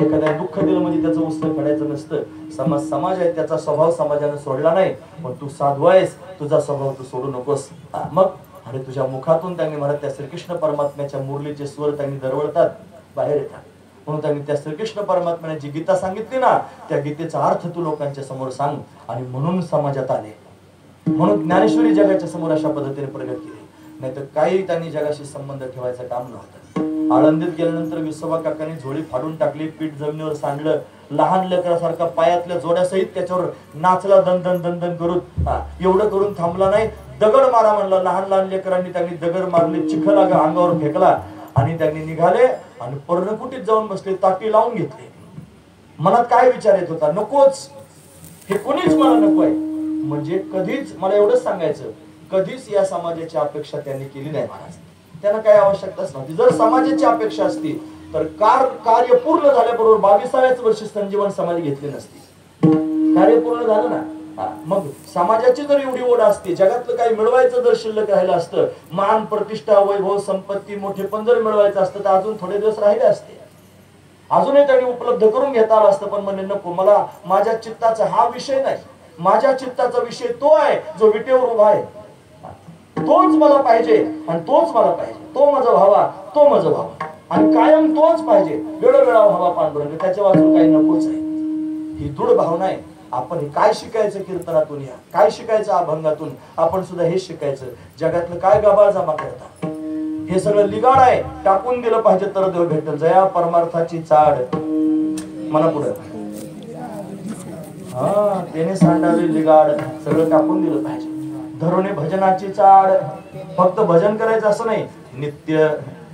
A: एखाद्या दुःख दिलं म्हणजे त्याचं उसने फेडायचं नसतं. समाज आहे, त्याचा स्वभाव समाजाने सोडला नाही, पण तू साधू आहेस, तुझा स्वभाव तू सोडू नकोस. मग अरे तुझ्या मुखातून त्यांनी म्हणत त्या श्रीकृष्ण परमात्म्याच्या मुरलीचे स्वर त्यांनी दरवळतात, बाहेर येतात. म्हणून त्यांनी त्या श्रीकृष्ण परमात्म्याने जी गीता सांगितली ना, त्या गीतेचा अर्थ तू लोकांच्या समोर सांग. आणि म्हणून समाजात आले. म्हणून ज्ञानेश्वरी जगाच्या समोर अशा पद्धतीने प्रगट केली. नाहीतर काही त्यांनी जगाशी संबंध ठेवायचं काम नव्हतं. आळंदीत गेल्यानंतर विसोबा काकांनी झोळी फाडून टाकली, पीठ जमिनीवर सांडलं, लहान लेकरासारखा पायातल्या जोड्यासहित त्याच्यावर नाचला दन दन दन करून. एवढं करून थांबला नाही, दगड मारा म्हणलं. लहान लहान लेकरांनी त्यांनी दगड मारले, चिखल अंगावर फेकला आणि त्यांनी निघाले आणि पर्णकुटीत जाऊन बसले, ताटी लावून घेतले. मनात काय विचार येत होता, नकोच, हे कोणीच मला नको आहे. म्हणजे कधीच, मला एवढंच सांगायचं, कधीच या समाजाची अपेक्षा त्यांनी केली नाही महाराज. त्यांना काही आवश्यकताच नव्हती. जर समाजाची अपेक्षा असती तर कार्य पूर्ण झाल्याबरोबर 22व्याच वर्षी संजीवन समाधी घेतली नसती. कार्य पूर्ण झालं ना, मग समाजाची जर एवढी ओढ असते, जगातलं काही मिळवायचं जर शिल्लक राहिलं असतं, मान प्रतिष्ठा वैभव संपत्ती मोठेपण जर मिळवायचं असतं तर अजून थोडे दिवस राहिले असते, अजूनही त्यांनी उपलब्ध करून घेता आलं असतं. पण म्हणजे नको, मला माझ्या चित्ताचा हा विषय नाही, माझ्या चित्ताचा विषय तो आहे जो विटेवर उभा आहे, तोच मला पाहिजे आणि तोच मला पाहिजे, तो माझा व्हावा, तो माझा व्हावा आणि कायम तोच पाहिजे, वेळोवेळा व्हावा पांडुरंग, त्याच्या वाचून काही नकोच आहे. ही दृढ भावना आहे. आपण काय शिकायचं कीर्तनातून, या काय शिकायचं अभंगातून, आपण सुद्धा हेच शिकायचं. जगातलं काय गबाळ जमा करता, हे सगळं लिगाड आहे, टाकून दिलं पाहिजे तर देव भेटेल. जया परमार्थाची चाड म्हणा पुढे, त्याने सांडावे लिगाड, सगळं टाकून दिलं पाहिजे. धरुणे भजनाची चाड, फक्त भजन करायचं असं नाही, नित्य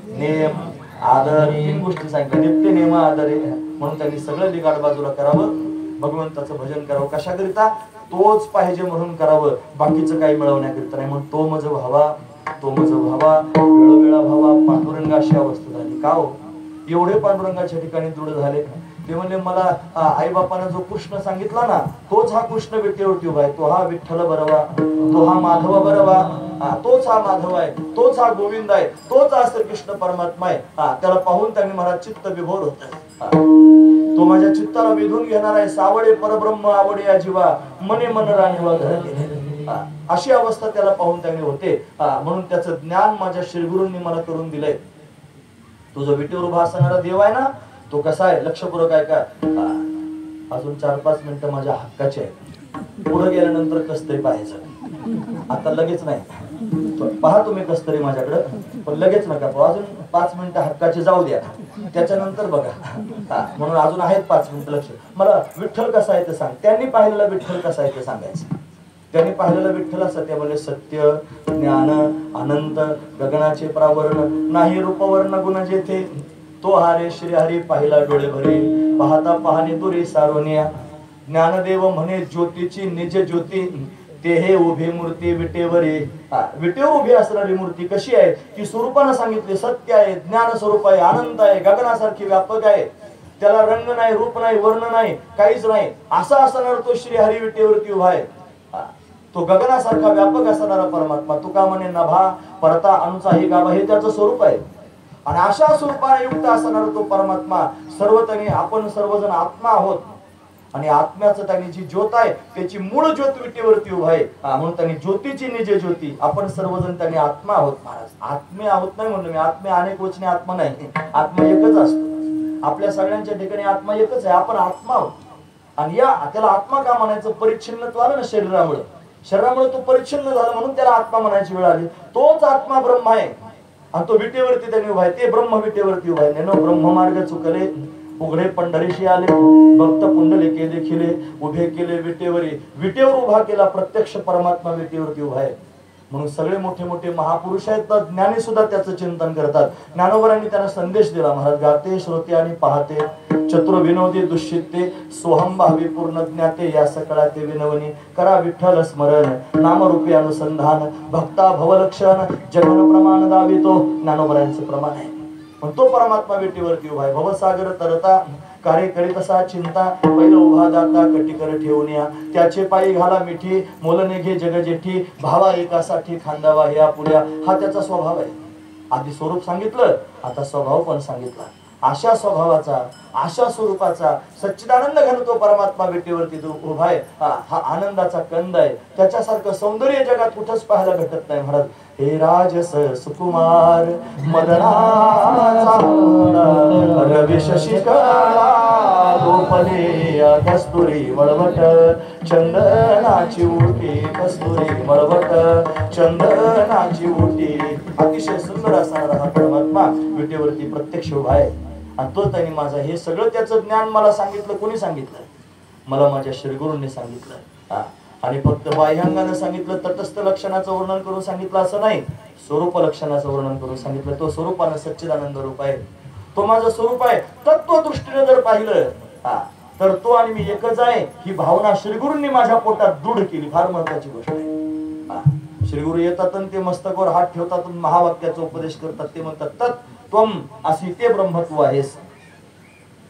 A: नेम आदर, 3 गोष्टी सांगितल्या. नित्य नेम आदर, म्हणून त्यांनी सगळं लिगाड बाजूला करावं, भगवंताचं भजन करावं. कशाकरिता, तोच पाहिजे म्हणून करावं, बाकीचं काही मिळवण्याकरिता नाही. म्हणून तो मज व्हावा, तो मज व्हावा, वेळोवेळा व्हावा, पांडुरंग अशी अवस्था झाली. का हो, एवढे पांडुरंगाच्या ठिकाणी दृढ झाले. ते म्हणले, मला आई बापानं जो कृष्ण सांगितला ना, तोच हा कृष्ण विटेवरती उभा आहे, तो हा विठ्ठल बरोबा, तो हा माधव बरोबा, तोच हा माधव आहे, तोच हा गोविंद आहे, तोच हा श्रीकृष्ण परमात्मा आहे. त्याला पाहून त्यांनी महाराज चित्त विभोर होत, तो माझ्या चित्ताला वेधून घेणार आहे. सावडे परब्रह्म आवडे या जीवा, मने मन राणीवा घर गेले, अशी अवस्था त्याला पाहून त्यांनी होते. म्हणून त्याचं ज्ञान माझ्या श्रीगुरूंनी मला करून दिलंय. तो जो विटेवर उभा असणारा देव आहे ना, तो कसा आहे, लक्षपूर्वक आहे का. अजून 4-5 मिनिटं माझ्या हक्काचे आहेत. पुढे गेल्यानंतर कसतरी पाहायचं, आता लगेच नाही. पहा तुम्ही कसतरी माझ्याकडे, पण लगेच नका पाहू. अजून 5 मिनिटं हक्काचे जाऊ द्या, त्याच्यानंतर बघा. म्हणून अजून आहेत 5 मिनिटं. लक्ष, मला विठ्ठल कसा आहे ते सांग. त्यांनी पाहिलेला विठ्ठल कसा आहे ते सांगायचं. त्यांनी पाहिलेला विठ्ठल असं, ते म्हणजे सत्य ज्ञान अनंत गगनाचे प्रावरण, नाही रूपवर्ण गुण जेथे, तो हारे श्री हरी पाहिला डोळे भरे, पाहता पाहणे दुरे सारोनिया. ज्ञानदेव म्हणे ज्योतीची निज ज्योती, ते हे उभे मूर्ती विटेवरे. विटेवर उभी असणारी मूर्ती कशी आहे, ती स्वरूपानं सांगितले. सत्य आहे, ज्ञान स्वरूप आहे, आनंद आहे, गगनासारखी व्यापक आहे, त्याला रंग नाही, रूप नाही, वर्ण नाही, काहीच नाही. असा असणार तो श्री हरी विटेवरती उभा आहे. तो गगनासारखा व्यापक असणारा परमात्मा. तुका म्हणे नभा परता अनुचाही गाभा, हे त्याचं स्वरूप आहे. आणि अशा स्वरूपाने युक्त असणारा तो परमात्मा सर्वतनी, आपण सर्वजण आत्मा आहोत. आणि आत्म्याचं त्यांनी जी ज्योत आहे त्याची मूळ ज्योत विटेवरती उभा आहे. म्हणून त्यांनी ज्योतीची निज ज्योती, आपण सर्वजण त्यांनी आत्मा आहोत. महाराज, आत्मे आहोत नाही म्हणलं मी, आत्मे अनेक वचने आत्मा नाही, आत्मा एकच असतो. आपल्या सगळ्यांच्या ठिकाणी आत्मा एकच आहे, आपण आत्मा आहोत. आणि त्याला आत्मा का म्हणायचं, परिच्छिन्नत्व आलं ना शरीरामुळे, शरीरामुळे तो परिच्छिन्न झाला म्हणून त्याला आत्मा म्हणायची वेळ आली. तोच आत्मा ब्रह्म आहे आणि तो विटेवरती त्यांनी उभा आहे. ते ब्रह्म विटेवरती उभा आहे. ब्रह्म मार्ग चुकले, उघडे पंढरीशी आले, भक्त पुंडलिके देखिले, उभे केले विटेवरी. विटेवर उभा केला प्रत्यक्ष परमात्मा विटेवरती उभा आहे. म्हणून सगळे मोठे मोठे महापुरुष आहेत तर ज्ञानी सुद्धा त्याचं चिंतन करतात. ज्ञानोबरांनी त्यांना संदेश दिला. महाराज, गाते श्रोते आणि पाहते, चतुर विनोदी दुष्चित्ते, सोहम भावी पूर्ण ज्ञाते, या सकळा ते विनवनी, करा विठ्ठल स्मरण, नामरूपी अनुसंधान, भक्ता भवलक्षण, जगन प्रमाण दावितो. ज्ञानोबरांचं प्रमाण आहे. पण तो परमात्मा विटेवरती उभा आहे. भवसागर तरता, कार्य करीत असा चिंता, पहिलं उभा जाता कटिकर ठेवून या, त्याचे पायी घाला मिठी, मोलने घे जग जेठी, भावा एकासाठी खांदावा हे आपुल्या. हा त्याचा स्वभाव आहे. आधी स्वरूप सांगितलं, आता स्वभाव पण सांगितला. अशा स्वभावाचा, अशा स्वरूपाचा सच्चिदानंद घन तो परमात्मा विटेवरती जो उभा आहे, हा आनंदाचा कंद आहे. त्याच्यासारखं सौंदर्य जगात कुठंच पाहायला भेटत नाही. महाराज, हे राजस सुकुमार मदनाचा रवी शशिकला गोपले कस्तुरी मळवट चंदनाची उटी कस्तुरी मळवट चंदनाची उटी. अतिशय सुंदर असणारा हा परमात्मा विटेवरती प्रत्यक्ष उभा आहे आणि तो त्यांनी माझं हे सगळं त्याचं ज्ञान मला सांगितलं. कोणी सांगितलं? मला माझ्या श्रीगुरूंनी सांगितलं. आणि फक्त बाह्यांगानं सांगितलं, तटस्थ लक्षणाचं वर्णन करून सांगितलं असं नाही, स्वरूप लक्षणाचं वर्णन करून सांगितलं. तो स्वरूपानं सच्चिदानंद रूप आहे, तो माझं स्वरूप आहे. तत्वदृष्टीने जर पाहिलं तर तो आणि मी एकच आहे ही भावना श्रीगुरूंनी माझ्या पोटात दृढ केली. फार महत्वाची गोष्ट आहे. श्रीगुरु येतात आणि ते मस्तकावर हात ठेवतात आणि महावाक्याचा उपदेश करतात. ते म्हणतात तत् त्वम असी ते ब्रह्म तू आहेस,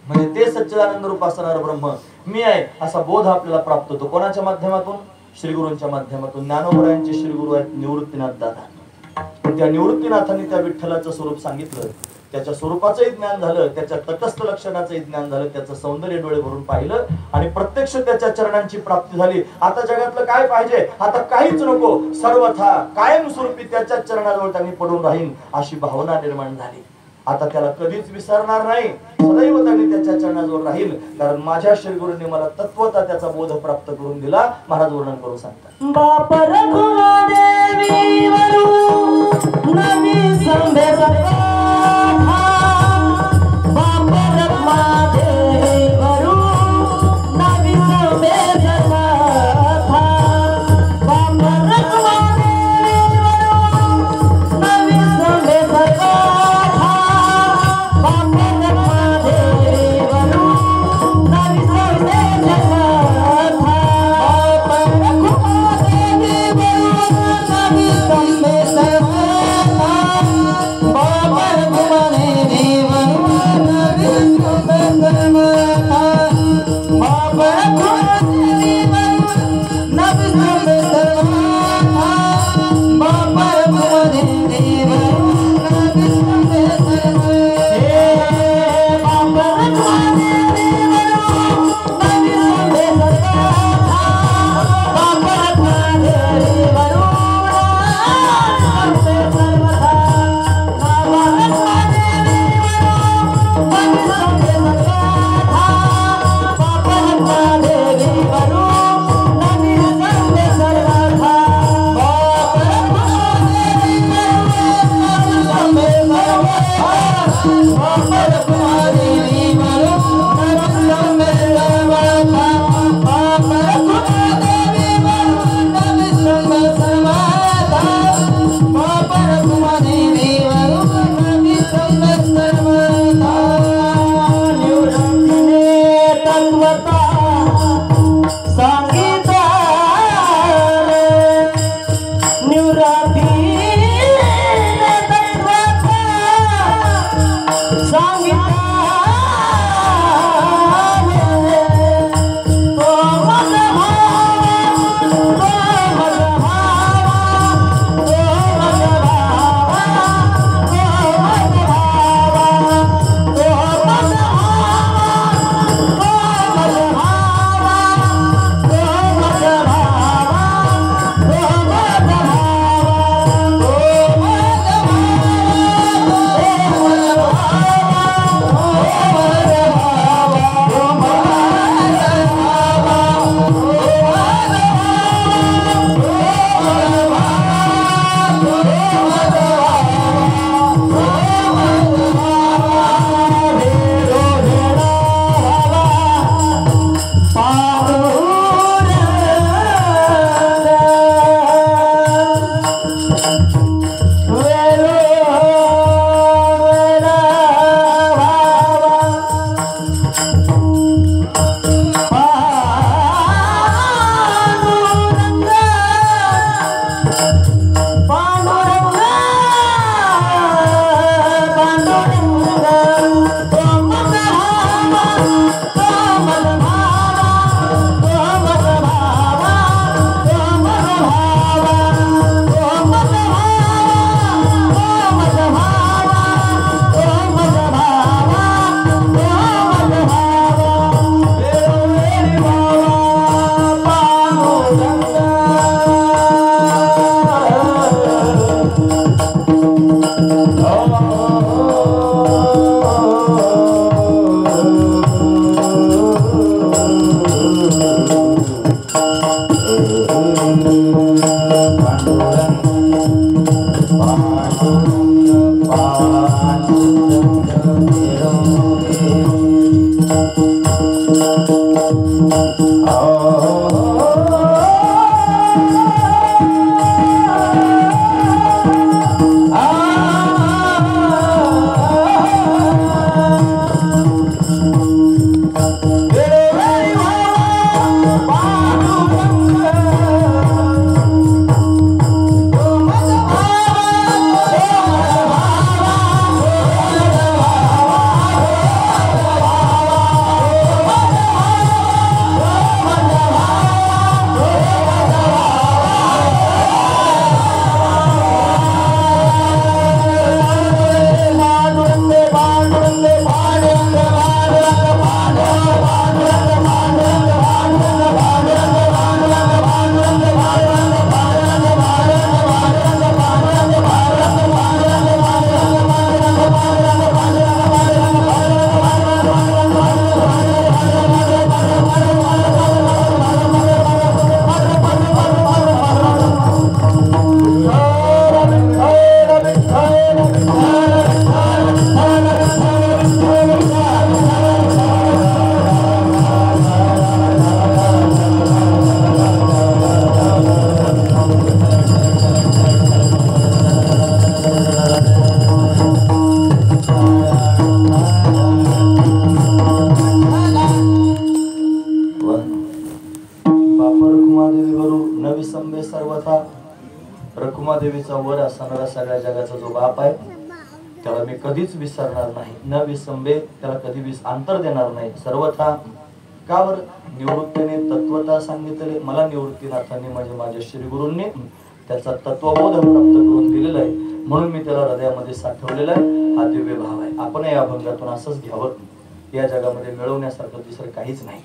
A: म्हणजे ते सच्चिदानंद रूप असणारं ब्रह्म मी आहे असा बोध आपल्याला प्राप्त होतो. कोणाच्या माध्यमातून? श्रीगुरूंच्या माध्यमातून. ज्ञानोबरायांचे श्रीगुरु आहेत निवृत्तीनाथ दादा. त्या निवृत्तीनाथांनी त्या विठ्ठलाचं स्वरूप सांगितलं, त्याच्या स्वरूपाचंही ज्ञान झालं, त्याच्या तटस्थ लक्षणाचंही ज्ञान झालं, त्याचं सौंदर्य डोळे भरून पाहिलं आणि प्रत्यक्ष त्याच्या चरणांची प्राप्ती झाली. आता जगातलं काय पाहिजे? आता काहीच नको, सर्वथा कायमस्वरूपी त्याच्या चरणाजवळ त्यांनी पडून राहील अशी भावना निर्माण झाली. आता त्याला कधीच विसरणार नाही, सदैव त्यांनी त्याच्या चरणाजवळ राहील, कारण माझ्या श्रीगुरूंनी मला तत्वता त्याचा बोध प्राप्त करून दिला. महाराज वर्णन करून सांगतात.
B: बाप रघुदेवी वरू नवी संभे बाबा
A: रखुमादेवीचा वर असणारा सगळ्या जगाचा जो बाप आहे त्याला मी कधीच विसरणार नाही. न विसंबे त्याला कधी अंतर देणार नाही. सर्वथा का बर निवृत्तीने तत्वता सांगितले. मला निवृत्तीनाथांनी म्हणजे माझ्या श्री गुरूंनी त्याचा तत्वबोध प्राप्त करून दिलेला आहे. म्हणून मी त्याला हृदयामध्ये साठवलेला आहे. हा दिव्य भाव आहे. आपण या अभंगातून असंच घ्यावं. या जगामध्ये मिळवण्यासारखं दुसरं काहीच नाही.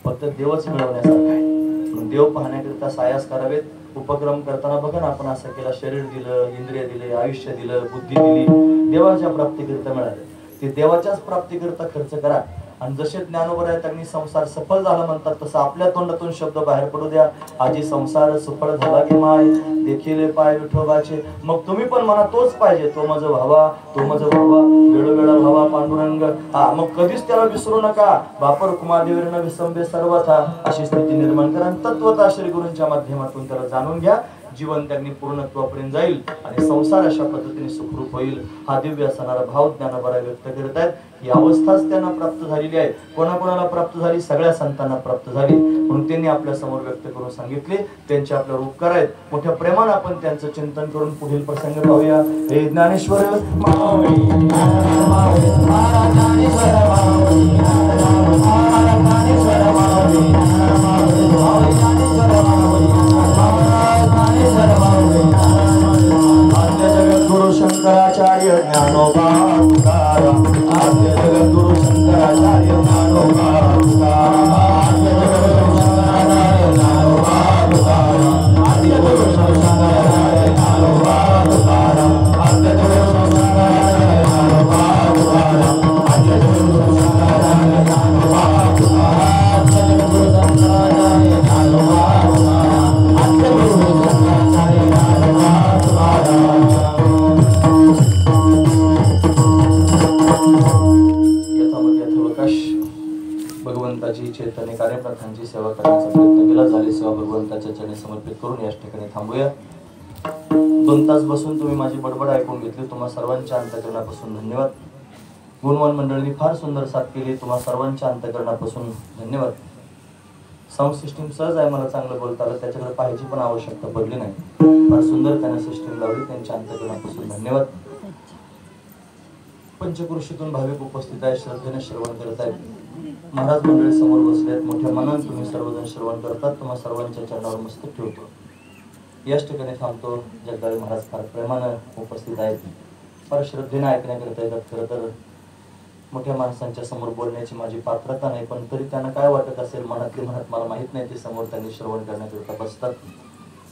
A: फक्त देवच मिळवण्यासारखं आहे. म्हणून देव पाहण्याकरिता सायास करावेत. उपक्रम करताना बघा ना, आपण असं केला, शरीर दिलं, इंद्रिय दिले, आयुष्य दिलं, बुद्धी दिली, देवाच्या प्राप्तीकरिता मिळाले. ते देवाच्याच प्राप्तीकरिता खर्च करा. आणि जसे ज्ञानोबरायतांनी संसार सफल झाला म्हणतात तसं आपल्या तोंडातून शब्द बाहेर पडू द्या. आजी संसार सफळ झाला की माय देखील पाय विठोबाचे. मग तुम्ही पण म्हणा तोच पाहिजे, तो माझं व्हावा, तो माझं व्हावा, वेळोवेळा व्हावा पांडुरंग. हा मग कधीच त्याला विसरू नका. बापर कुमारदेवीनं विसंबे सर्वथा अशी स्थिती निर्माण करा. तत्वता श्री गुरूंच्या माध्यमातून त्याला जाणून घ्या. जीवन त्यांनी पूर्णत्वापर्यंत जाईल आणि संसार अशा पद्धतीने सुखरूप होईल. हा दिव्य असणारा भाव ज्ञानोबराय व्यक्त करत आहेत. ही अवस्थाच त्यांना प्राप्त झालेली आहे. कोणाकोणाला प्राप्त झाली? सगळ्या संतांना प्राप्त झाली. म्हणून त्यांनी आपल्या समोर व्यक्त करून सांगितले. त्यांचे आपल्यावर उपकार आहेत. मोठ्या प्रेमाने आपण त्यांचं चिंतन करून पुढील प्रसंग पाहूया. हे ज्ञानेश्वर जगद्गुरु शंकराचार्य ज्ञानोबा तुकाराम. आद्य जगद्गुरु शंकराचार्य ज्ञानोबा तुकाराम. आद्य जगद्गुरु शंकराचार्य ज्ञानोबा तुकाराम. आद्य गुरु शंकराचार्य ज्ञानोबा तुकाराम. आद्य गुरु शंकराचार्य ज्ञानोबा तुकाराम. आद्य गुरु शंकराचार्य ज्ञानोबा तुकाराम. आद्य गुरु शंकराचार्य ज्ञानोबा तुकाराम. आद्य गुरु शंकराचार्य ज्ञानोबा तुकाराम. भगवंताची चैतन्य कार्यप्रथांची सेवा करण्याचा प्रयत्न केला. झाली सेवा भगवंताच्या चरणी समर्पित करून याच ठिकाणी थांबूया. 2 तास बसून तुम्ही माझी बडबड ऐकून घेतली. तुम्हा सर्वांच्या अंतःकरणापासून धन्यवाद. गुणवान मंडळींनी फार सुंदर साथ केली. तुम्हा सर्वांच्या अंतःकरणापासून धन्यवाद. साऊंड सिस्टीम सहज आहे, मला चांगलं बोलता आलं, त्याच्याकडे पाहायची पण आवश्यकता पडली नाही. फार सुंदर त्याने सिस्टीम लावली. त्यांच्या अंतःकरणापासून धन्यवाद. पंचकृषीतून भाविक उपस्थित आहेत, श्रद्धेने श्रवण करत आहेत. महाराज मंडळी समोर बसले आहेत. मोठ्या मनाने तुम्ही सर्वजण श्रवण करतात. तुम्हा सर्वांच्या चरणावर मस्तक ठेवतो. याच ठिकाणी थांबतो. जगदाळे महाराज फार प्रेमानं उपस्थित आहेत. फार श्रद्धेने ऐकण्याकरिता येतात. खरं तर मोठ्या माणसांच्या समोर बोलण्याची माझी पात्रता नाही, पण तरी त्यांना काय वाटत असेल मनातली मनात मला माहित नाही. ते समोर त्यांनी श्रवण करण्याकरिता बसतात.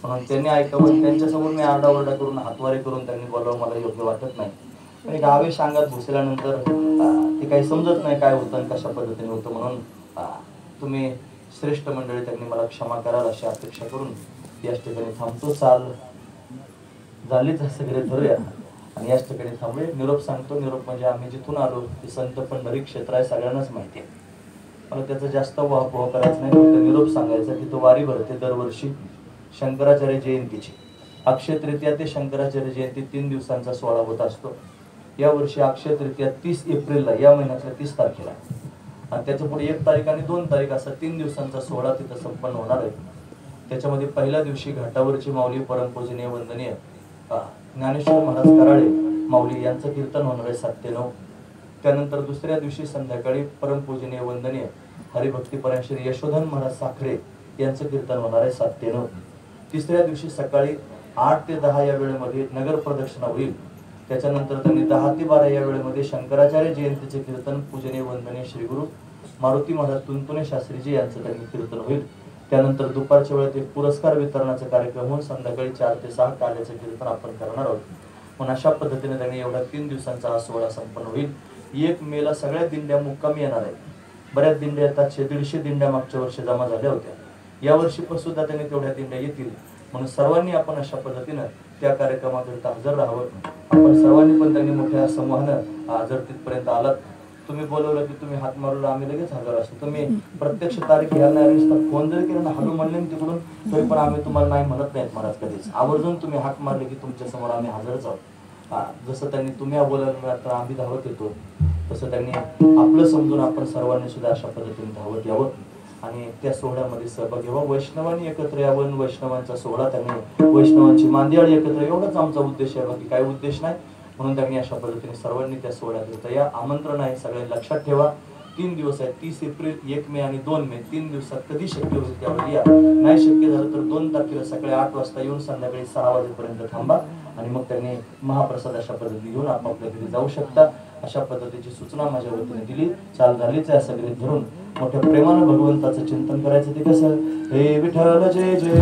A: म्हणून त्यांनी ऐकावं. त्यांच्यासमोर मी आरडाओरडा करून हातवारे करून त्यांनी बोलावं मला योग्य वाटत नाही. आणि आवेश अंगात घुसल्यानंतर ते काही समजत नाही काय होतं आणि कशा पद्धतीने होतं. म्हणून तुम्ही श्रेष्ठ मंडळी त्यांनी मला क्षमा कराल अशी अपेक्षा करून याच ठिकाणी थांबतो. चाल झालीच सगळे धरूया आणि याच ठिकाणी थांबूया. निरोप सांगतो. निरोप म्हणजे आम्ही जिथून आलो ते संत पंढरी क्षेत्र आहे, सगळ्यांनाच माहिती आहे. मला त्याचा जास्त वाहपोह करायचं नाही, फक्त निरोप सांगायचा की तो वारी भरते दरवर्षी शंकराचार्य जयंतीची. अक्षय तृतीया ते शंकराचार्य जयंती 3 दिवसांचा सोहळा होत असतो. यावर्षी अक्षय तृतीया 30 एप्रिलला, या महिन्यातल्या 30 तारखेला, आणि त्याच्या पुढे 1 तारीख आणि 2 तारीख असा 3 दिवसांचा सोहळा तिथं संपन्न होणार आहे. त्याच्यामध्ये पहिल्या दिवशी घाटावरची माऊली परमपूजनीय वंदनीय ज्ञानेश्वर महाराज कराळे माऊली यांचं कीर्तन होणार आहे 7 ते 9. त्यानंतर दुसऱ्या दिवशी संध्याकाळी परमपूजनीय वंदनीय हरिभक्तीपरायण श्री यशोधन महाराज साखरे यांचं कीर्तन होणार आहे 7 ते 9. तिसऱ्या दिवशी सकाळी 8 ते 10 या वेळेमध्ये नगर प्रदक्षिणा होईल. त्याच्यानंतर त्यांनी 10 ते 12 या वेळेमध्ये शंकराचार्य जयंतीचे कीर्तन पूजनीय वंदनीय श्री गुरु मारुती महाराज तुंतुणे शास्त्रीजी यांचं त्यांनी कीर्तन होईल. त्यानंतर दुपारच्या वेळेत एक पुरस्कार वितरणाचा कार्यक्रम होऊन संध्याकाळी 4 ते 6 काल्याचं कीर्तन आपण करणार आहोत. पण अशा पद्धतीने त्यांनी एवढा 3 दिवसांचा हा सोहळा संपन्न होईल. 1 मेला सगळ्या दिंड्या मुक्कामी येणार आहेत. बऱ्याच दिंड्या येतात. 150 दिंड्या मागच्या वर्षी जमा झाल्या होत्या. यावर्षी पण सुद्धा त्यांनी तेवढ्या दिंड्या येतील. म्हणून सर्वांनी आपण अशा पद्धतीनं त्या कार्यक्रमाकरिता हजर राहावं. आपण सर्वांनी पण त्यांनी मोठ्या समूहानं जर तिथपर्यंत आलात, तुम्ही बोलवलं की तुम्ही हात मारला आम्ही लगेच हजर असतो. तुम्ही प्रत्यक्ष तारीख घ्यायला नाही, फोन जरी केला ना हॅलो म्हणले तिकडून तरी पण आम्ही तुम्हाला नाही म्हणत नाहीत महाराज कधीच. आवर्जून तुम्ही हाक मारले की तुमच्या समोर आम्ही हजरच आहोत. जसं त्यांनी तुम्ही बोलायला मिळाल तर आम्ही धावत येतो, तसं त्यांनी आपलं समजून आपण सर्वांनी सुद्धा अशा पद्धतीने धावत यावं आणि त्या सोहळ्यामध्ये सहभाग घ्यावा. वैष्णवांनी एकत्र यावं. वैष्णवांचा सोहळा, त्यांनी वैष्णवांची मांदियाळी एकत्र, एवढाच आमचा उद्देश आहे, बाकी काही उद्देश नाही. म्हणून त्यांनी अशा पद्धतीने सर्वांनी त्या सोहळ्यात येतं या. आमंत्रण आहे, सगळे लक्षात ठेवा. 3 दिवस आहेत, 30 एप्रिल, 1 मे आणि 2 मे. 3 दिवसात कधी शक्य होईल त्यावेळी या. नाही शक्य झालं तर 2 तारखेला सकाळी 8 वाजता येऊन संध्याकाळी 6 वाजेपर्यंत थांबा आणि मग त्यांनी महाप्रसाद अशा पद्धतीने घेऊन आपापल्या घरी जाऊ शकता. अशा पद्धतीची सूचना माझ्या वतीने दिली. चाल झालीच आहे. सगळे धरून मोठ्या प्रेमानं भगवंताचं चिंतन करायचं. ते कसं, हे विठ्ठल जय जय